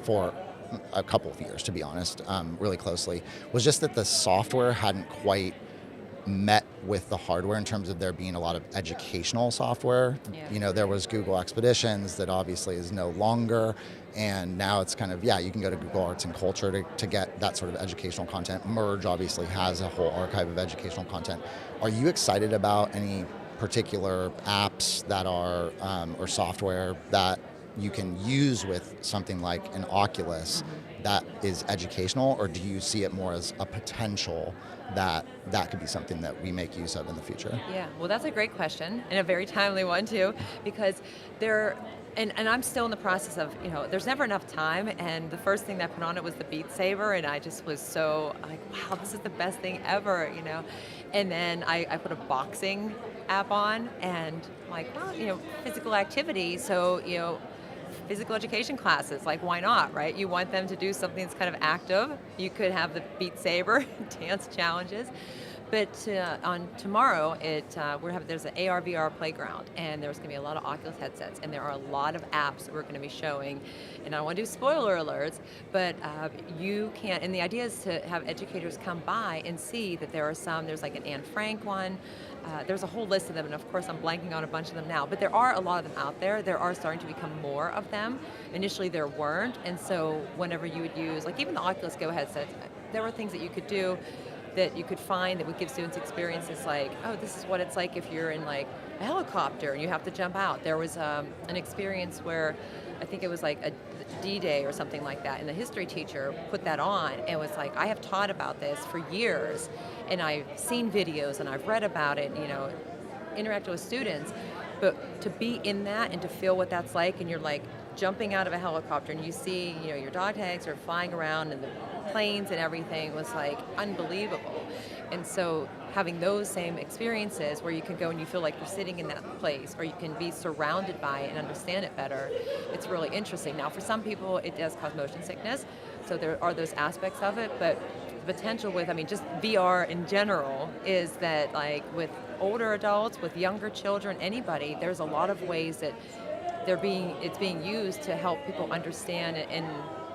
a couple of years, to be honest, really closely, was just that the software hadn't quite met with the hardware in terms of there being a lot of educational software. You know, there was Google Expeditions that obviously is no longer, and now it's kind of, you can go to Google Arts and Culture to get that sort of educational content. Merge obviously has a whole archive of educational content. Are you excited about any particular apps that are, or software that you can use with something like an Oculus that is educational, or do you see it more as a potential that could be something that we make use of in the future? Yeah, well, that's a great question, and a very timely one too, because and I'm still in the process of, there's never enough time, and the first thing that I put on it was the Beat Saber, and I just was so like, wow, this is the best thing ever, And then I put a boxing app on, and I'm like, well, physical activity, so, physical education classes, like why not, right? You want them to do something that's kind of active. You could have the Beat Saber dance challenges. But on tomorrow, there's an AR/VR playground, and there's going to be a lot of Oculus headsets, and there are a lot of apps that we're going to be showing. And I don't want to do spoiler alerts, but you can't. And the idea is to have educators come by and see that there are some. There's like an Anne Frank one. There's a whole list of them, and of course I'm blanking on a bunch of them now, but there are a lot of them out there. There are starting to become more of them. Initially there weren't, and so whenever you would use, like even the Oculus Go headsets, there were things that you could do that you could find that would give students experiences like, oh, this is what it's like if you're in like a helicopter and you have to jump out. There was an experience where I think it was like a D-Day or something like that, and the history teacher put that on and was like, I have taught about this for years, and I've seen videos and I've read about it, interacted with students, but to be in that and to feel what that's like, and you're like jumping out of a helicopter and you see, your dog tags are flying around and the planes and everything was like unbelievable. And so having those same experiences where you can go and you feel like you're sitting in that place, or you can be surrounded by it and understand it better, it's really interesting. Now for some people it does cause motion sickness, so there are those aspects of it, but the potential with, just VR in general is that like with older adults, with younger children, anybody, there's a lot of ways that it's being used to help people understand and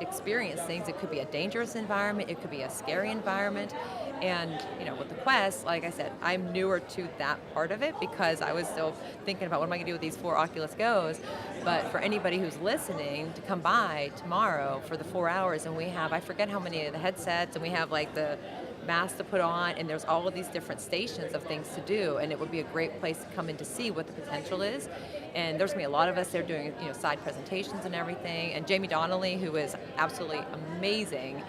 experience things. It could be a dangerous environment, it could be a scary environment, and with the Quest, like I said, I'm newer to that part of it because I was still thinking about what am I going to do with these 4 Oculus Go's. But for anybody who's listening to come by tomorrow for the 4 hours, and we have, I forget how many of the headsets, and we have like the mask to put on, and there's all of these different stations of things to do, and it would be a great place to come in to see what the potential is. And there's going to be a lot of us there doing side presentations and everything, and Jamie Donnelly, who is absolutely amazing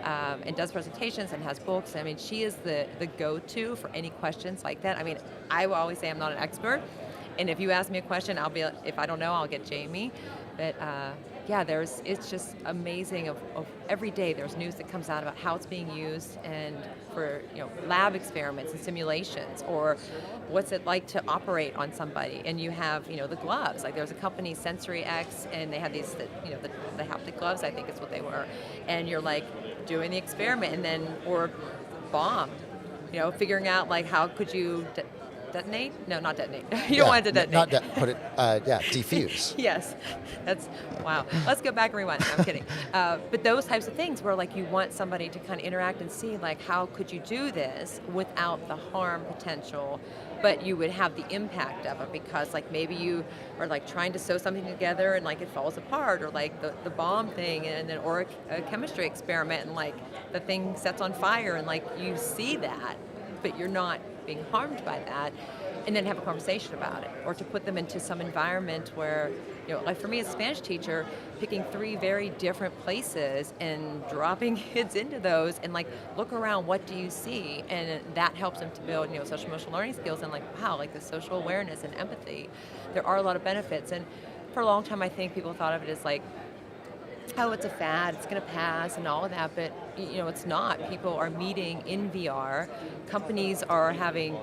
and does presentations and has books. She is the go-to for any questions like that. I will always say I'm not an expert, and if you ask me a question, if I don't know, I'll get Jamie. But it's just amazing of every day there's news that comes out about how it's being used, and for lab experiments and simulations, or what's it like to operate on somebody. And you have the gloves, like there's a company, Sensory X, and they have these the haptic gloves, I think is what they were, and you're like doing the experiment, and then or bomb, figuring out like how could you detonate? No, not detonate. You don't want it to detonate. Defuse. Yes, that's, wow. Let's go back and rewind. No, I'm kidding. But those types of things where like you want somebody to kind of interact and see like how could you do this without the harm potential, but you would have the impact of it, because like maybe you are like trying to sew something together and like it falls apart, or like the bomb thing, and then or a chemistry experiment and like the thing sets on fire, and like you see that, but you're not being harmed by that, and then have a conversation about it, or to put them into some environment where, like for me as a Spanish teacher, picking 3 very different places and dropping kids into those and like look around, what do you see? And that helps them to build, social emotional learning skills, and like, wow, like the social awareness and empathy. There are a lot of benefits, and for a long time I think people thought of it as like how it's a fad, it's going to pass and all of that, but it's not. People are meeting in VR. Companies are having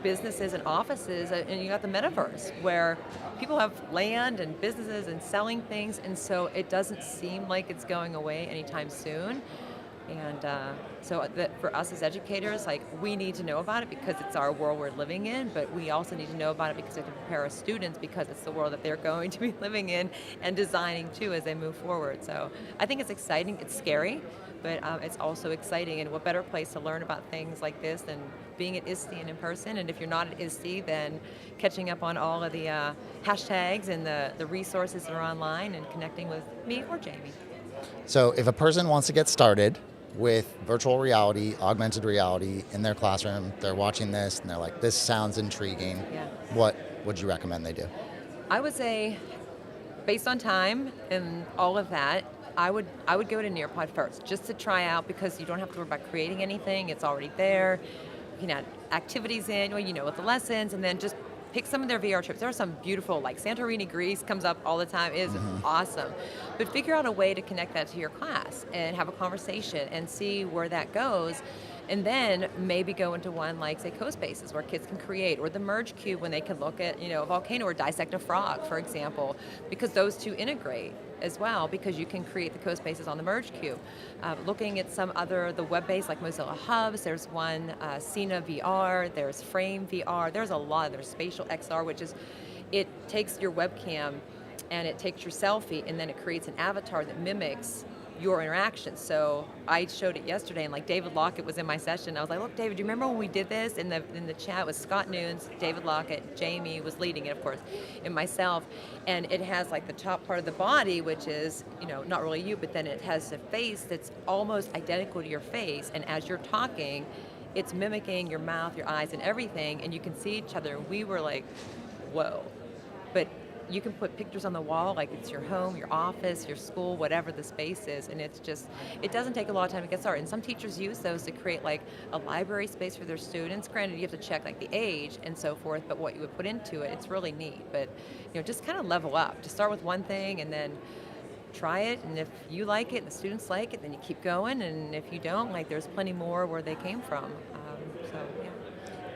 businesses and offices, and you got the metaverse where people have land and businesses and selling things, and so it doesn't seem like it's going away anytime soon. And so that for us as educators, like, we need to know about it because it's our world we're living in, but we also need to know about it because we have to prepare our students because it's the world that they're going to be living in and designing too as they move forward. So I think it's exciting, it's scary, but it's also exciting, and what better place to learn about things like this than being at ISTE and in person. And if you're not at ISTE, then catching up on all of the hashtags and the resources that are online and connecting with me or Jamie. So if a person wants to get started with virtual reality, augmented reality in their classroom, they're watching this and they're like, this sounds intriguing. Yeah. What would you recommend they do? I would say, based on time and all of that, I would go to Nearpod first, just to try out, because you don't have to worry about creating anything. It's already there. You can add activities in, with the lessons, and then just pick some of their VR trips. There are some beautiful, like Santorini, Greece comes up all the time. It is awesome. But figure out a way to connect that to your class and have a conversation and see where that goes. And then maybe go into one like, say, CoSpaces, where kids can create, or the Merge Cube when they can look at, a volcano or dissect a frog, for example, because those two integrate as well, because you can create the CoSpaces on the Merge Cube. Looking at the web-based, like Mozilla Hubs, there's one, Cena VR, there's Frame VR, there's a lot, there's Spatial XR, which is, it takes your webcam and it takes your selfie, and then it creates an avatar that mimics your interaction. So I showed it yesterday, and like David Lockett was in my session. I was like, look, David, do you remember when we did this? In the chat was Scott Nunes, David Lockett, Jamie was leading it, of course, and myself. And it has like the top part of the body, which is, not really you, but then it has a face that's almost identical to your face. And as you're talking, it's mimicking your mouth, your eyes, and everything, and you can see each other. We were like, whoa. But you can put pictures on the wall, like it's your home, your office, your school, whatever the space is, and it doesn't take a lot of time to get started. And some teachers use those to create like a library space for their students. Granted, you have to check like the age and so forth, but what you would put into it, it's really neat. But just kind of level up. Just start with one thing and then try it, and if you like it and the students like it, then you keep going, and if you don't, like, there's plenty more where they came from. Yeah.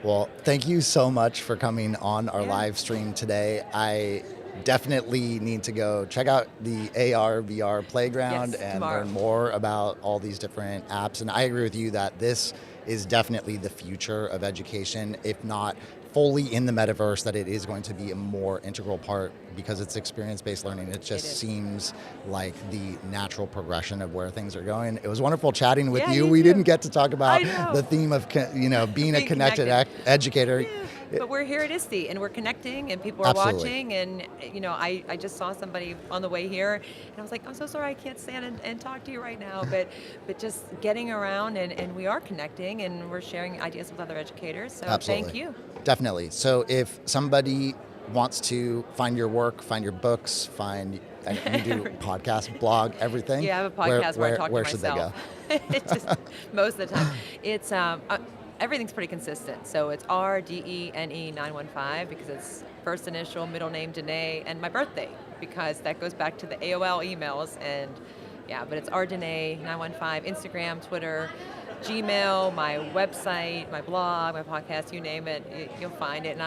Well, thank you so much for coming on our live stream today. I definitely need to go check out the AR VR playground and tomorrow. Learn more about all these different apps. And I agree with you that this is definitely the future of education, if not fully in the metaverse, that it is going to be a more integral part because it's experience-based learning. It just seems like the natural progression of where things are going. It was wonderful chatting with you. We didn't get to talk about the theme of being a connected educator. Yeah. But we're here at ISTE and we're connecting and people are watching, and I just saw somebody on the way here and I was like, I'm so sorry I can't stand and talk to you right now, but just getting around and we are connecting and we're sharing ideas with other educators, so thank you. Definitely. So if somebody wants to find your work, find your books, you do podcast, blog, everything. Yeah, I have a podcast where I talk to myself. Where should they go? It's just most of the time. It's everything's pretty consistent. So it's RDENE 915 because it's first initial, middle name Dene, and my birthday because that goes back to the AOL emails. And but it's RDENE 915, Instagram, Twitter, Gmail, my website, my blog, my podcast, you name it, you'll find it. And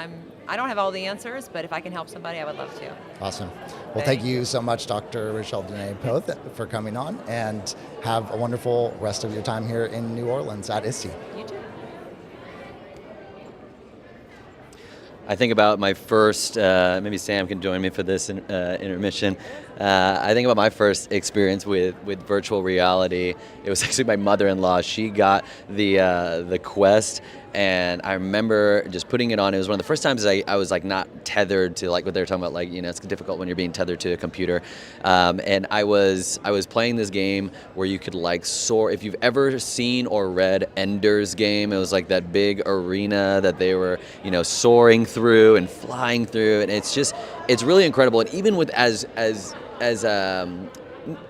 I don't have all the answers, but if I can help somebody, I would love to. Awesome. Well, thank you so much, Dr. Rachelle Dene Poth, for coming on, and have a wonderful rest of your time here in New Orleans at ISTE. You too. I think about my first, maybe Sam can join me for this intermission. I think about my first experience with virtual reality. It was actually my mother-in-law. She got the Quest, and I remember just putting it on. It was one of the first times I was like not tethered to like what they're talking about. Like, it's difficult when you're being tethered to a computer. And I was playing this game where you could like soar. If you've ever seen or read Ender's Game, it was like that big arena that they were soaring through and flying through, and it's really incredible. And even with as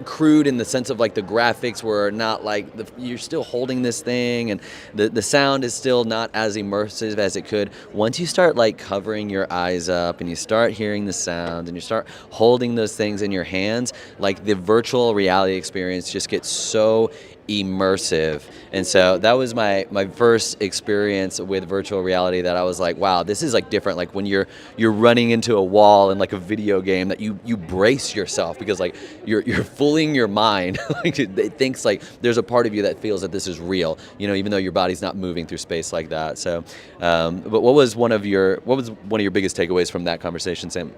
crude in the sense of like the graphics were not like you're still holding this thing, and the sound is still not as immersive as it could. Once you start like covering your eyes up and you start hearing the sound and you start holding those things in your hands, like the virtual reality experience just gets so immersive. And so that was my first experience with virtual reality, that I was like, wow, this is like different. Like when you're running into a wall in like a video game, that you brace yourself, because like you're fooling your mind. Like it thinks like there's a part of you that feels that this is real, you know, even though your body's not moving through space like that. So but what was one of your biggest takeaways from that conversation, Sam?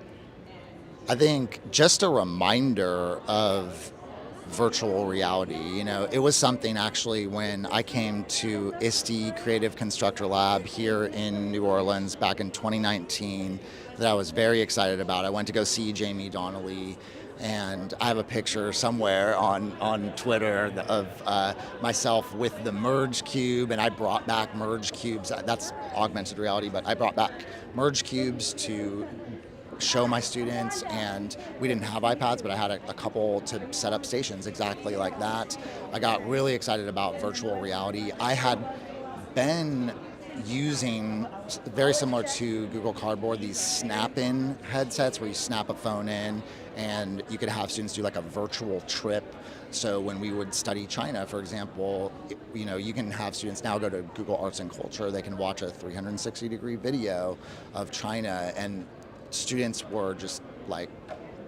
I think just a reminder of virtual reality. You know, it was something actually when I came to ISTE Creative Constructor Lab here in New Orleans back in 2019 that I was very excited about. I went to go see Jamie Donnelly, and I have a picture somewhere on Twitter of myself with the Merge Cube, and I brought back Merge Cubes. That's augmented reality, but I brought back Merge Cubes to show my students, and we didn't have iPads, but I had a couple to set up stations exactly like that. I got really excited about virtual reality. I had been using, very similar to Google Cardboard, these snap-in headsets where you snap a phone in and you could have students do like a virtual trip. So when we would study China, for example, you know, you can have students now go to Google Arts and Culture. They can watch a 360-degree video of China, and students were just like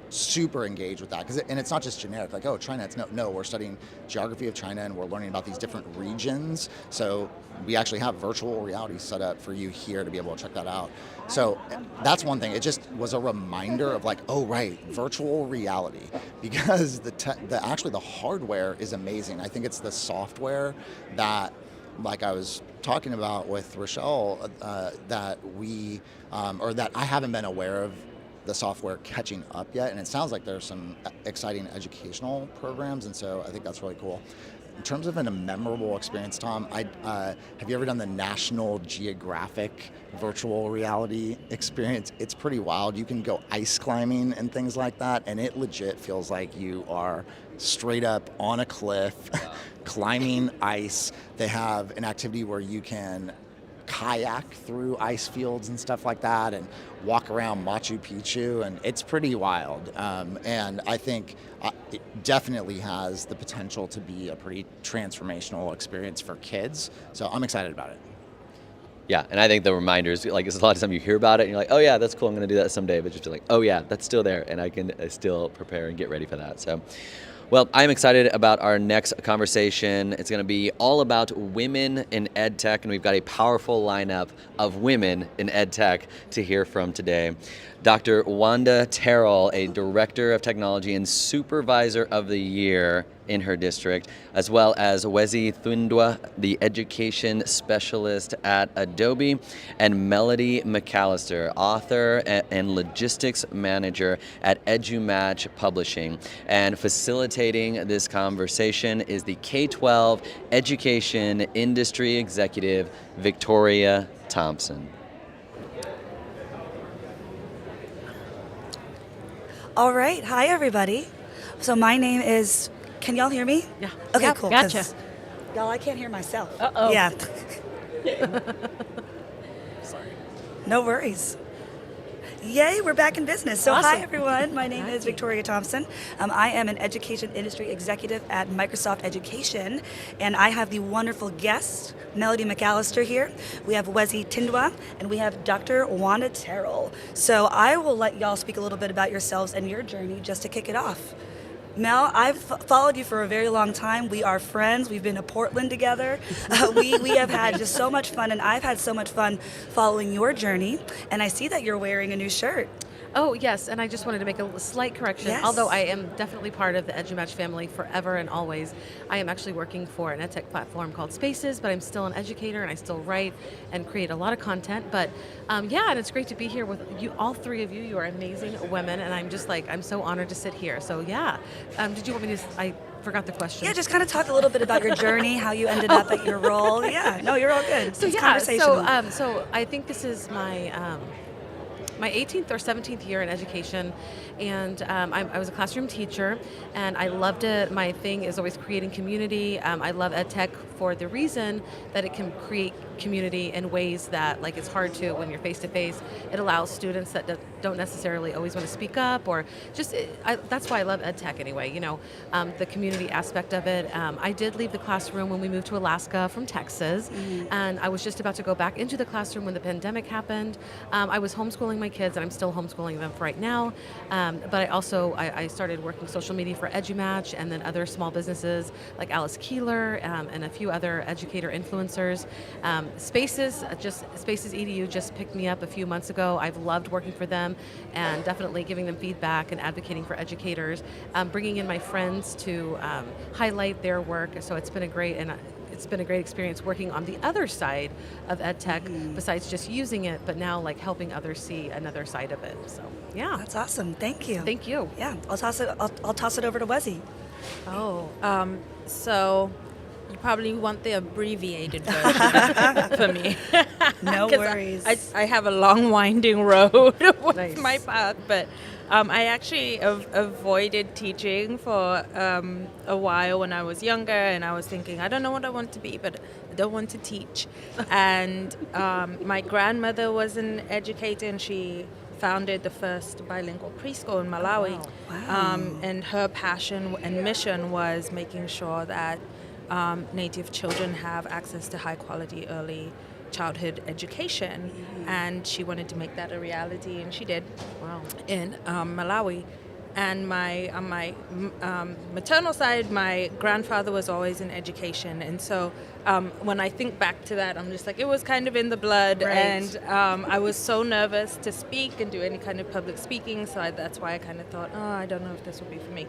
super engaged with that, and it's not just generic like, oh, China. It's no, we're studying geography of China, and we're learning about these different regions. So we actually have virtual reality set up for you here to be able to check that out. So that's one thing. It just was a reminder of like, oh right, virtual reality, because actually the hardware is amazing. I think it's the software that, like I was talking about with Rachelle, that we, or that I haven't been aware of the software catching up yet. And it sounds like there's some exciting educational programs, and so I think that's really cool. In terms of a memorable experience, Tom, have you ever done the National Geographic virtual reality experience? It's pretty wild. You can go ice climbing and things like that, and it legit feels like you are straight up on a cliff, climbing ice. They have an activity where you can kayak through ice fields and stuff like that, and walk around Machu Picchu, and it's pretty wild. And I think it definitely has the potential to be a pretty transformational experience for kids. So I'm excited about it. Yeah, and I think the reminders, like, it's a lot of time you hear about it and you're like, oh yeah, that's cool, I'm going to do that someday, but just like, oh yeah, that's still there, and I can still prepare and get ready for that. So, well, I'm excited about our next conversation. It's going to be all about women in EdTech, and we've got a powerful lineup of women in EdTech to hear from today. Dr. Wanda Terral, a Director of Technology and Supervisor of the Year in her district, as well as Wezi Thindwa, the Education Specialist at Adobe, and Melody McAllister, Author and Logistics Manager at EduMatch Publishing. And facilitating this conversation is the K-12 Education Industry Executive, Victoria Thompson. All right. Hi, everybody. So my name is, can y'all hear me? Yeah. Okay, Yep, cool. gotcha. 'Cause y'all, I can't hear myself. Uh-oh. Yeah. Sorry. No worries. Yay, we're back in business. So Awesome. hi, everyone. My name is Victoria Thompson. I am an Education Industry Executive at Microsoft Education, and I have the wonderful guest, Melody McAllister here. We have Wezi Thindwa, and we have Dr. Wanda Terral. So I will let y'all speak a little bit about yourselves and your journey just to kick it off. Mel, I've followed you for a very long time. We are friends. We've been to Portland together. We have had just so much fun, and I've had so much fun following your journey. And I see that you're wearing a new shirt. Oh, yes, and I just wanted to make a slight correction. Yes. Although I am definitely part of the EduMatch family forever and always, I am actually working for an EdTech platform called Spaces, but I'm still an educator, and I still write and create a lot of content. But yeah, and it's great to be here with you, all three of you. You are amazing women, and I'm just like, I'm so honored to sit here. So yeah, did you want me to, I forgot the question. Yeah, just kind of talk a little bit about your journey, how you ended up at your role. Yeah, no, you're all good. So It's yeah, conversational. so I think this is my, my 18th or 17th year in education, and I was a classroom teacher, and I loved it. My thing is always creating community. I love EdTech for the reason that it can create community in ways that, like, it's hard to when you're face to face. It allows students that don't necessarily always want to speak up, or just that's why I love EdTech anyway. You know, the community aspect of it. I did leave the classroom when we moved to Alaska from Texas, and I was just about to go back into the classroom when the pandemic happened. I was homeschooling my kids, and I'm still homeschooling them for right now. But I also I started working social media for EduMatch, and then other small businesses like Alice Keeler and a few other educator influencers. Spaces EDU just picked me up a few months ago. I've loved working for them and definitely giving them feedback and advocating for educators, bringing in my friends to highlight their work. So it's been a great experience working on the other side of EdTech, besides just using it, but now like helping others see another side of it. So yeah, that's awesome. Thank you. Thank you. Yeah, I'll toss it over to Wezi. So you probably want the abbreviated version for me. No worries. I have a long winding road with my path, but I actually avoided teaching for a while when I was younger, and I was thinking, I don't know what I want to be, but I don't want to teach. And my grandmother was an educator, and she founded the first bilingual preschool in Malawi. Wow. And her passion and mission was making sure that Native children have access to high quality early childhood education, and she wanted to make that a reality, and she did. Wow. In Malawi. And on my maternal side, my grandfather was always in education, and so when I think back to that, I'm just like, it was kind of in the blood, Right. and I was so nervous to speak and do any kind of public speaking, so that's why I kind of thought, I don't know if this would be for me.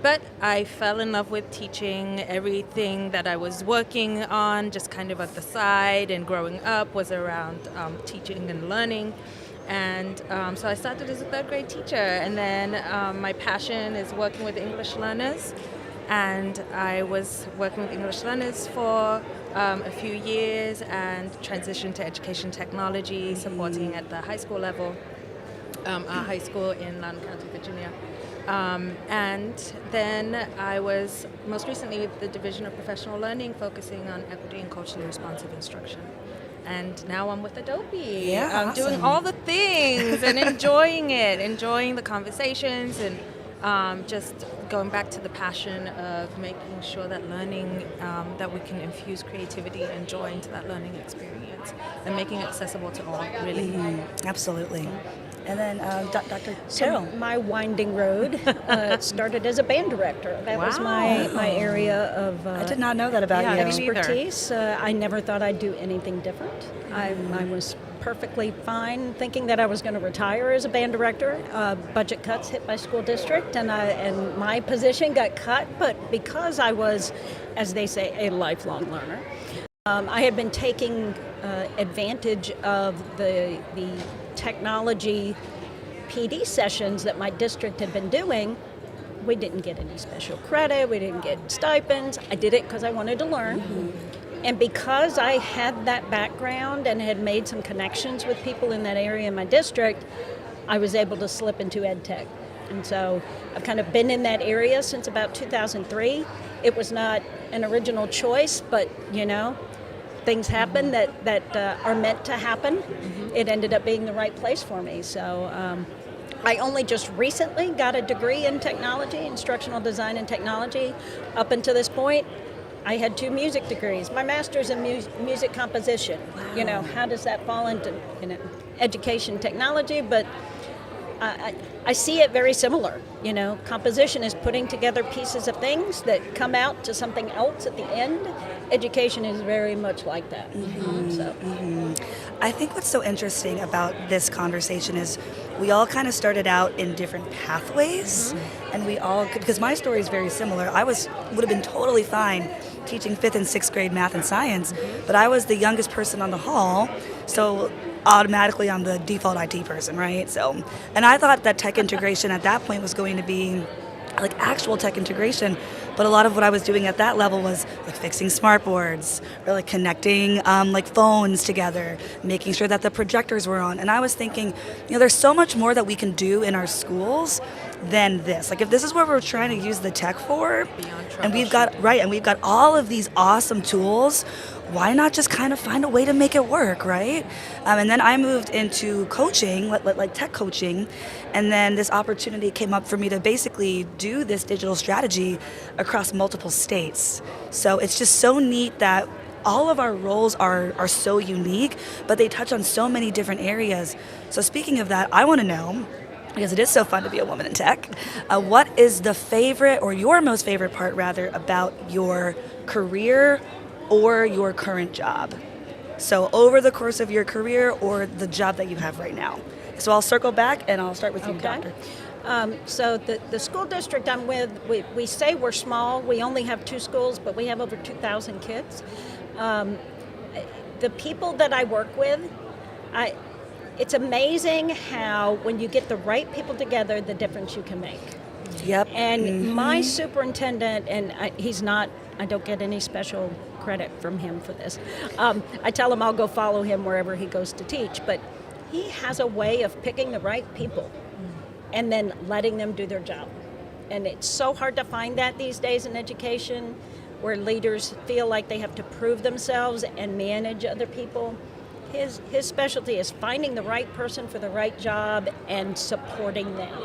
But I fell in love with teaching. Everything that I was working on, just kind of at the side and growing up, was around teaching and learning. And so I started as a third grade teacher, and then my passion is working with English learners, and I was working with English learners for a few years and transitioned to education technology, supporting at the high school level, our high school in Loudoun County, Virginia. And then I was most recently with the Division of Professional Learning, focusing on equity and culturally responsive instruction. And now I'm with Adobe. Yeah, I'm awesome. doing all the things and enjoying it, enjoying the conversations, and just going back to the passion of making sure that learning, that we can infuse creativity and joy into that learning experience and making it accessible to all, really. Absolutely. And then Dr. So Terral. my winding road started as a band director. That was my area of I did not know that about you. expertise. I never thought I'd do anything different. I was perfectly fine thinking that I was going to retire as a band director. Budget cuts hit my school district, and my position got cut. But because I was, as they say, a lifelong learner, I had been taking advantage of the technology PD sessions that my district had been doing. We didn't get any special credit, we didn't get stipends. I did it because I wanted to learn. And because I had that background and had made some connections with people in that area in my district, I was able to slip into EdTech. And so I've kind of been in that area since about 2003. It was not an original choice, but things happen that are meant to happen. It ended up being the right place for me. So I only just recently got a degree in technology, instructional design and technology. Up until this point, I had 2 music degrees. My master's in music composition. Wow. How does that fall into education technology? But I see it very similar. Composition is putting together pieces of things that come out to something else at the end. Education is very much like that. I think what's so interesting about this conversation is we all kind of started out in different pathways, and we all, because my story is very similar. I would have been totally fine teaching 5th and 6th grade math and science, but I was the youngest person on the hall, so automatically I'm the default IT person, right? So, and I thought that tech integration at that point was going to be like actual tech integration, But a lot of what I was doing at that level was like fixing smart boards, or like connecting like phones together, making sure that the projectors were on. And I was thinking, there's so much more that we can do in our schools than this. Like if this is what we're trying to use the tech for, and we've got all of these awesome tools, why not just kind of find a way to make it work, right? And then I moved into coaching, like tech coaching, and then this opportunity came up for me to basically do this digital strategy across multiple states. So it's just so neat that all of our roles are so unique, but they touch on so many different areas. So speaking of that, I want to know, because it is so fun to be a woman in tech, what is the favorite, or your most favorite part rather, about your career or your current job? So over the course of your career or the job that you have right now. So I'll circle back and I'll start with you, Doctor. So the school district I'm with, we say we're small. We only have 2 schools, but we have over 2,000 kids. The people that I work with, it's amazing how when you get the right people together, the difference you can make. Yep. And my superintendent, and I don't get any special credit from him for this. I tell him I'll go follow him wherever he goes to teach, but he has a way of picking the right people and then letting them do their job. And it's so hard to find that these days in education, where leaders feel like they have to prove themselves and manage other people. His specialty is finding the right person for the right job and supporting them.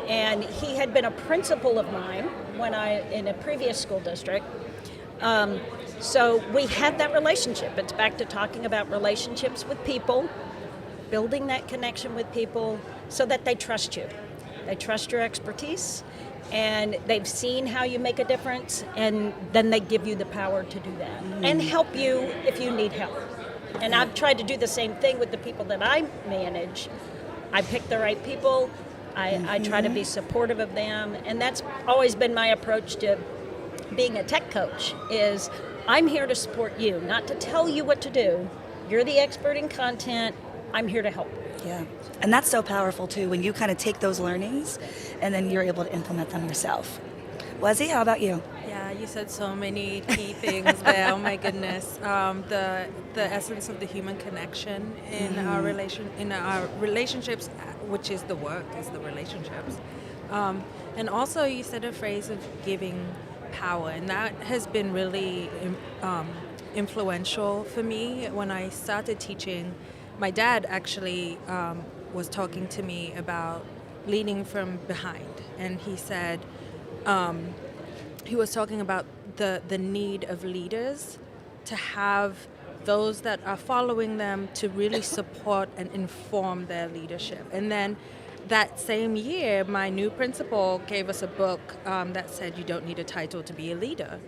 And he had been a principal of mine in a previous school district. So we had that relationship. It's back to talking about relationships with people, building that connection with people so that they trust you. They trust your expertise, and they've seen how you make a difference, and then they give you the power to do that and help you if you need help. And I've tried to do the same thing with the people that I manage. I pick the right people. I try to be supportive of them, and that's always been my approach to being a tech coach, is I'm here to support you, not to tell you what to do. You're the expert in content. I'm here to help. Yeah, and that's so powerful too, when you kind of take those learnings and then you're able to implement them yourself. Wezi, how about you? Yeah, you said so many key things there. Oh my goodness, the essence of the human connection in our relationships, which is the work, is the relationships, and also you said a phrase of giving power, and that has been really influential for me. When I started teaching, my dad actually was talking to me about leading from behind, and he said. He was talking about the need of leaders to have those that are following them to really support and inform their leadership. And then that same year, my new principal gave us a book that said you don't need a title to be a leader.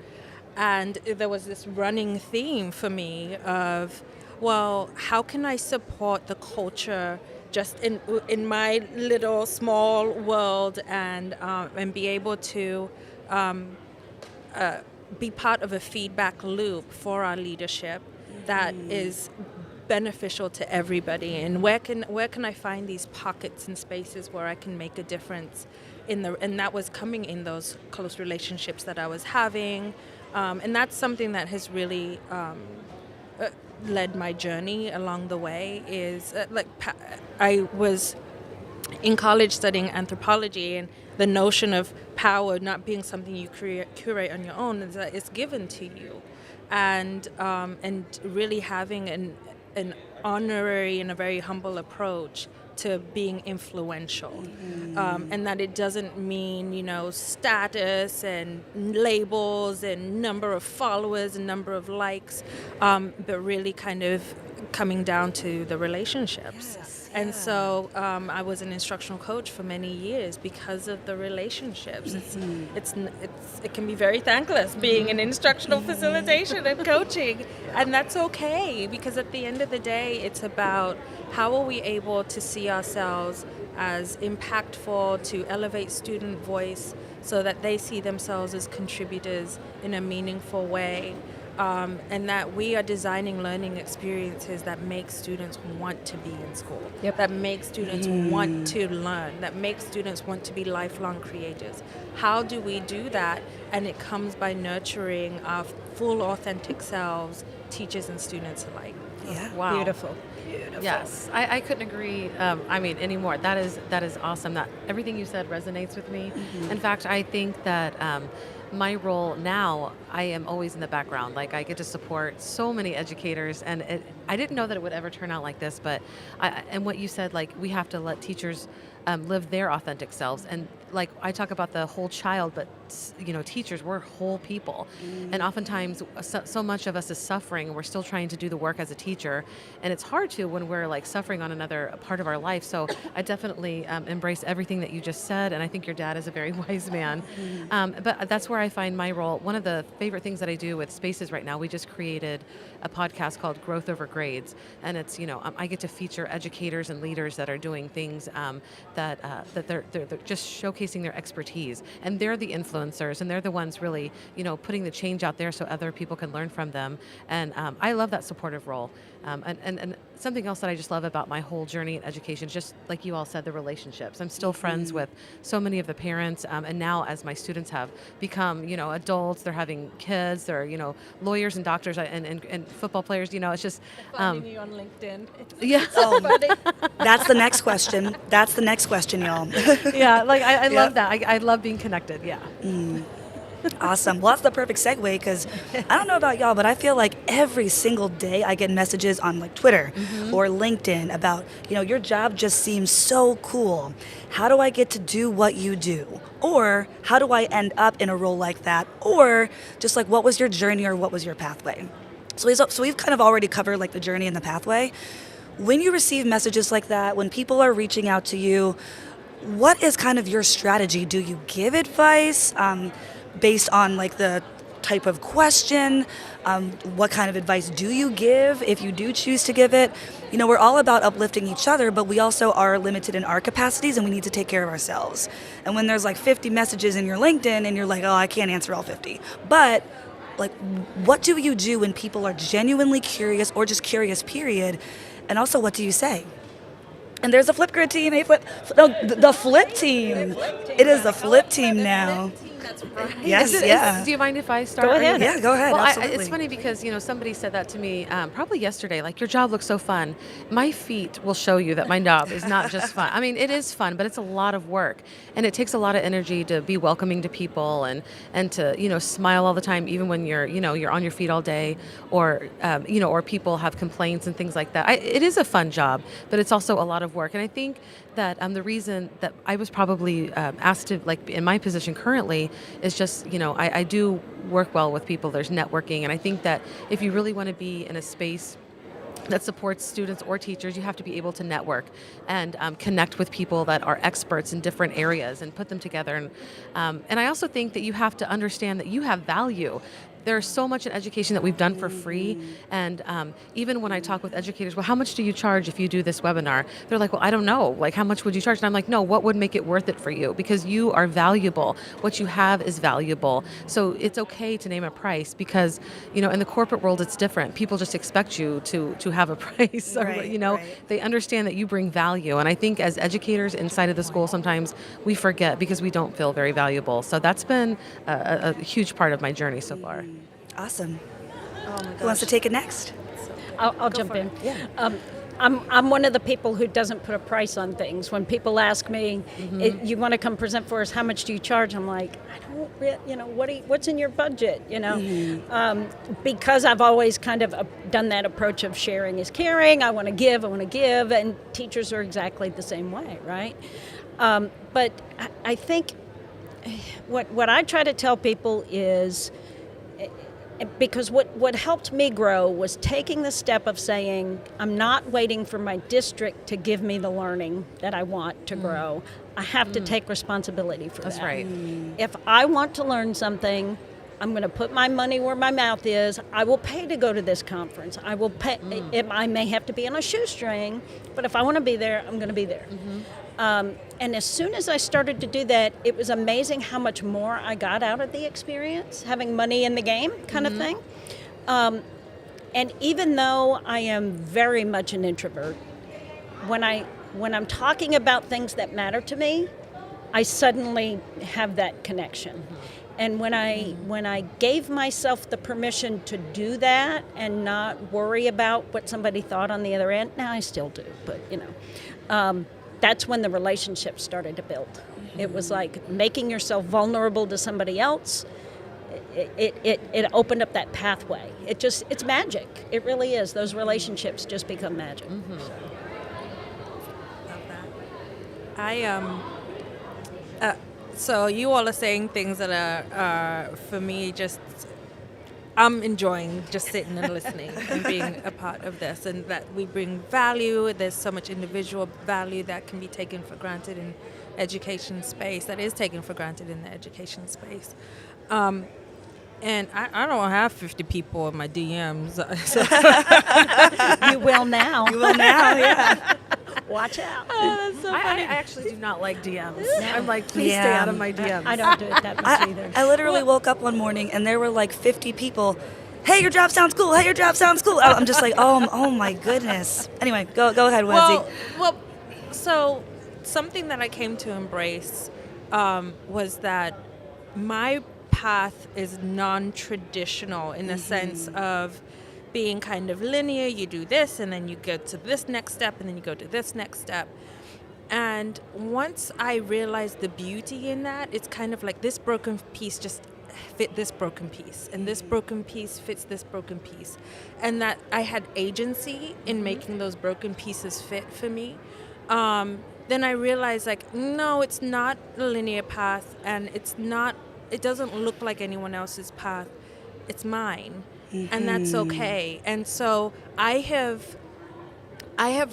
And there was this running theme for me of, well, how can I support the culture just in my little small world and be able to be part of a feedback loop for our leadership that is beneficial to everybody, and where can I find these pockets and spaces where I can make a difference and that was coming in those close relationships that I was having, and that's something that has really led my journey along the way. Is I was in college studying anthropology, and the notion of power not being something you curate on your own is that it's given to you, and really having an honorary and a very humble approach to being influential, and that it doesn't mean status and labels and number of followers and number of likes, but really kind of coming down to the relationships. Yes. And so I was an instructional coach for many years because of the relationships. It can be very thankless being an instructional facilitation and coaching, and that's okay, because at the end of the day, it's about how are we able to see ourselves as impactful, to elevate student voice so that they see themselves as contributors in a meaningful way. and that we are designing learning experiences that make students want to be in school, that make students want to learn, that make students want to be lifelong creators. How do we do that? And it comes by nurturing our full, authentic selves, teachers and students alike. Yeah. Wow. Beautiful. Yes, I couldn't agree. Anymore. That is awesome. That everything you said resonates with me. In fact, I think that my role now, I am always in the background. Like, I get to support so many educators, and I didn't know that it would ever turn out like this. But and what you said, like, we have to let teachers live their authentic selves. And like, I talk about the whole child, but teachers, we're whole people. And oftentimes so much of us is suffering, and we're still trying to do the work as a teacher. And it's hard to when we're like suffering on another part of our life. So I definitely embrace everything that you just said. And I think your dad is a very wise man. But that's where I find my role. One of the favorite things that I do with Spaces right now, we just created a podcast called Growth Over Grades. And it's, I get to feature educators and leaders that are doing things that they're just showcasing their expertise, and they're the influencers, and they're the ones really, putting the change out there so other people can learn from them. And I love that supportive role. And something else that I just love about my whole journey in education, just like you all said, the relationships. I'm still friends with so many of the parents, and now as my students have become, adults, they're having kids, they're, lawyers and doctors and football players. It's just Finding you on LinkedIn. Yeah. So funny. That's the next question. That's the next question, y'all. Yeah, like I love that. I love being connected. Yeah. Awesome. Well, that's the perfect segue, because I don't know about y'all, but I feel like every single day I get messages on like Twitter or LinkedIn about, your job just seems so cool. How do I get to do what you do? Or how do I end up in a role like that? Or just like, what was your journey or what was your pathway? So we've kind of already covered like the journey and the pathway. When you receive messages like that, when people are reaching out to you, what is kind of your strategy? Do you give advice based on like the type of question? What kind of advice do you give if you do choose to give it? We're all about uplifting each other, but we also are limited in our capacities, and we need to take care of ourselves. And when there's like 50 messages in your LinkedIn and you're like, oh, I can't answer all 50. But like, what do you do when people are genuinely curious or just curious, period? And also, what do you say? And there's a Flipgrid team. Hey, the Flip team. It is the Flip team now. That's right. Yes, do you mind if I start? Go ahead. Yeah, go ahead. Well, absolutely. it's funny because, somebody said that to me probably yesterday, like, your job looks so fun. My feet will show you that my job is not just fun. I mean, it is fun, but it's a lot of work. And it takes a lot of energy to be welcoming to people and to, smile all the time, even when you're on your feet all day, or, or people have complaints and things like that. It is a fun job, but it's also a lot of work. And I think that the reason that I was probably asked to, like, in my position currently, is just, I do work well with people. There's networking. And I think that if you really want to be in a space that supports students or teachers, you have to be able to network and connect with people that are experts in different areas and put them together. And I also think that you have to understand that you have value. There's so much in education that we've done for free. And even when I talk with educators, well, how much do you charge if you do this webinar? They're like, well, I don't know. Like, how much would you charge? And I'm like, no, what would make it worth it for you? Because you are valuable. What you have is valuable. So it's okay to name a price, because, in the corporate world, it's different. People just expect you to have a price. Right. They understand that you bring value. And I think as educators inside of the school, sometimes we forget because we don't feel very valuable. So that's been a huge part of my journey so far. Awesome. Who wants to take it next? I'll jump in. Yeah. I'm one of the people who doesn't put a price on things. When people ask me, you want to come present for us, how much do you charge? I'm like, I don't, what's in your budget? Because I've always kind of done that approach of sharing is caring. I want to give, and teachers are exactly the same way, right? But I think what I try to tell people is, because what helped me grow was taking the step of saying, I'm not waiting for my district to give me the learning that I want to grow. I have to take responsibility for that. That's right. If I want to learn something, I'm going to put my money where my mouth is. I will pay to go to this conference. I will pay. I may have to be on a shoestring, but if I want to be there, I'm going to be there. And as soon as I started to do that, it was amazing how much more I got out of the experience, having money in the game kind of thing. And even though I am very much an introvert, when I'm talking about things that matter to me, I suddenly have that connection. And when I gave myself the permission to do that and not worry about what somebody thought on the other end, now I still do, but that's when the relationship started to build. It was like making yourself vulnerable to somebody else. It opened up that pathway. It's magic. It really is. Those relationships just become magic. So you all are saying things that are for me, just I'm enjoying just sitting and listening and being a part of this, and that we bring value. There's so much individual value that can be taken for granted in education space, that is taken for granted in the education space. And I don't have 50 people in my DMs. So. You will now. You will now, yeah. Watch out. Oh, that's so funny. I actually do not like DMs. No. I'm like, please stay out of my DMs. I don't do it that much either. I literally woke up one morning and there were like 50 people. Hey, your job sounds cool. Hey, your job sounds cool. I'm just like, oh my goodness. Anyway, go ahead, Wezi. Well, so something that I came to embrace was that my path is non-traditional in the sense of being kind of linear. You do this and then you go to this next step and then you go to this next step. And once I realized the beauty in that, it's kind of like this broken piece just fit this broken piece and this broken piece fits this broken piece, and that I had agency in making those broken pieces fit for me. Then I realized, like, no, it's not a linear path, and it doesn't look like anyone else's path. It's mine. And that's okay. And so I have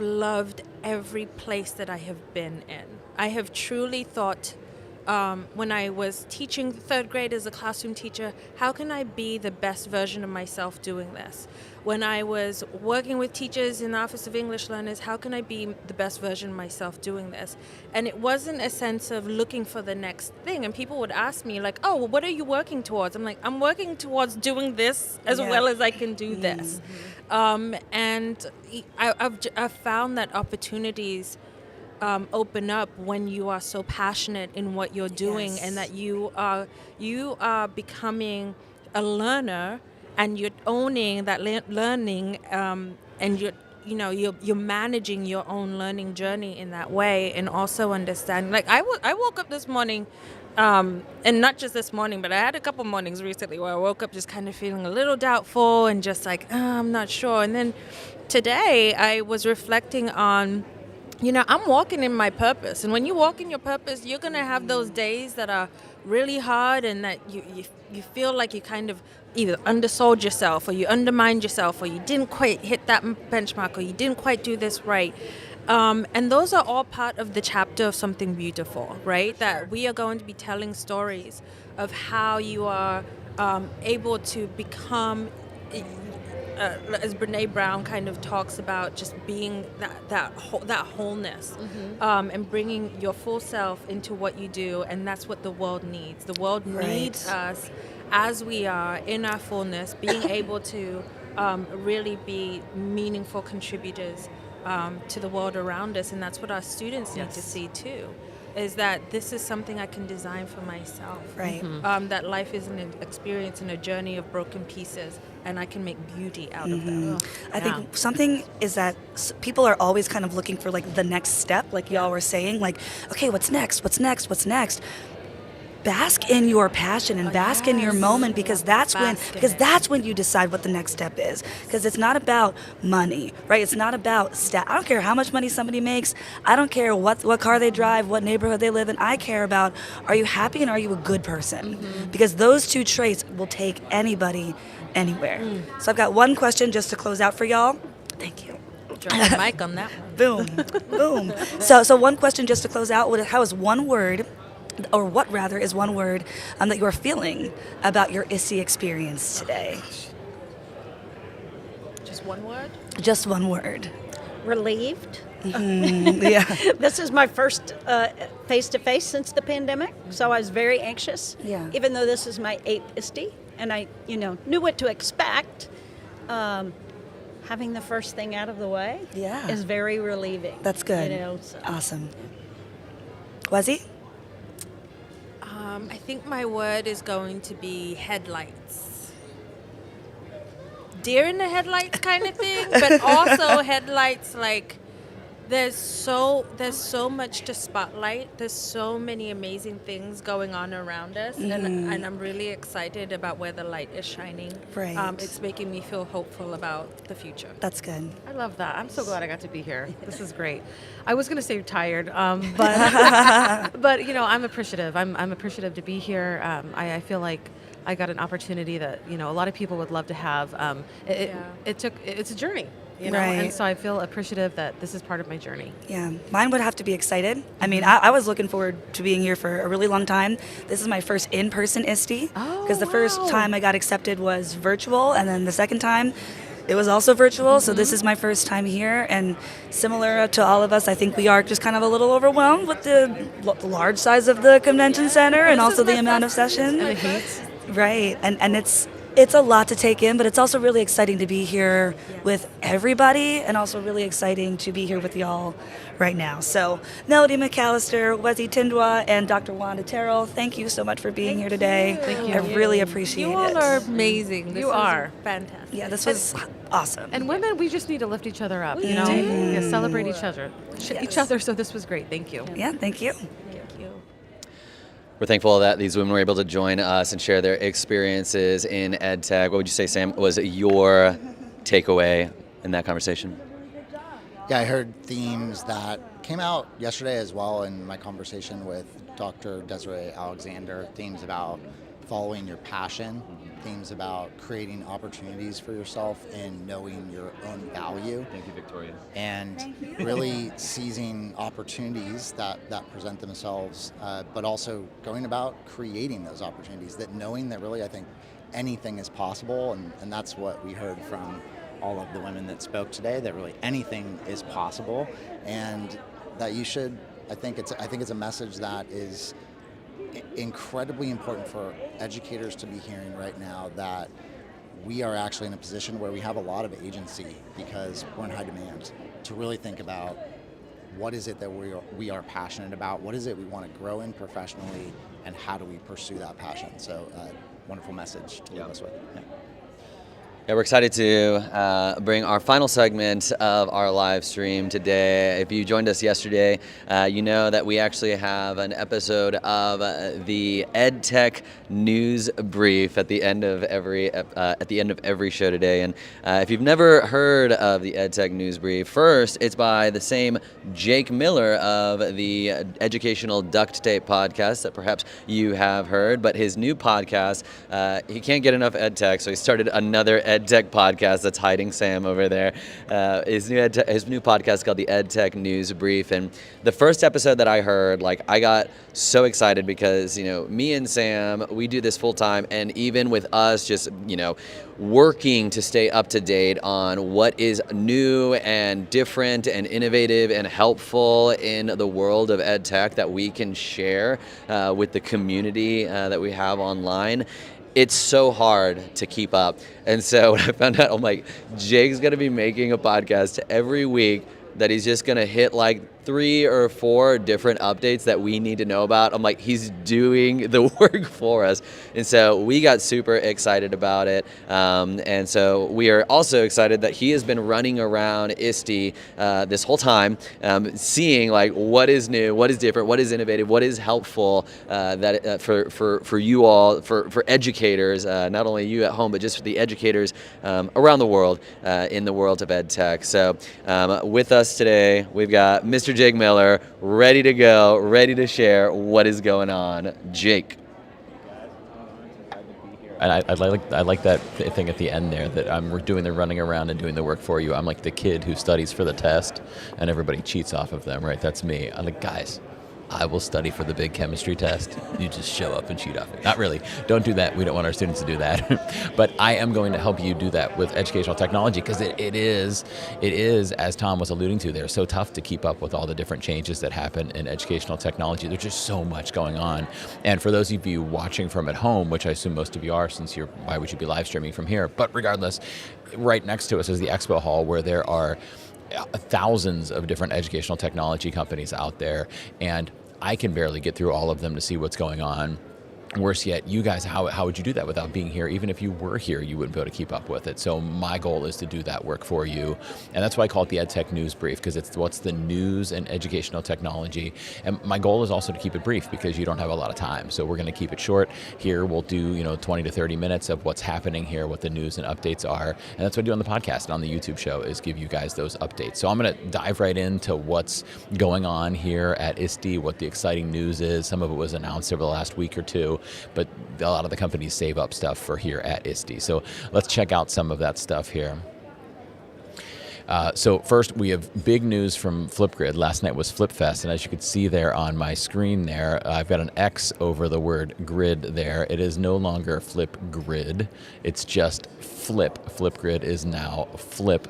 loved every place that I have been in. I have truly thought, when I was teaching third grade as a classroom teacher, how can I be the best version of myself doing this? When I was working with teachers in the Office of English Learners, how can I be the best version of myself doing this? And it wasn't a sense of looking for the next thing. And people would ask me, like, oh, well, what are you working towards? I'm like, I'm working towards doing this as well as I can do this. And I've found that opportunities open up when you are so passionate in what you're doing, and that you are becoming a learner, and you're owning that learning, and you're managing your own learning journey in that way, and also understanding. Like I woke up this morning, and not just this morning, but I had a couple mornings recently where I woke up just kind of feeling a little doubtful and just like, I'm not sure. And then today I was reflecting on, I'm walking in my purpose. And when you walk in your purpose, you're going to have those days that are really hard, and that you feel like you kind of either undersold yourself, or you undermined yourself, or you didn't quite hit that benchmark, or you didn't quite do this right. And those are all part of the chapter of something beautiful, right? That we are going to be telling stories of how you are able to become, as Brene Brown kind of talks about, just being that wholeness, and bringing your full self into what you do. And that's what the world needs. The world needs us as we are in our fullness, being able to really be meaningful contributors to the world around us. And that's what our students need to see too, is that this is something I can design for myself. Right. That life is an experience and a journey of broken pieces, and I can make beauty out of them. I think something is that people are always kind of looking for like the next step, like y'all were saying, like, okay, what's next? What's next? What's next? Bask in your passion and bask in your moment, because that's when you decide what the next step is. Because it's not about money, right? It's not about I don't care how much money somebody makes. I don't care what car they drive, what neighborhood they live in. I care about, are you happy and are you a good person? Because those two traits will take anybody anywhere. So I've got one question just to close out for y'all. Thank you. Drop the mic on that one. Boom. So one question just to close out. How is one word, or what rather is one word that you are feeling about your ISTE experience today? Just one word? Just one word. Relieved. Yeah. This is my first face-to-face since the pandemic, so I was very anxious. Yeah. Even though this is my 8th ISTE, and I, knew what to expect, having the first thing out of the way Yeah. is very relieving. That's good. You know, so. Awesome. Wezi? I think my word is going to be headlights. Deer in the headlights kind of thing, but also headlights like there's so much to spotlight. There's so many amazing things going on around us, and I'm really excited about where the light is shining. Right. It's making me feel hopeful about the future. That's good. I love that. I'm so glad I got to be here. This is great. I was going to say tired, but you know, I'm appreciative. I'm appreciative to be here. I feel like I got an opportunity that, you know, a lot of people would love to have. It's a journey, you know, Right. and so I feel appreciative that this is part of my journey. Yeah, mine would have to be excited. I mean, I was looking forward to being here for a really long time. This is my first in-person ISTE, because the first time I got accepted was virtual, and then the second time it was also virtual, so this is my first time here, and similar to all of us, I think we are just kind of a little overwhelmed with the large size of the convention center and also the amount of sessions. And the heat. Right, and it's a lot to take in, but it's also really exciting to be here with everybody, and also really exciting to be here with y'all right now. So, Melody McAllister, Wezi Thindwa, and Dr. Wanda Terral, thank you so much for being here today. Thank you. I really appreciate it. You all are amazing. This You is are. fantastic. Yeah, this was awesome. And women, we just need to lift each other up, We you know, do. Yeah, celebrate each other. Each other. So this was great. Thank you. Yeah, thank you. We're thankful that these women were able to join us and share their experiences in EdTech. What would you say, Sam, was your takeaway in that conversation? Yeah, I heard themes that came out yesterday as well in my conversation with Dr. Desiree Alexander, themes about following your passion, themes about creating opportunities for yourself and knowing your own value. Thank you, Victoria. And really seizing opportunities that present themselves, but also going about creating those opportunities, that knowing that really I think anything is possible, and that's what we heard from all of the women that spoke today, that really anything is possible, and that you should, I think it's a message that is incredibly important for educators to be hearing right now, that we are actually in a position where we have a lot of agency because we're in high demand, to really think about what is it that we are passionate about, what is it we want to grow in professionally, and how do we pursue that passion. So wonderful message to leave us with. Yeah. Yeah, we're excited to bring our final segment of our live stream today. If you joined us yesterday, you know that we actually have an episode of the EdTech News Brief at the end of every show today. And if you've never heard of the EdTech News Brief, first, it's by the same Jake Miller of the Educational Duct Tape podcast that perhaps you have heard. But his new podcast, he can't get enough EdTech, so he started another EdTech podcast that's hiding Sam over there. His new podcast is called the EdTech News Brief, and the first episode that I heard, like, I got so excited because, you know, me and Sam, we do this full time, and even with us just, you know, working to stay up to date on what is new and different and innovative and helpful in the world of EdTech that we can share with the community that we have online. It's so hard to keep up. And so when I found out, I'm like, Jake's going to be making a podcast every week that he's just going to hit like 3 or 4 different updates that we need to know about. I'm like, he's doing the work for us. And so we got super excited about it. And so we are also excited that he has been running around ISTE this whole time, seeing like what is new, what is different, what is innovative, what is helpful for you all, for educators, not only you at home, but just for the educators around the world in the world of EdTech. So with us today, we've got Mr. Jake Miller, ready to go, ready to share what is going on. Jake. And I like that thing at the end there, that we're doing the running around and doing the work for you. I'm like the kid who studies for the test and everybody cheats off of them, right? That's me. I'm like, guys, I will study for the big chemistry test. You just show up and cheat off it. Not really. Don't do that. We don't want our students to do that. But I am going to help you do that with educational technology, because it is, as Thom was alluding to there, so tough to keep up with all the different changes that happen in educational technology. There's just so much going on. And for those of you watching from at home, which I assume most of you are, since why would you be live streaming from here? But regardless, right next to us is the expo hall, where there are thousands of different educational technology companies out there, and I can barely get through all of them to see what's going on. Worse yet, you guys, how would you do that without being here? Even if you were here, you wouldn't be able to keep up with it. So my goal is to do that work for you. And that's why I call it the EdTech News Brief, because it's what's the news in educational technology. And my goal is also to keep it brief, because you don't have a lot of time. So we're going to keep it short. Here we'll do 20 to 30 minutes of what's happening here, what the news and updates are. And that's what I do on the podcast and on the YouTube show, is give you guys those updates. So I'm going to dive right into what's going on here at ISTE, what the exciting news is. Some of it was announced over the last week or two, but a lot of the companies save up stuff for here at ISTE. So let's check out some of that stuff here. So first, we have big news from Flipgrid. Last night was FlipFest, and as you can see there on my screen there, I've got an X over the word grid there. It is no longer Flipgrid. It's just Flip. Flipgrid is now Flip.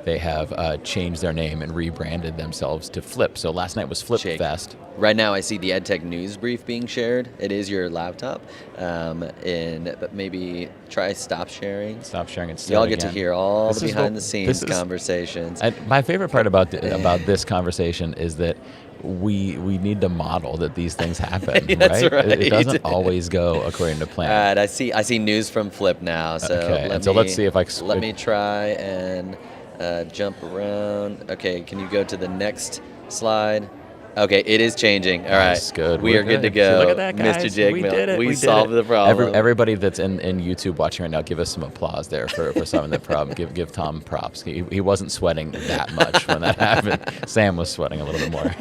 They have changed their name and rebranded themselves to Flip. So last night was FlipFest. Right now I see the EdTech News Brief being shared. It is your laptop. But maybe try stop sharing. Stop sharing and start Y'all get again. to hear all the behind-the-scenes conversations. And my favorite part about this conversation is that we need to model that these things happen. That's right? right. It doesn't always go according to plan. All right, I see news from Flip now. So Okay, let's see if I let me try and jump around. Okay, can you go to the next slide? Okay, it is changing. All right, good. We are good to go. See, look at that, guys. Mr. Jake We Mill. did it. We did solved it. the problem. Everybody that's in YouTube watching right now, give us some applause there for solving the problem. Give Thom props. He wasn't sweating that much when that happened. Sam was sweating a little bit more.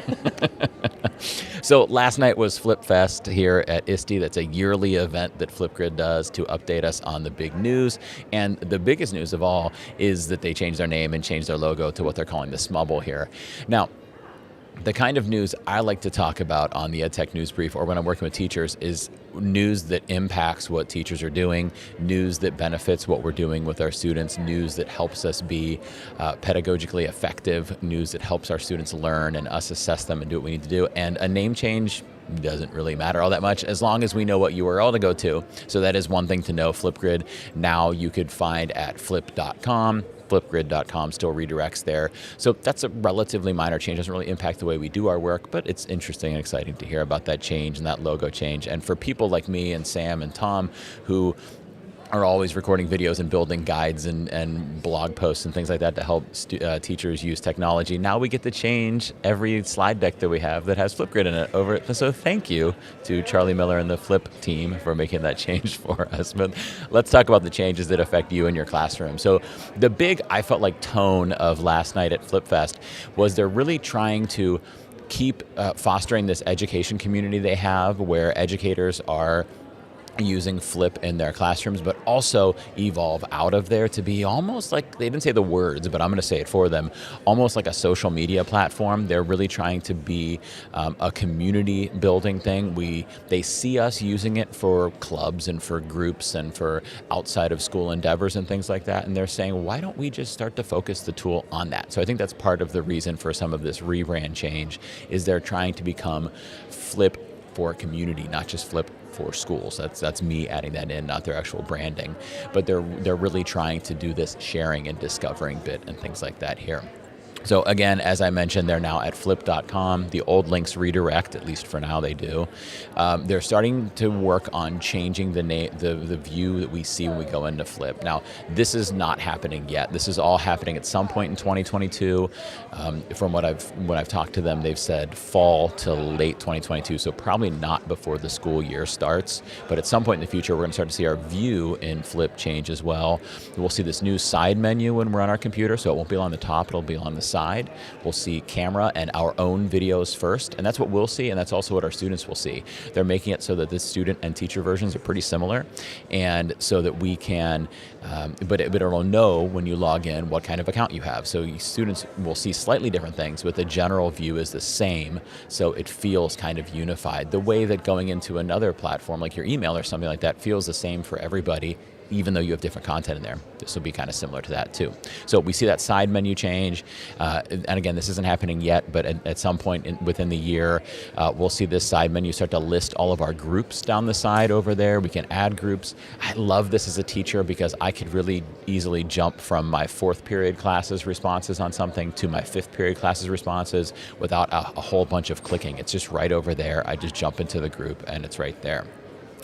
So last night was FlipFest here at ISTE. That's a yearly event that Flipgrid does to update us on the big news. And the biggest news of all is that they changed their name and changed their logo to what they're calling the Smubble here. Now, the kind of news I like to talk about on the EdTech News Brief, or when I'm working with teachers, is news that impacts what teachers are doing, news that benefits what we're doing with our students, news that helps us be pedagogically effective, news that helps our students learn and us assess them and do what we need to do. And a name change doesn't really matter all that much as long as we know what URL to go to. So that is one thing to know. Flipgrid now you could find at flip.com. Flipgrid.com still redirects there. So that's a relatively minor change. It doesn't really impact the way we do our work, but it's interesting and exciting to hear about that change and that logo change. And for people like me and Sam and Thom, who are always recording videos and building guides and blog posts and things like that to help teachers use technology. Now we get to change every slide deck that we have that has Flipgrid in it over. So thank you to Charlie Miller and the Flip team for making that change for us. But let's talk about the changes that affect you in your classroom. So the big, I felt like, tone of last night at FlipFest was they're really trying to keep fostering this education community they have, where educators are using Flip in their classrooms, but also evolve out of there to be almost like, they didn't say the words, but I'm going to say it for them, almost like a social media platform. They're really trying to be a community building thing. They see us using it for clubs and for groups and for outside of school endeavors and things like that. And they're saying, why don't we just start to focus the tool on that? So I think that's part of the reason for some of this rebrand change, is they're trying to become Flip for community, not just Flip for schools. That's me adding that in, not their actual branding. But they're really trying to do this sharing and discovering bit and things like that here. So again, as I mentioned, they're now at flip.com. The old links redirect, at least for now they do. They're starting to work on changing the view that we see when we go into Flip. Now, this is not happening yet. This is all happening at some point in 2022. From what I've talked to them, they've said fall to late 2022, so probably not before the school year starts. But at some point in the future, we're going to start to see our view in Flip change as well. We'll see this new side menu when we're on our computer, so it won't be on the top, it'll be on the side. We'll see camera and our own videos first, and that's what we'll see, and that's also what our students will see. They're making it so that the student and teacher versions are pretty similar, and so that we can, but it'll know when you log in what kind of account you have. So students will see slightly different things, but the general view is the same, so it feels kind of unified. The way that going into another platform like your email or something like that feels the same for everybody, even though you have different content in there. This will be kind of similar to that too. So we see that side menu change, and again, this isn't happening yet, but at some point within the year, we'll see this side menu start to list all of our groups down the side over there. We can add groups. I love this as a teacher because I could really easily jump from my 4th period classes responses on something to my 5th period classes responses without a whole bunch of clicking. It's just right over there. I just jump into the group and it's right there.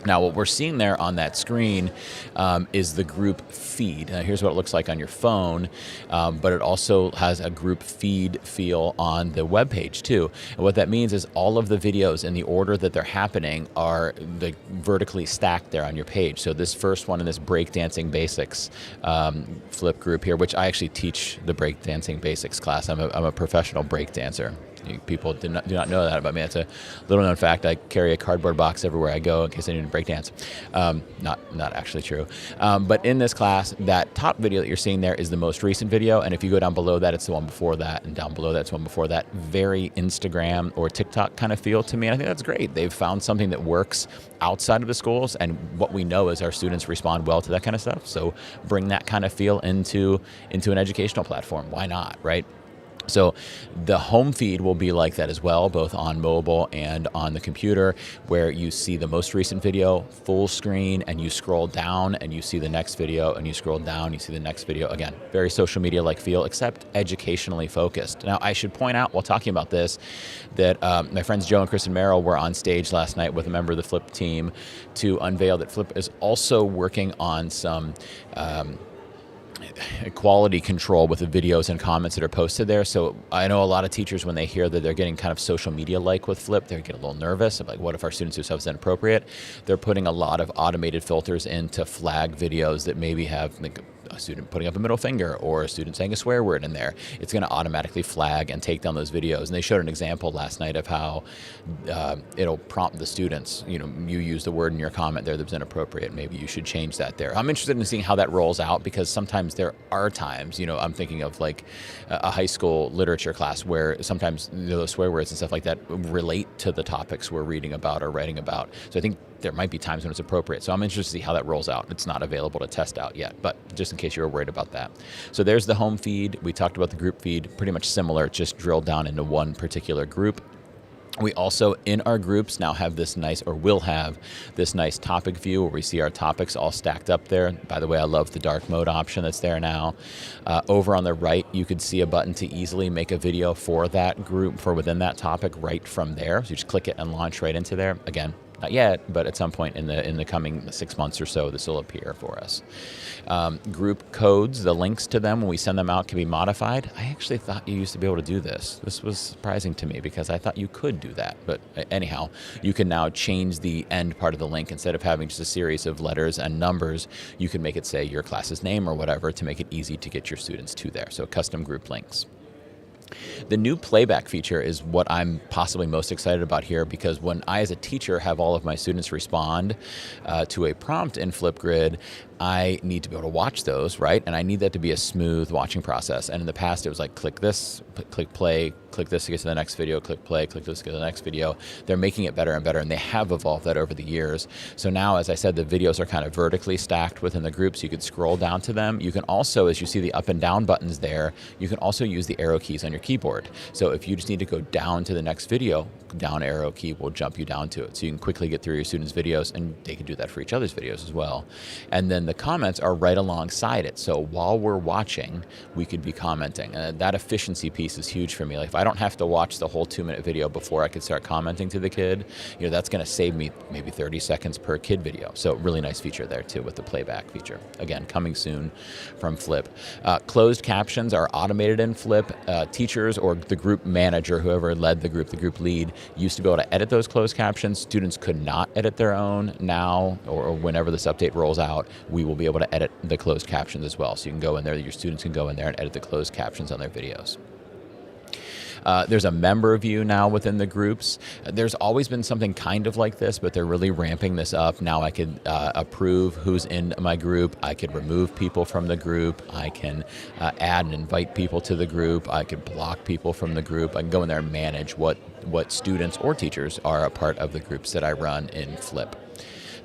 Now, what we're seeing there on that screen is the group feed. Here's what it looks like on your phone, but it also has a group feed feel on the web page too. And what that means is all of the videos in the order that they're happening are vertically stacked there on your page. So this first one in this breakdancing basics flip group here, which I actually teach the breakdancing basics class. I'm a professional breakdancer. People do not know that about me. It's a little known fact. I carry a cardboard box everywhere I go in case I need to break dance. Not actually true. But in this class, that top video that you're seeing there is the most recent video. And if you go down below that, it's the one before that. And down below that's one before that. Very Instagram or TikTok kind of feel to me. And I think that's great. They've found something that works outside of the schools. And what we know is our students respond well to that kind of stuff. So bring that kind of feel into an educational platform. Why not, right? So the home feed will be like that as well, both on mobile and on the computer, where you see the most recent video full screen and you scroll down and you see the next video and you scroll down, you see the next video. Again, very social media-like feel, except educationally focused. Now, I should point out while talking about this that my friends Joe and Kristen Merrill were on stage last night with a member of the Flip team to unveil that Flip is also working on some quality control with the videos and comments that are posted there. So I know a lot of teachers, when they hear that they're getting kind of social media-like with Flip, they get a little nervous. Like, what if our students do stuff that's inappropriate? They're putting a lot of automated filters in to flag videos that maybe have like a student putting up a middle finger or a student saying a swear word in there. It's going to automatically flag and take down those videos. And they showed an example last night of how it'll prompt the students, you used a word in your comment there that was inappropriate. Maybe you should change that there. I'm interested in seeing how that rolls out, because sometimes there are times, I'm thinking of like a high school literature class where sometimes those swear words and stuff like that relate to the topics we're reading about or writing about. So I think there might be times when it's appropriate. So I'm interested to see how that rolls out. It's not available to test out yet, but just in case you were worried about that. So there's the home feed. We talked about the group feed, pretty much similar, just drilled down into one particular group. We also, in our groups, now have this nice, or will have this nice topic view where we see our topics all stacked up there. By the way, I love the dark mode option that's there now. Over on the right, you could see a button to easily make a video for that group, for within that topic, right from there. So you just click it and launch right into there. Again, not yet, but at some point in the coming 6 months or so, this will appear for us. Group codes, the links to them when we send them out can be modified. I actually thought you used to be able to do this. This was surprising to me because I thought you could do that. But anyhow, you can now change the end part of the link. Instead of having just a series of letters and numbers, you can make it say your class's name or whatever to make it easy to get your students to there. So custom group links. The new playback feature is what I'm possibly most excited about here, because when I, as a teacher, have all of my students respond to a prompt in Flipgrid, I need to be able to watch those, right? And I need that to be a smooth watching process. And in the past, it was like, click this, click play, click this to get to the next video, click play, click this to get to the next video. They're making it better and better, and they have evolved that over the years. So now, as I said, the videos are kind of vertically stacked within the groups. You could scroll down to them. You can also, as you see the up and down buttons there, you can also use the arrow keys on your keyboard. So if you just need to go down to the next video, down arrow key will jump you down to it. So you can quickly get through your students' videos, and they can do that for each other's videos as well. And then the comments are right alongside it. So while we're watching, we could be commenting. And that efficiency piece is huge for me. Like, if I don't have to watch the whole 2-minute video before I could start commenting to the kid, that's going to save me maybe 30 seconds per kid video. So really nice feature there too with the playback feature. Again, coming soon from Flip. Closed captions are automated in Flip. Teachers or the group manager, whoever led the group lead, used to be able to edit those closed captions. Students could not edit their own. Now, or whenever this update rolls out, we will be able to edit the closed captions as well. So you can go in there, your students can go in there and edit the closed captions on their videos. There's a member view now within the groups. There's always been something kind of like this, but they're really ramping this up. Now I could approve who's in my group. I could remove people from the group. I can add and invite people to the group. I could block people from the group. I can go in there and manage what students or teachers are a part of the groups that I run in Flip.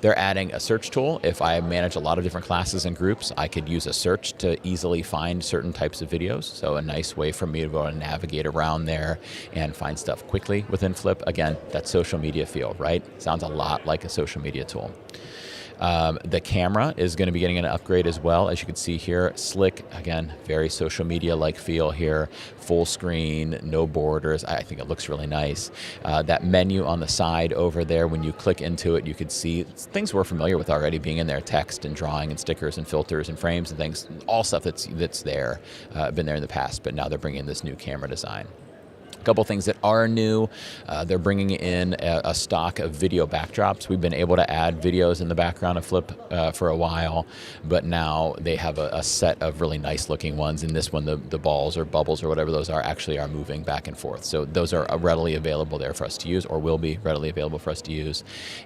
They're adding a search tool. If I manage a lot of different classes and groups, I could use a search to easily find certain types of videos. So a nice way for me to go and navigate around there and find stuff quickly within Flip. Again, that social media feel, right? Sounds a lot like a social media tool. The camera is going to be getting an upgrade as well. As you can see here, slick, again, very social media-like feel here. Full screen, no borders. I think it looks really nice. That menu on the side over there, when you click into it, you can see things we're familiar with already being in there, text and drawing and stickers and filters and frames and things, all stuff that's there, been there in the past, but now they're bringing this new camera design. Couple things that are new. They're bringing in a stock of video backdrops. We've been able to add videos in the background of Flip for a while, but now they have a set of really nice looking ones. In this one, the balls or bubbles or whatever those are actually are moving back and forth. So those are readily available there for us to use, or will be readily available for us to use.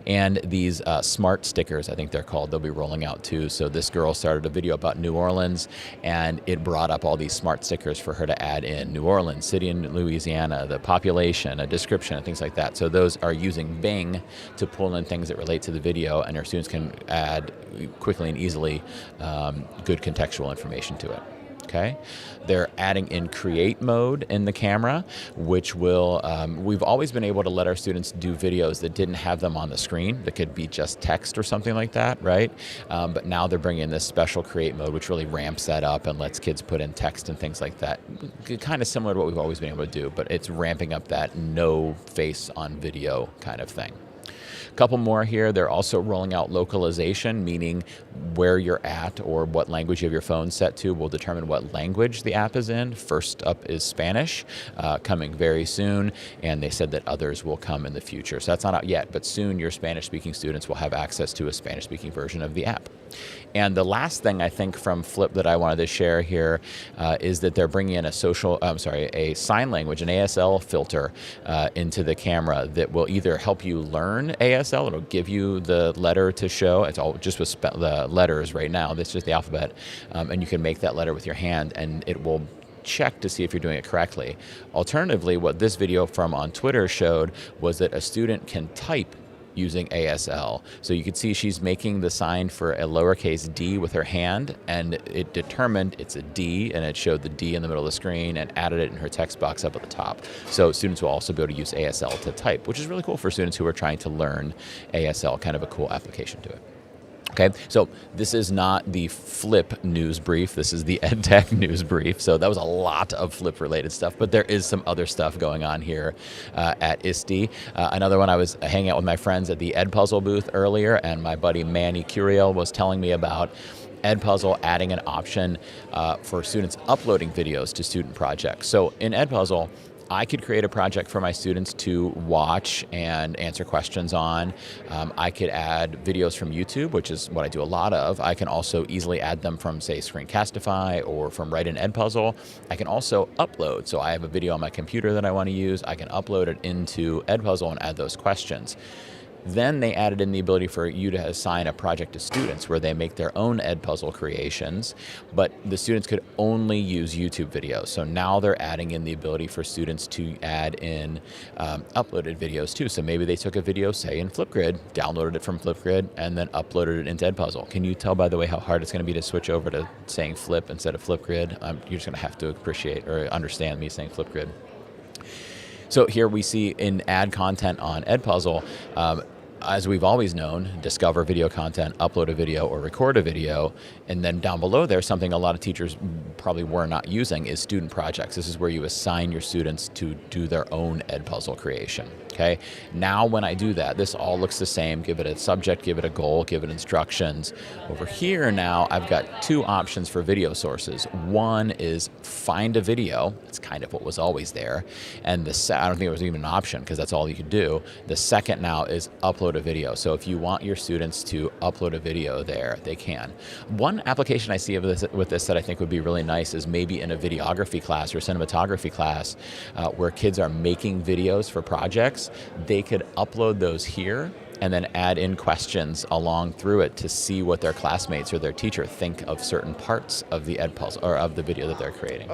And these smart stickers, I think they're called, they'll be rolling out too. So this girl started a video about New Orleans, and it brought up all these smart stickers for her to add in. New Orleans, city in Louisiana, the population, a description, and things like that. So those are using Bing to pull in things that relate to the video, and our students can add quickly and easily good contextual information to it. Okay, they're adding in create mode in the camera, which will, we've always been able to let our students do videos that didn't have them on the screen, that could be just text or something like that, right? But now they're bringing in this special create mode, which really ramps that up and lets kids put in text and things like that. Kind of similar to what we've always been able to do, but it's ramping up that no face on video kind of thing. Couple more here. They're also rolling out localization, meaning where you're at or what language you have your phone set to will determine what language the app is in. First up is Spanish, coming very soon, and they said that others will come in the future. So that's not out yet, but soon your Spanish-speaking students will have access to a Spanish-speaking version of the app. And the last thing I think from Flip that I wanted to share here is that they're bringing in a sign language, an ASL filter into the camera that will either help you learn ASL, it'll give you the letter to show, it's all just with the letters right now, that's just the alphabet, and you can make that letter with your hand and it will check to see if you're doing it correctly. Alternatively, what this video from on Twitter showed was that a student can type using ASL. So you can see she's making the sign for a lowercase d with her hand, and it determined it's a D, and it showed the D in the middle of the screen and added it in her text box up at the top. So students will also be able to use ASL to type, which is really cool for students who are trying to learn ASL, kind of a cool application to it. Okay, so this is not the Flip news brief, this is the EdTech news brief. So that was a lot of Flip related stuff, but there is some other stuff going on here at ISTE. Another one, I was hanging out with my friends at the Edpuzzle booth earlier, and my buddy Manny Curiel was telling me about Edpuzzle adding an option for students uploading videos to student projects. So in Edpuzzle, I could create a project for my students to watch and answer questions on. I could add videos from YouTube, which is what I do a lot of. I can also easily add them from, say, Screencastify or from Write in Edpuzzle. I can also upload. So I have a video on my computer that I want to use. I can upload it into Edpuzzle and add those questions. Then they added in the ability for you to assign a project to students where they make their own Edpuzzle creations, but the students could only use YouTube videos. So now they're adding in the ability for students to add in uploaded videos too. So maybe they took a video, say in Flipgrid, downloaded it from Flipgrid, and then uploaded it into Edpuzzle. Can you tell, by the way, how hard it's going to be to switch over to saying Flip instead of Flipgrid? You're just going to have to appreciate or understand me saying Flipgrid. So here we see in add content on Edpuzzle, as we've always known, discover video content, upload a video or record a video, and then down below there, something a lot of teachers probably were not using is student projects. This is where you assign your students to do their own Edpuzzle creation. Okay. Now when I do that, this all looks the same. Give it a subject, give it a goal, give it instructions. Over here now, I've got two options for video sources. One is find a video. It's kind of what was always there. And I don't think it was even an option because that's all you could do. The second now is upload upload a video. So if you want your students to upload a video there, they can. One application I see of this, with this that I think would be really nice is maybe in a videography class or cinematography class where kids are making videos for projects. They could upload those here and then add in questions along through it to see what their classmates or their teacher think of certain parts of the Edpuzzle or of the video that they're creating.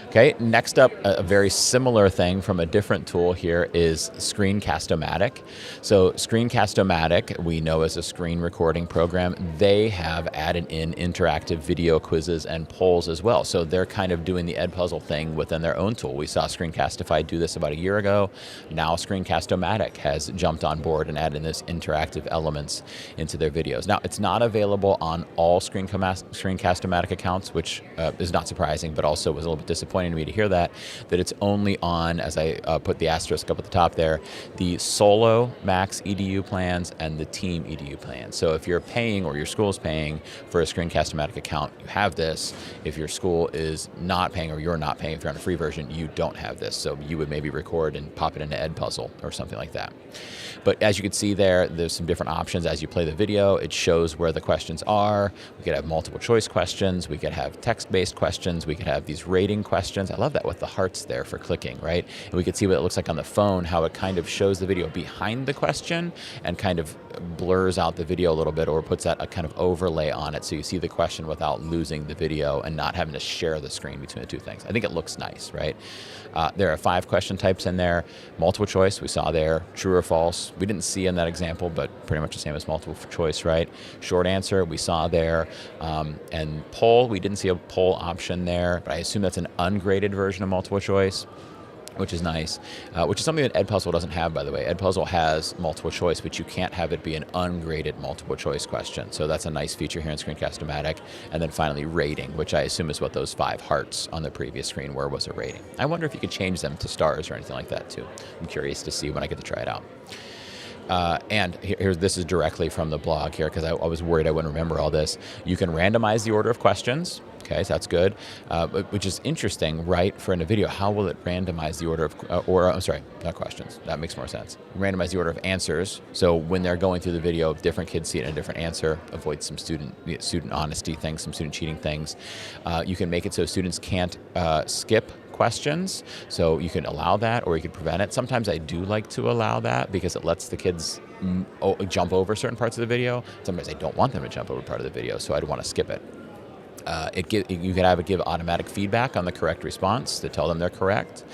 Okay, next up, a very similar thing from a different tool here is Screencast-O-Matic. So Screencast-O-Matic, we know as a screen recording program, they have added in interactive video quizzes and polls as well. So they're kind of doing the Edpuzzle thing within their own tool. We saw Screencastify do this about a year ago. Now Screencast-O-Matic has jumped on board and added this interactive elements into their videos. Now, it's not available on all Screencast-O-Matic accounts, which is not surprising, but also was a little bit disappointing to me to hear that it's only on, as I put the asterisk up at the top there, the Solo Max EDU plans and the Team EDU plans. So if you're paying or your school is paying for a Screencast-O-Matic account, you have this. If your school is not paying or you're not paying, if you're on a free version, you don't have this. So you would maybe record and pop it into Edpuzzle or something like that. But as you can see there, there's some different options as you play the video. It shows where the questions are. We could have multiple choice questions. We could have text-based questions. We could have these rating questions. I love that with the hearts there for clicking, right? And we could see what it looks like on the phone, how it kind of shows the video behind the question and kind of blurs out the video a little bit or puts that a kind of overlay on it so you see the question without losing the video and not having to share the screen between the two things. I think it looks nice, right? There are 5 question types in there. Multiple choice, we saw there. True or false, we didn't see in that example, but pretty much the same as multiple choice, right? Short answer, we saw there. And poll, we didn't see a poll option there, but I assume that's an ungraded version of multiple choice, which is nice, which is something that Edpuzzle doesn't have, by the way. Edpuzzle has multiple choice, but you can't have it be an ungraded multiple choice question. So that's a nice feature here in Screencast-O-Matic. And then finally, rating, which I assume is what those 5 hearts on the previous screen were, was a rating. I wonder if you could change them to stars or anything like that, too. I'm curious to see when I get to try it out. And this is directly from the blog here because I was worried I wouldn't remember all this. You can randomize the order of questions. Okay, so that's good, which is interesting, right? For in a video, how will it randomize the order of, I'm sorry, not questions. That makes more sense. Randomize the order of answers. So when they're going through the video, different kids see it in a different answer. Avoid some student honesty things, some student cheating things. You can make it so students can't skip questions. So you can allow that or you can prevent it. Sometimes I do like to allow that because it lets the kids jump over certain parts of the video. Sometimes I don't want them to jump over part of the video, so I'd want to skip it. You can have it give automatic feedback on the correct response to tell them they're correct.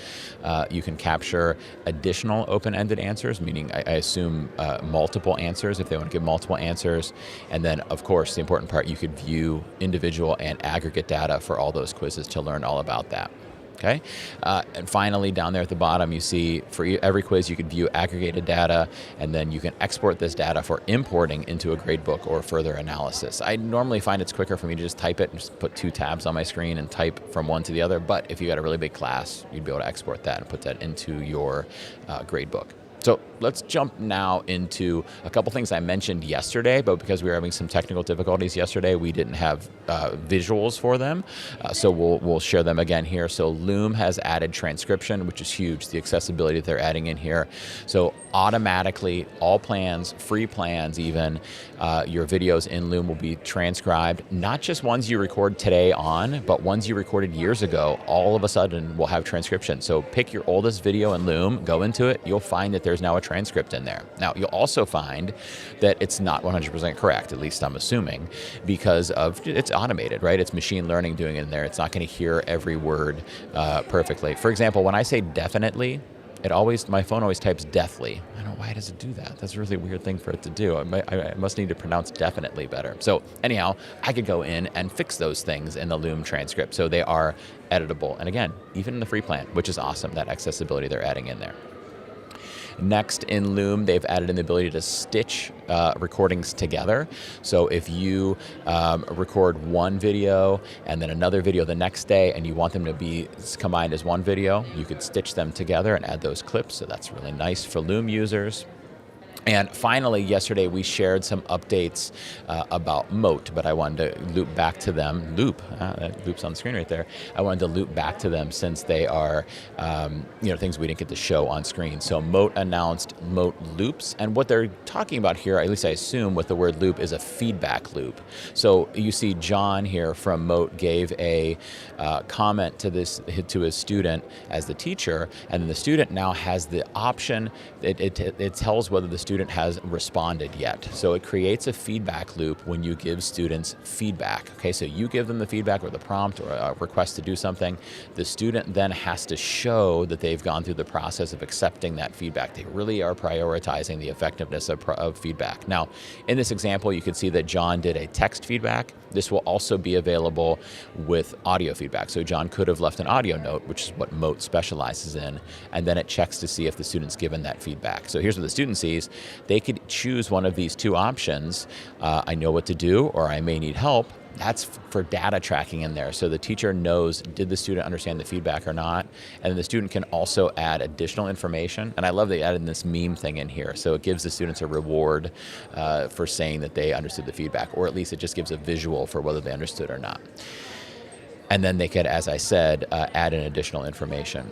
You can capture additional open-ended answers, meaning I assume multiple answers if they want to give multiple answers. And then, of course, the important part, you could view individual and aggregate data for all those quizzes to learn all about that. Okay, and finally down there at the bottom you see for every quiz you can view aggregated data and then you can export this data for importing into a gradebook or further analysis. I normally find it's quicker for me to just type it and just put 2 tabs on my screen and type from one to the other, but if you got a really big class you'd be able to export that and put that into your gradebook. So let's jump now into a couple things I mentioned yesterday, but because we were having some technical difficulties yesterday, we didn't have visuals for them. So we'll share them again here. So Loom has added transcription, which is huge, the accessibility that they're adding in here. So automatically, all plans, free plans even, your videos in Loom will be transcribed, not just ones you record today on, but ones you recorded years ago, all of a sudden will have transcription. So pick your oldest video in Loom, go into it, you'll find that there's now a transcript in there. Now, you'll also find that it's not 100% correct, at least I'm assuming, because of it's automated, right? It's machine learning doing it in there. It's not going to hear every word perfectly. For example, when I say definitely, my phone always types deathly. I don't know, why does it do that? That's a really weird thing for it to do. I must need to pronounce definitely better. So anyhow, I could go in and fix those things in the Loom transcript. So they are editable. And again, even in the free plan, which is awesome, that accessibility they're adding in there. Next, in Loom, they've added in the ability to stitch recordings together. So if you record one video and then another video the next day and you want them to be combined as one video, you could stitch them together and add those clips. So that's really nice for Loom users. And finally, yesterday we shared some updates about Moat, but I wanted to loop back to them. That loop's on the screen right there. I wanted to loop back to them since they are, things we didn't get to show on screen. So Moat announced Moat Loops, and what they're talking about here, at least I assume with the word loop, is a feedback loop. So you see John here from Moat gave a comment to his student as the teacher, and then the student now has the option. It tells whether the student has responded yet. So it creates a feedback loop when you give students feedback. Okay, so you give them the feedback or the prompt or a request to do something. The student then has to show that they've gone through the process of accepting that feedback. They really are prioritizing the effectiveness of feedback. Now, in this example, you can see that John did a text feedback. This will also be available with audio feedback. So John could have left an audio note, which is what Moat specializes in, and then it checks to see if the student's given that feedback. So here's what the student sees. They could choose one of these two options. I know what to do, or I may need help. That's for data tracking in there. So the teacher knows, did the student understand the feedback or not? And then the student can also add additional information. And I love they added this meme thing in here. So it gives the students a reward for saying that they understood the feedback, or at least it just gives a visual for whether they understood or not. And then they could, as I said, add in additional information.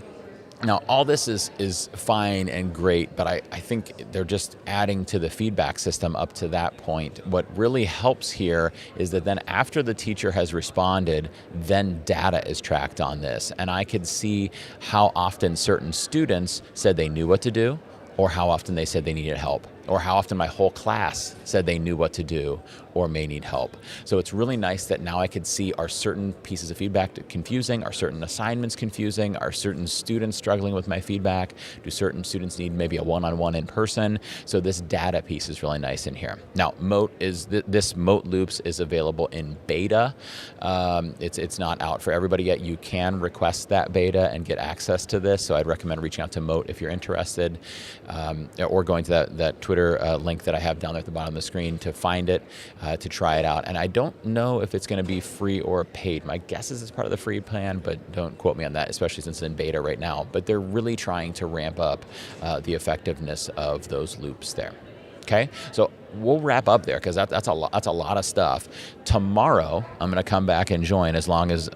Now, all this is fine and great, but I think they're just adding to the feedback system up to that point. What really helps here is that then after the teacher has responded, then data is tracked on this. And I could see how often certain students said they knew what to do, or how often they said they needed help, or how often my whole class said they knew what to do or may need help. So it's really nice that now I could see, are certain pieces of feedback confusing, are certain assignments confusing, are certain students struggling with my feedback, do certain students need maybe a one-on-one in person? So this data piece is really nice in here. Now, Moat this Moat Loops is available in beta. It's not out for everybody yet. You can request that beta and get access to this, so I'd recommend reaching out to Moat if you're interested, or going to that Twitter link that I have down there at the bottom of the screen to find it, to try it out. And I don't know if it's going to be free or paid. My guess is it's part of the free plan, but don't quote me on that, especially since it's in beta right now. But they're really trying to ramp up the effectiveness of those loops there. Okay, so we'll wrap up there because that's a lot of stuff. Tomorrow I'm going to come back and join as long as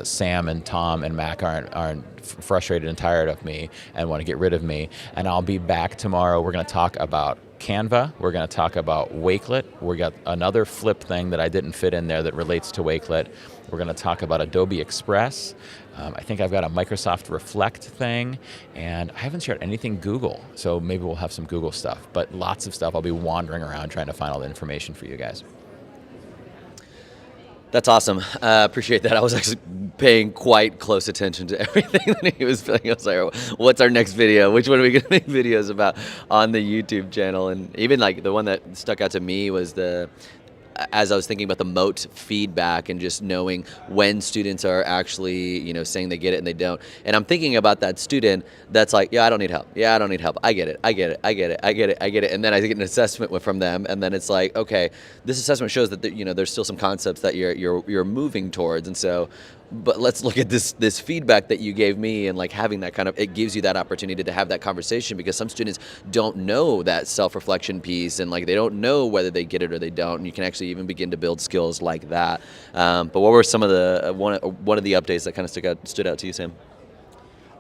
Sam and Tom and Mac aren't frustrated and tired of me and want to get rid of me. And I'll be back tomorrow. We're going to talk about Canva. We're going to talk about Wakelet. We got another flip thing that I didn't fit in there that relates to Wakelet. We're going to talk about Adobe Express. I think I've got a Microsoft Reflect thing, and I haven't shared anything Google, so maybe we'll have some Google stuff, but lots of stuff. I'll be wandering around trying to find all the information for you guys. That's awesome. Appreciate that. I was actually paying quite close attention to everything that he was filming. I was like, what's our next video? Which one are we going to make videos about on the YouTube channel? And even like the one that stuck out to me was as I was thinking about the Moat feedback and just knowing when students are actually, saying they get it and they don't. And I'm thinking about that student that's like, yeah, I don't need help. Yeah, I don't need help. I get it. And then I get an assessment from them. And then it's like, okay, this assessment shows that, there's still some concepts that you're moving towards. And so, but let's look at this feedback that you gave me, and like having that it gives you that opportunity to have that conversation, because some students don't know that self-reflection piece, and like they don't know whether they get it or they don't, and you can actually even begin to build skills like that. But what were some of the one of the updates that kind of stood out to you, Sam?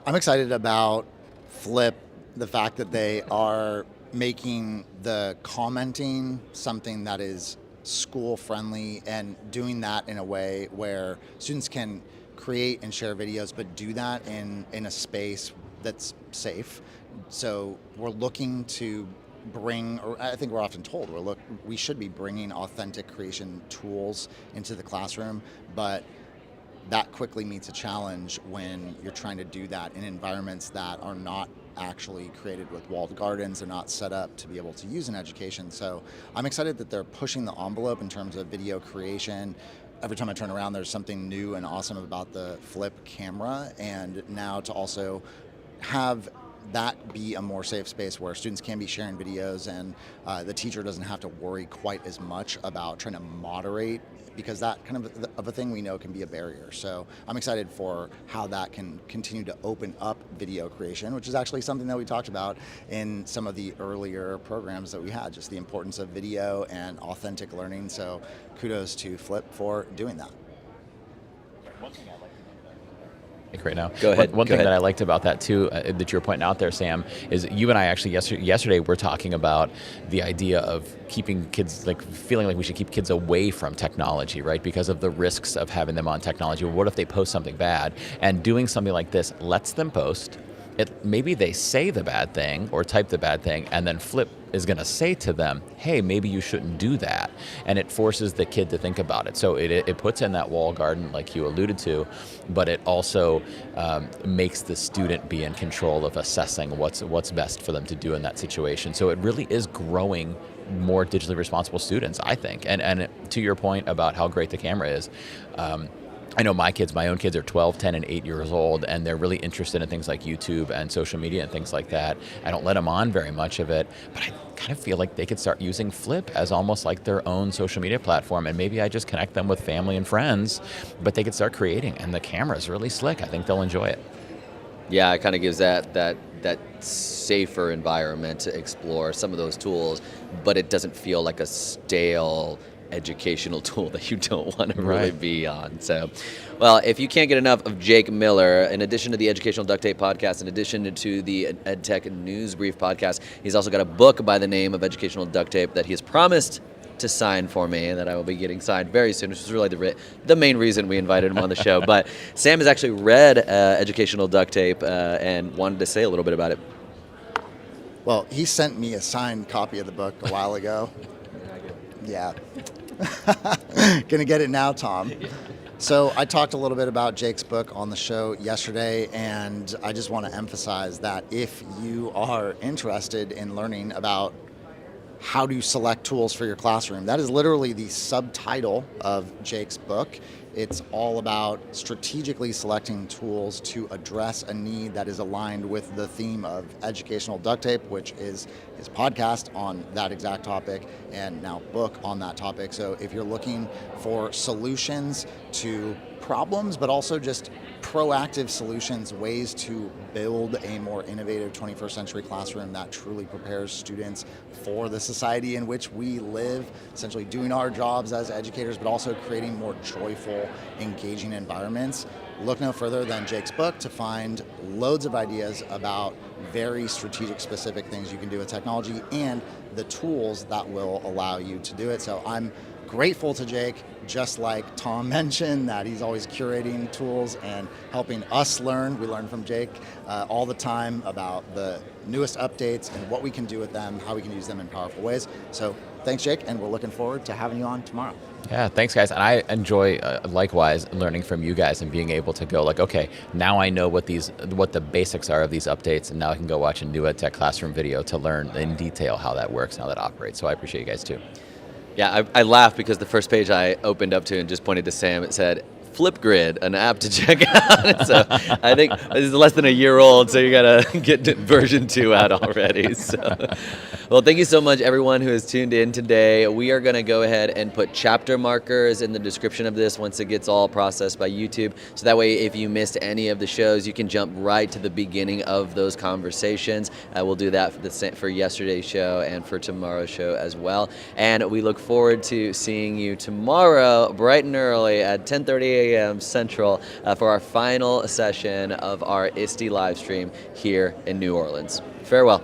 I'm excited about Flip, the fact that they are making the commenting something that is school friendly, and doing that in a way where students can create and share videos, but do that in a space that's safe. So we're looking to bring, or I think we're often told, we should be bringing authentic creation tools into the classroom, but that quickly meets a challenge when you're trying to do that in environments that are not actually created with walled gardens. They're not set up to be able to use in education. So I'm excited that they're pushing the envelope in terms of video creation. Every time I turn around, there's something new and awesome about the Flip camera, and now to also have that be a more safe space where students can be sharing videos, and the teacher doesn't have to worry quite as much about trying to moderate because that kind of a thing we know can be a barrier. So I'm excited for how that can continue to open up video creation, which is actually something that we talked about in some of the earlier programs that we had, just the importance of video and authentic learning. So kudos to Flip for doing that. Right now. Go ahead. One Go thing ahead. that I liked about that too, that you were pointing out there, Sam, is you and I actually yesterday were talking about the idea of keeping kids, like feeling like we should keep kids away from technology, right? Because of the risks of having them on technology. Well, what if they post something bad? And doing something like this lets them post. Maybe they say the bad thing or type the bad thing, and then Flip is going to say to them, hey, maybe you shouldn't do that. And it forces the kid to think about it. So it puts in that wall garden like you alluded to, but it also makes the student be in control of assessing what's best for them to do in that situation. So it really is growing more digitally responsible students, I think. And to your point about how great the camera is, I know my own kids are 12, 10, and 8 years old, and they're really interested in things like YouTube and social media and things like that. I don't let them on very much of it, but I kind of feel like they could start using Flip as almost like their own social media platform, and maybe I just connect them with family and friends, but they could start creating, and the camera's really slick. I think they'll enjoy it. Yeah, it kind of gives that safer environment to explore some of those tools, but it doesn't feel like a stale educational tool that you don't want to really be on. So, well, if you can't get enough of Jake Miller, in addition to the Educational Duct Tape podcast, in addition to the EdTech News Brief podcast, he's also got a book by the name of Educational Duct Tape that he has promised to sign for me, and that I will be getting signed very soon, which is really the main reason we invited him on the show. But Sam has actually read Educational Duct Tape and wanted to say a little bit about it. Well, he sent me a signed copy of the book a while ago. Yeah. Gonna get it now, Tom. So I talked a little bit about Jake's book on the show yesterday, and I just want to emphasize that if you are interested in learning about how to select tools for your classroom, that is literally the subtitle of Jake's book. It's all about strategically selecting tools to address a need that is aligned with the theme of Educational Duct Tape, which is his podcast on that exact topic, and now book on that topic. So if you're looking for solutions to problems, but also just proactive solutions, ways to build a more innovative 21st century classroom that truly prepares students for the society in which we live, essentially doing our jobs as educators, but also creating more joyful, engaging environments, look no further than Jake's book to find loads of ideas about very strategic, specific things you can do with technology and the tools that will allow you to do it. So I'm grateful to Jake, just like Tom mentioned, that he's always curating tools and helping us learn. We learn from Jake all the time about the newest updates and what we can do with them, how we can use them in powerful ways. So thanks, Jake, and we're looking forward to having you on tomorrow. Yeah, thanks, guys. And I enjoy, likewise, learning from you guys and being able to go like, okay, now I know what the basics are of these updates, and now I can go watch a new EdTech classroom video to learn in detail how that works and how that operates. So I appreciate you guys, too. Yeah, I laughed because the first page I opened up to and just pointed to Sam, it said, Flipgrid, an app to check out. So I think this is less than a year old, so you got to get version 2 out already. So, well, thank you so much, everyone who has tuned in today. We are going to go ahead and put chapter markers in the description of this once it gets all processed by YouTube. So that way, if you missed any of the shows, you can jump right to the beginning of those conversations. We'll do that for yesterday's show and for tomorrow's show as well. And we look forward to seeing you tomorrow, bright and early at 10:30 a.m. Central for our final session of our ISTE live stream here in New Orleans. Farewell.